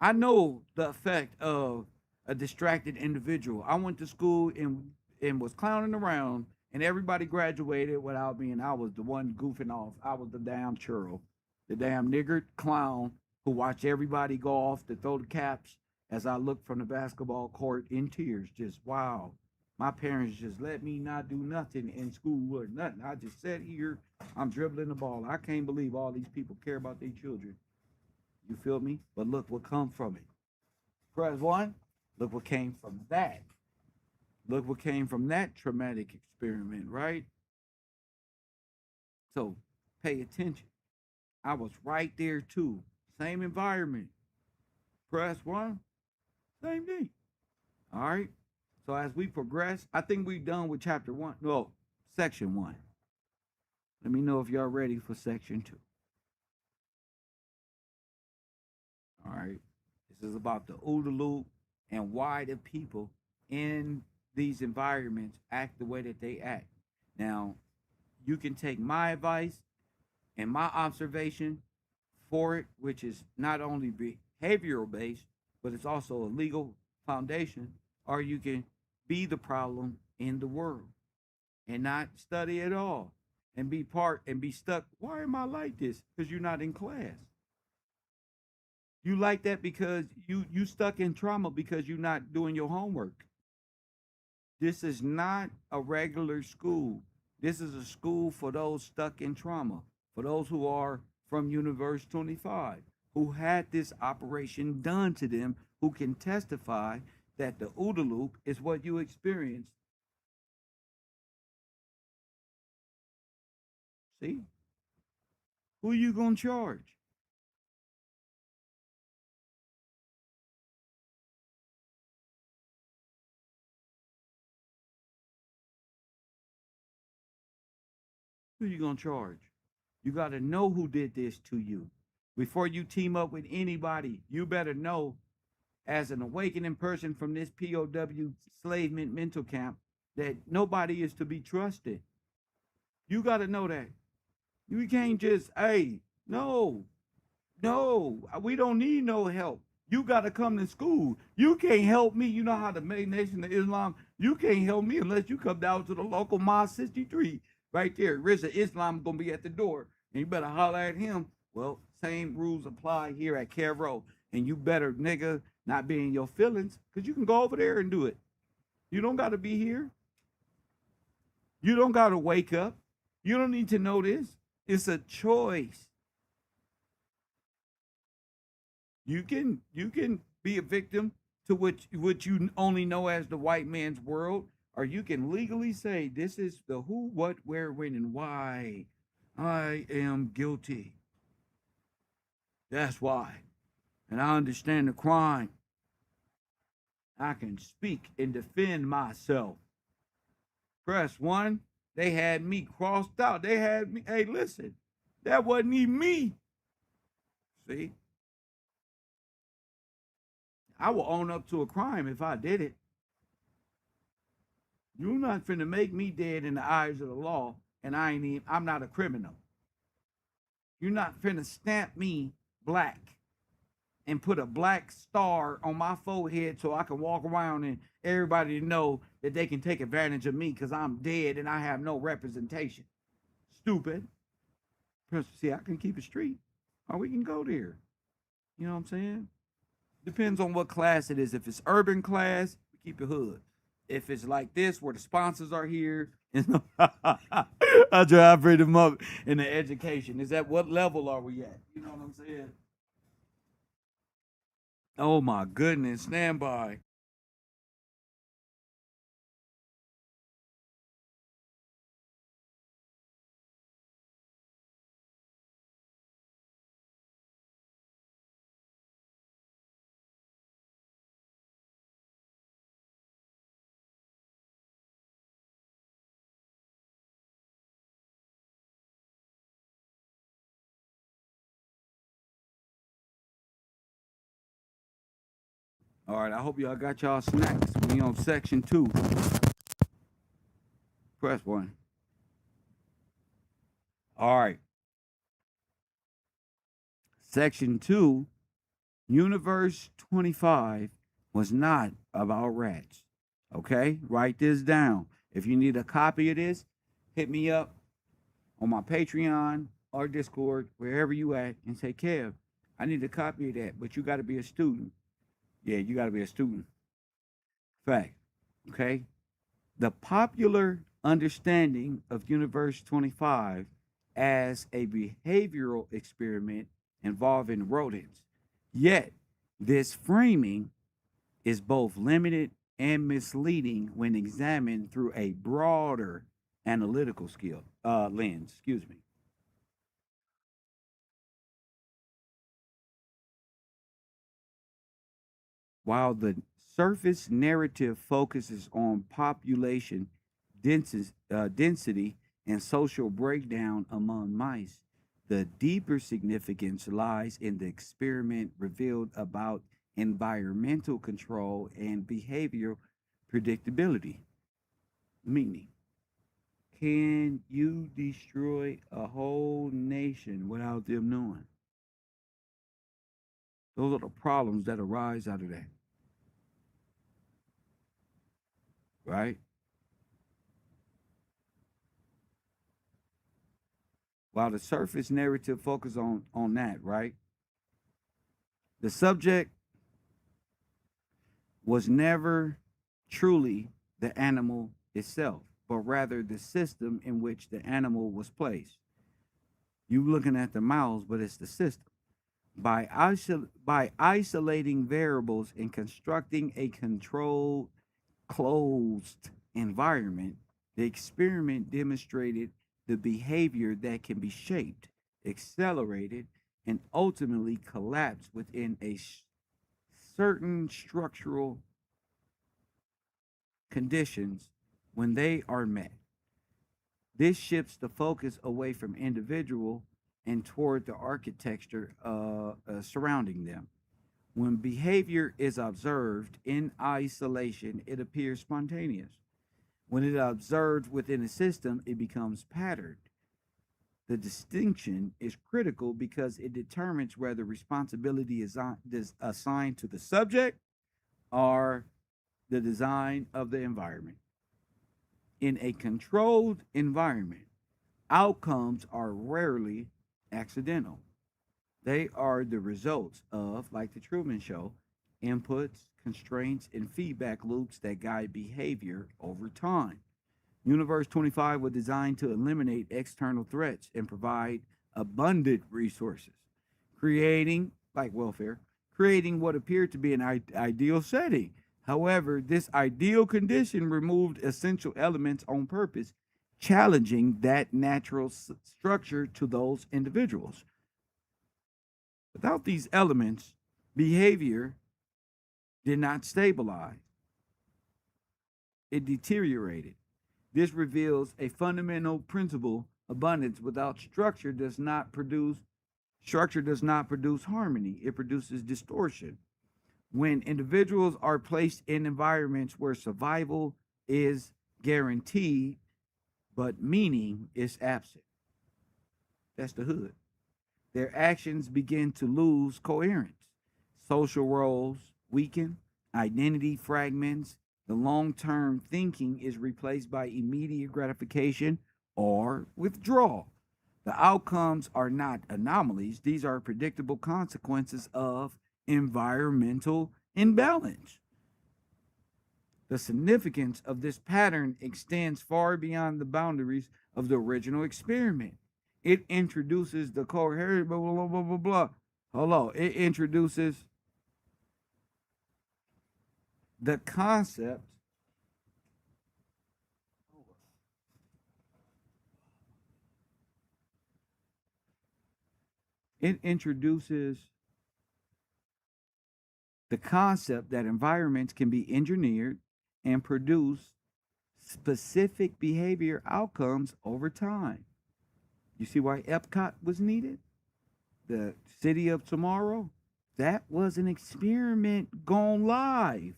I know the effect of a distracted individual. I went to school and was clowning around, and everybody graduated without me, and I was the one goofing off. I was the damn churl, the damn niggard clown who watched everybody go off to throw the caps as I looked from the basketball court in tears. Just, wow. My parents just let me not do nothing in school or nothing. I just sat here, I'm dribbling the ball. I can't believe all these people care about their children. You feel me? But look what come from it. Press one. Look what came from that. Look what came from that traumatic experiment, right? So pay attention. I was right there too. Same environment. Press one. Same thing. All right. So as we progress, I think we're done with chapter one. No, section one. Let me know if y'all ready for section two. All right. This is about the OODA loop and why the people in these environments act the way that they act. Now, you can take my advice and my observation for it, which is not only behavioral based, but it's also a legal foundation, or you can be the problem in the world and not study at all and be stuck. Why am I like this? Because you're not in class. You like that because you stuck in trauma because you're not doing your homework. This is not a regular school. This is a school for those stuck in trauma, for those who are from Universe 25, who had this operation done to them, who can testify that the OODA loop is what you experienced. See? Who you gonna charge? Who you gonna charge? You gotta know who did this to you. Before you team up with anybody, you better know, as an awakening person from this POW enslavement mental camp, that nobody is to be trusted. You gotta know that. You can't just, hey, no, we don't need no help. You gotta come to school. You can't help me. You know how the Nation of Islam, you can't help me unless you come down to the local Mosque 63. Right there, Rizza Islam gonna be at the door, and you better holler at him. Well, same rules apply here at KevRow. And you better, nigga, not be in your feelings, because you can go over there and do it. You don't got to be here. You don't got to wake up. You don't need to know this. It's a choice. You can be a victim to what you only know as the white man's world, or you can legally say this is the who, what, where, when, and why I am guilty. That's why. And I understand the crime. I can speak and defend myself. Press 1. They had me crossed out. They had me. Hey, listen, that wasn't even me. See? I will own up to a crime if I did it. You're not finna make me dead in the eyes of the law, and I'm not a criminal. You're not finna stamp me black and put a black star on my forehead so I can walk around and everybody know that they can take advantage of me because I'm dead and I have no representation. Stupid. See, I can keep it street, or we can go there. You know what I'm saying? Depends on what class it is. If it's urban class, we keep it hood. If it's like this, where the sponsors are here, I try to bring them up in the education. Is that what level are we at? You know what I'm saying? Oh my goodness, stand by. All right, I hope y'all got y'all snacks. We on section 2. Press 1. All right. Section 2, Universe 25 was not about rats. Okay? Write this down. If you need a copy of this, hit me up on my Patreon or Discord, wherever you at, and say, Kev, I need a copy of that, but you got to be a student. Yeah, you got to be a student. Fact. Okay? The popular understanding of Universe 25 as a behavioral experiment involving rodents. Yet, this framing is both limited and misleading when examined through a broader analytical lens. Excuse me. While the surface narrative focuses on population density and social breakdown among mice, the deeper significance lies in the experiment revealed about environmental control and behavioral predictability. Meaning, can you destroy a whole nation without them knowing? Those are the problems that arise out of that. Right? While the surface narrative focuses on that, right? The subject was never truly the animal itself, but rather the system in which the animal was placed. You looking at the mouse, but it's the system. By isolating variables and constructing a controlled, closed environment, the experiment demonstrated the behavior that can be shaped, accelerated, and ultimately collapse within a certain structural conditions when they are met. This shifts the focus away from individual and toward the architecture surrounding them. When behavior is observed in isolation, it appears spontaneous. When it is observed within a system, it becomes patterned. The distinction is critical because it determines whether responsibility is assigned to the subject or the design of the environment. In a controlled environment, outcomes are rarely accidental. They are the results of, like the Truman Show, inputs, constraints, and feedback loops that guide behavior over time. Universe 25 was designed to eliminate external threats and provide abundant resources, creating, like welfare, creating what appeared to be an ideal setting. However, this ideal condition removed essential elements on purpose, challenging that natural structure to those individuals. Without these elements, behavior did not stabilize, it deteriorated. This reveals a fundamental principle: abundance without structure does not produce harmony, it produces distortion. When individuals are placed in environments where survival is guaranteed but meaning is absent, that's the hood, their actions begin to lose coherence. Social roles weaken, identity fragments, the long term thinking is replaced by immediate gratification or withdrawal. The outcomes are not anomalies, these are predictable consequences of environmental imbalance. The significance of this pattern extends far beyond the boundaries of the original experiment. It introduces the coherent blah blah blah blah blah. Hello, the concept it introduces the concept that environments can be engineered and produce specific behavior outcomes over time. You see why Epcot was needed? The city of tomorrow? That was an experiment gone live.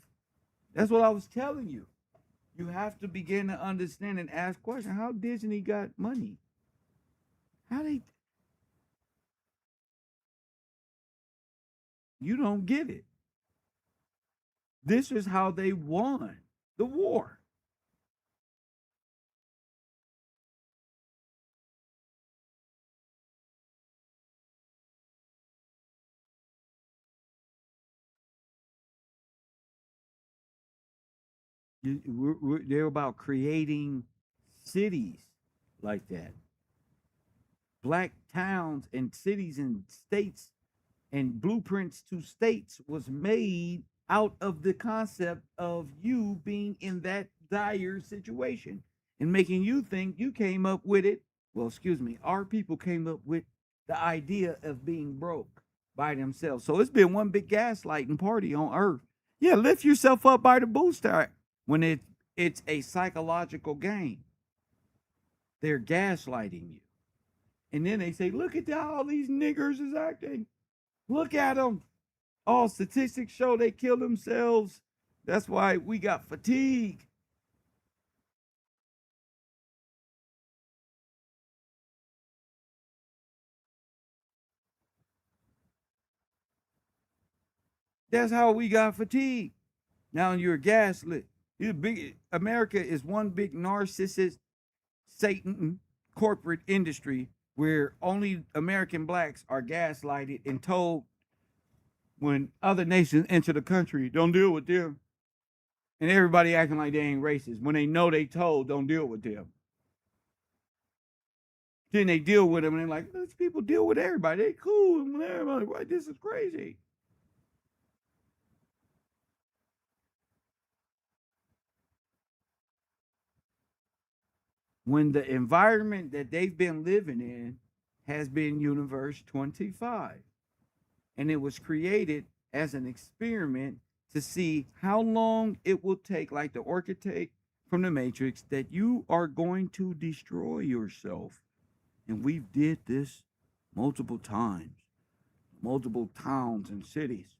That's what I was telling you. You have to begin to understand and ask questions. How Disney got money? How they You don't get it. This is how they won the war. They're about creating cities like that. Black towns and cities and states and blueprints to states was made out of the concept of you being in that dire situation and making you think you came up with it. Well, excuse me, our people came up with the idea of being broke by themselves. So it's been one big gaslighting party on earth. Yeah, lift yourself up by the bootstrap when it's a psychological game. They're gaslighting you. And then they say, look at how all these niggers is acting. Look at them. All statistics show they kill themselves. That's why we got fatigue. That's how we got fatigue. Now you're gaslit. America is one big narcissist, Satan corporate industry where only American blacks are gaslighted and told when other nations enter the country, don't deal with them. And everybody acting like they ain't racist when they know they told don't deal with them. Then they deal with them and they're like, these people deal with everybody. They cool with everybody. Why, this is crazy. When the environment that they've been living in has been Universe 25. And it was created as an experiment to see how long it will take, like the architect from the Matrix, that you are going to destroy yourself. And we've did this multiple times, multiple towns and cities.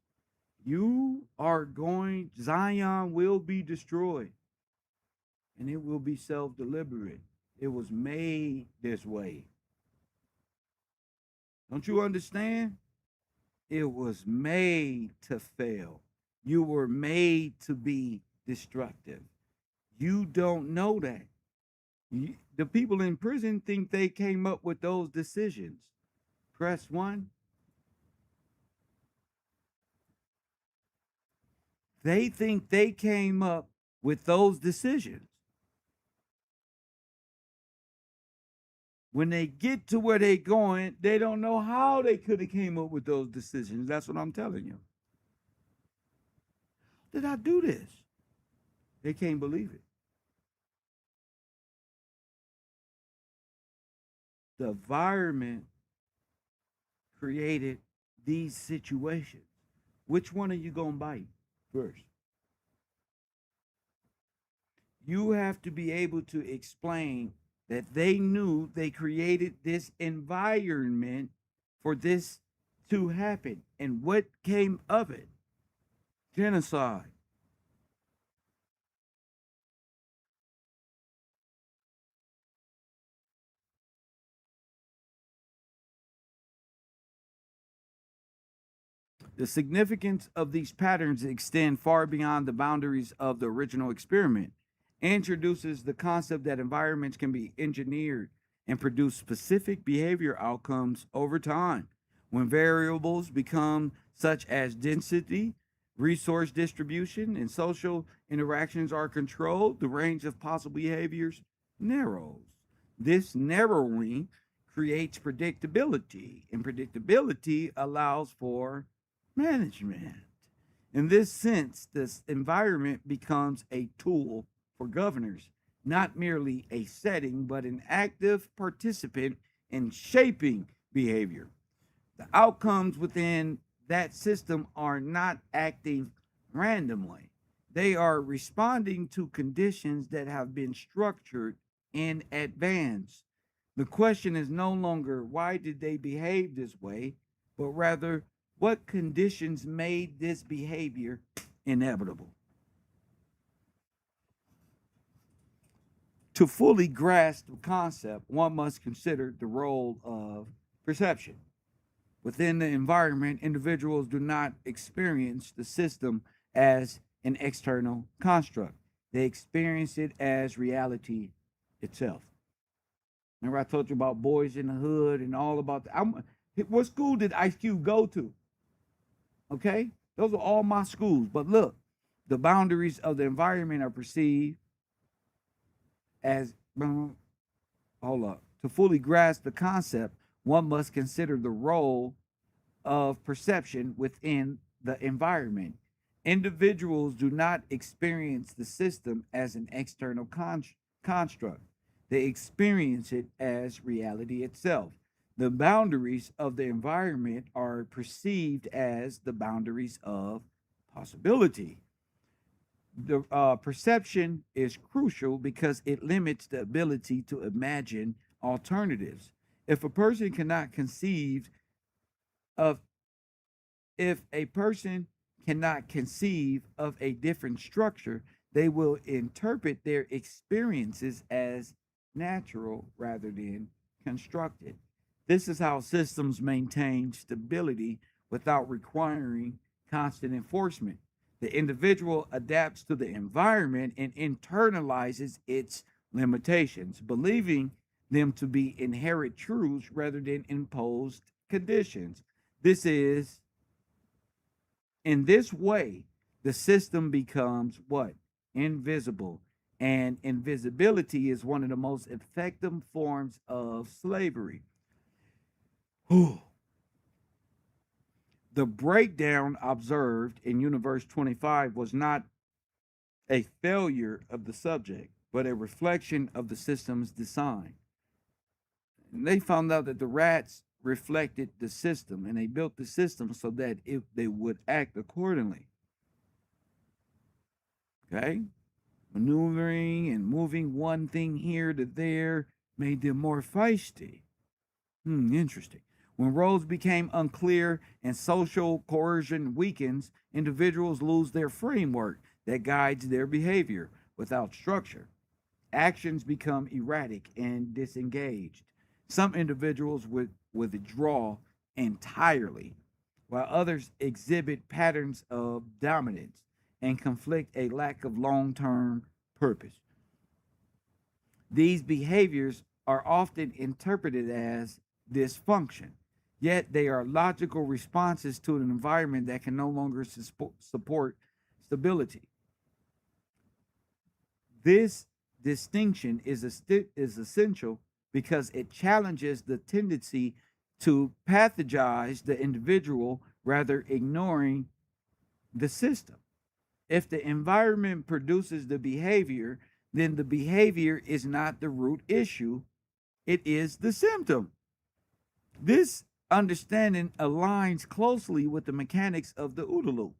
Zion will be destroyed. And it will be self-deliberate. It was made this way. Don't you understand? It was made to fail. You were made to be destructive. You don't know that. The people in prison think they came up with those decisions. Press 1. They think they came up with those decisions. When they get to where they going, they don't know how they could have came up with those decisions. That's what I'm telling you. Did I do this? They can't believe it. The environment created these situations. Which one are you going to bite first? You have to be able to explain that they knew they created this environment for this to happen. And what came of it? Genocide. The significance of these patterns extend far beyond the boundaries of the original experiment. Introduces the concept that environments can be engineered and produce specific behavior outcomes over time. When variables become such as density, resource distribution, and social interactions are controlled, the range of possible behaviors narrows. This narrowing creates predictability, and predictability allows for management. In this sense, this environment becomes a tool for governors, not merely a setting, but an active participant in shaping behavior. The outcomes within that system are not acting randomly. They are responding to conditions that have been structured in advance. The question is no longer why did they behave this way, but rather what conditions made this behavior inevitable. To fully grasp the concept, one must consider the role of perception. Within the environment, individuals do not experience the system as an external construct. They experience it as reality itself. Remember, I told you about Boys in the Hood and all about what school did Ice Cube go to? Okay? Those are all my schools. But look, the boundaries of the environment are perceived as, hold up. To fully grasp the concept, one must consider the role of perception within the environment. Individuals do not experience the system as an external construct. They experience it as reality itself. The boundaries of the environment are perceived as the boundaries of possibility. The perception is crucial because it limits the ability to imagine alternatives. If a person cannot conceive of if a person cannot conceive of a different structure, they will interpret their experiences as natural rather than constructed. This is how systems maintain stability without requiring constant enforcement. The individual adapts to the environment and internalizes its limitations, believing them to be inherent truths rather than imposed conditions. This is, in this way, the system becomes what? Invisible. And invisibility is one of the most effective forms of slavery. The breakdown observed in Universe 25 was not a failure of the subject, but a reflection of the system's design. And they found out that the rats reflected the system, and they built the system so that they would act accordingly. Okay? Maneuvering and moving one thing here to there made them more feisty. Interesting. When roles became unclear and social coercion weakens, individuals lose their framework that guides their behavior. Without structure, actions become erratic and disengaged. Some individuals would withdraw entirely, while others exhibit patterns of dominance and conflict a lack of long-term purpose. These behaviors are often interpreted as dysfunction, yet they are logical responses to an environment that can no longer support stability. This distinction is essential because it challenges the tendency to pathologize the individual rather ignoring the system. If the environment produces the behavior, then the behavior is not the root issue, it is the symptom. This understanding aligns closely with the mechanics of the OODA loop.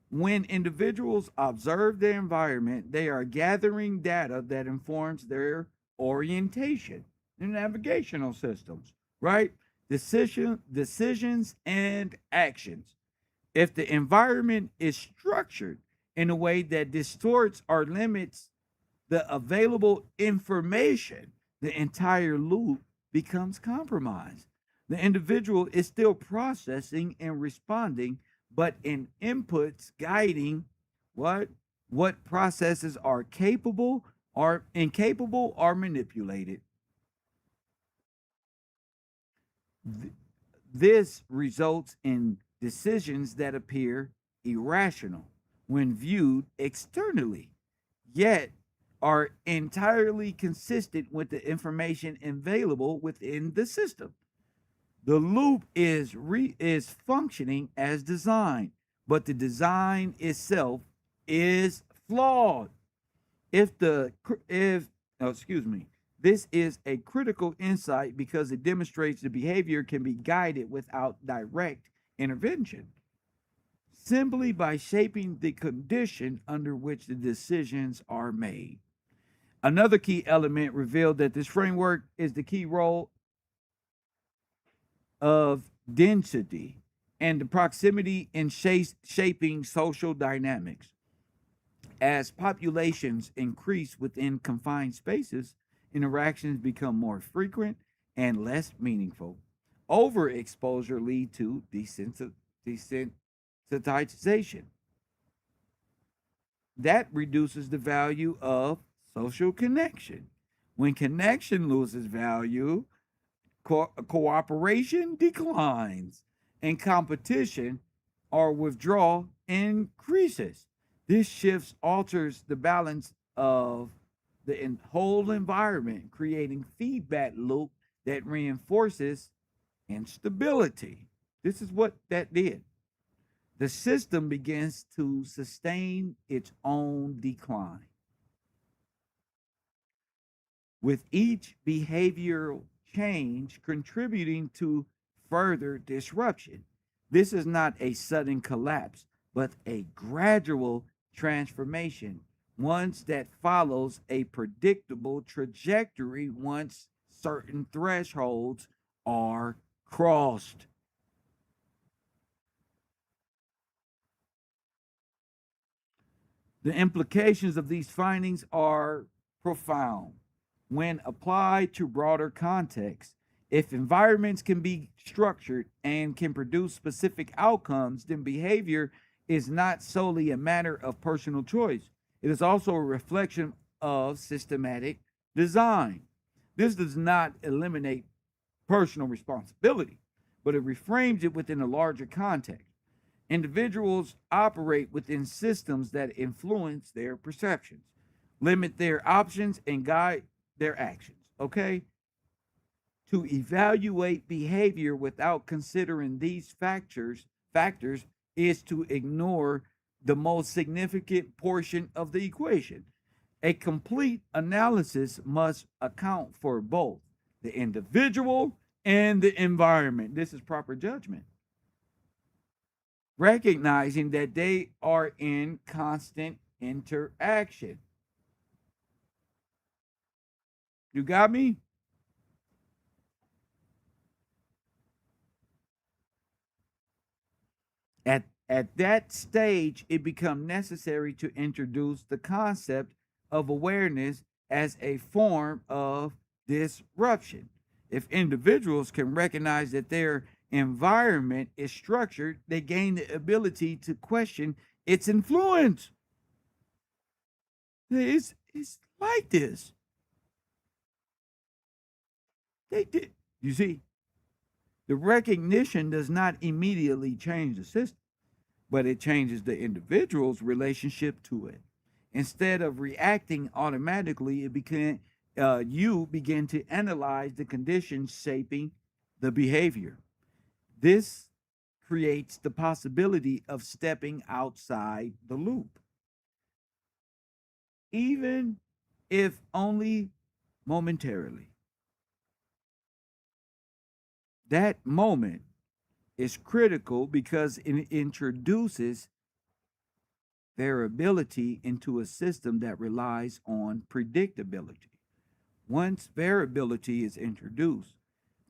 When individuals observe their environment, they are gathering data that informs their orientation and navigational systems, right? Decisions and actions. If the environment is structured in a way that distorts or limits the available information, the entire loop becomes compromised. The individual is still processing and responding, but in inputs guiding what processes are capable or incapable or manipulated. This results in decisions that appear irrational when viewed externally, yet are entirely consistent with the information available within the system. The loop is functioning as designed, but the design itself is flawed. If the if oh, excuse me, this is a critical insight because it demonstrates the behavior can be guided without direct intervention, simply by shaping the condition under which the decisions are made. Another key element revealed that this framework is the key role of density and the proximity in shaping social dynamics. As populations increase within confined spaces, interactions become more frequent and less meaningful. Overexposure leads to desensitization. That reduces the value of social connection. When connection loses value, cooperation declines and competition or withdrawal increases. This shift alters the balance of the whole environment, creating feedback loop that reinforces instability. This is what that did. The system begins to sustain its own decline. With each behavioral change contributing to further disruption. This is not a sudden collapse, but a gradual transformation, one that follows a predictable trajectory once certain thresholds are crossed. The implications of these findings are profound when applied to broader contexts. If environments can be structured and can produce specific outcomes, then behavior is not solely a matter of personal choice. It is also a reflection of systematic design. This does not eliminate personal responsibility, but it reframes it within a larger context. Individuals operate within systems that influence their perceptions, limit their options, and guide their actions. Okay? To evaluate behavior without considering these factors is to ignore the most significant portion of the equation. A complete analysis must account for both the individual and the environment. This is proper judgment. Recognizing that they are in constant interaction. You got me? At that stage, it becomes necessary to introduce the concept of awareness as a form of disruption. If individuals can recognize that their environment is structured, they gain the ability to question its influence. It's like this. They did. You see, the recognition does not immediately change the system, but it changes the individual's relationship to it. Instead of reacting automatically, you begin to analyze the conditions shaping the behavior. This creates the possibility of stepping outside the loop, even if only momentarily. That moment is critical because it introduces variability into a system that relies on predictability. Once variability is introduced,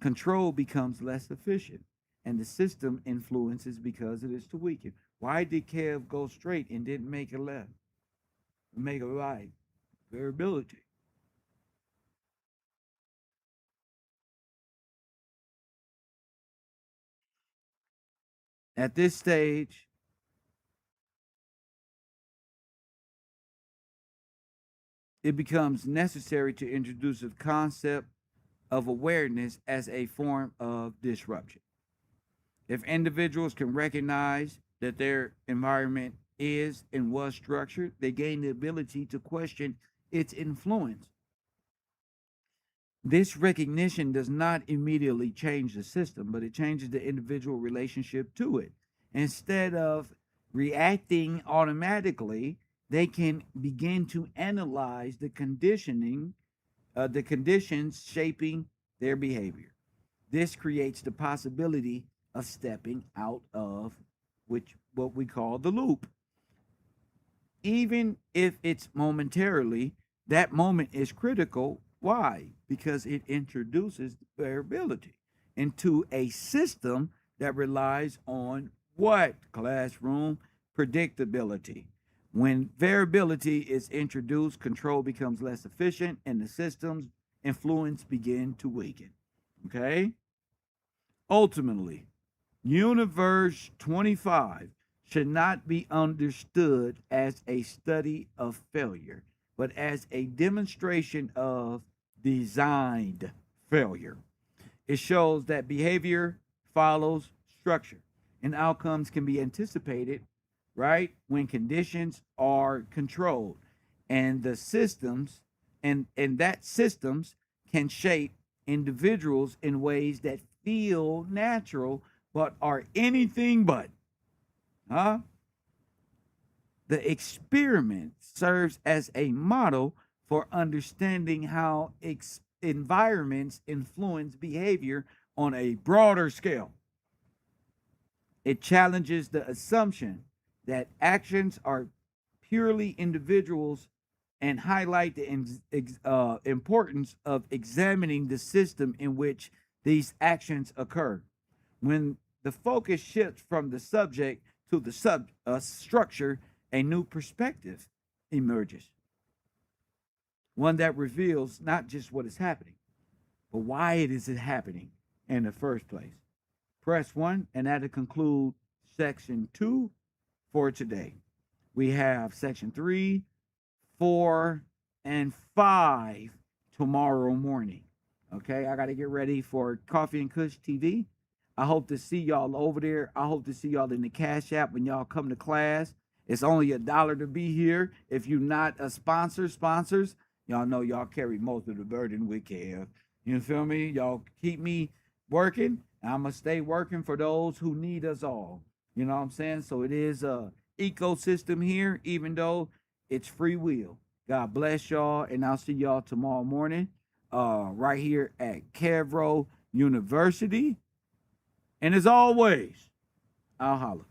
control becomes less efficient and the system influences because it is to weaken. Why did Kev go straight and didn't make a left? Make a right? Variability. At this stage, it becomes necessary to introduce a concept of awareness as a form of disruption. If individuals can recognize that their environment is and was structured, they gain the ability to question its influence. This recognition does not immediately change the system, but it changes the individual relationship to it. Instead of reacting automatically, they can begin to analyze the conditions shaping their behavior. This creates the possibility of stepping out of which what we call the loop. Even if it's momentarily, that moment is critical. Why? Because it introduces variability into a system that relies on what? Classroom predictability. When variability is introduced, control becomes less efficient and the system's influence begin to weaken. Okay? Ultimately, Universe 25 should not be understood as a study of failure, but as a demonstration of designed failure. It shows that behavior follows structure and outcomes can be anticipated, right, when conditions are controlled and the systems and that systems can shape individuals in ways that feel natural but are anything but. Huh? The experiment serves as a model for understanding how environments influence behavior on a broader scale. It challenges the assumption that actions are purely individuals and highlight the importance of examining the system in which these actions occur. When the focus shifts from the subject to the structure, a new perspective emerges. One that reveals not just what is happening, but why it is happening in the first place. Press 1, and that'll conclude section 2 for today. We have section 3, 4, and 5 tomorrow morning. Okay, I got to get ready for Coffee and Kush TV. I hope to see y'all over there. I hope to see y'all in the Cash App when y'all come to class. It's only $1 to be here. If you're not a sponsors, y'all know y'all carry most of the burden with Kev. You feel me? Y'all keep me working. I'm going to stay working for those who need us all. You know what I'm saying? So it is a ecosystem here, even though it's free will. God bless y'all, and I'll see y'all tomorrow morning right here at KevRow University. And as always, I'll holler.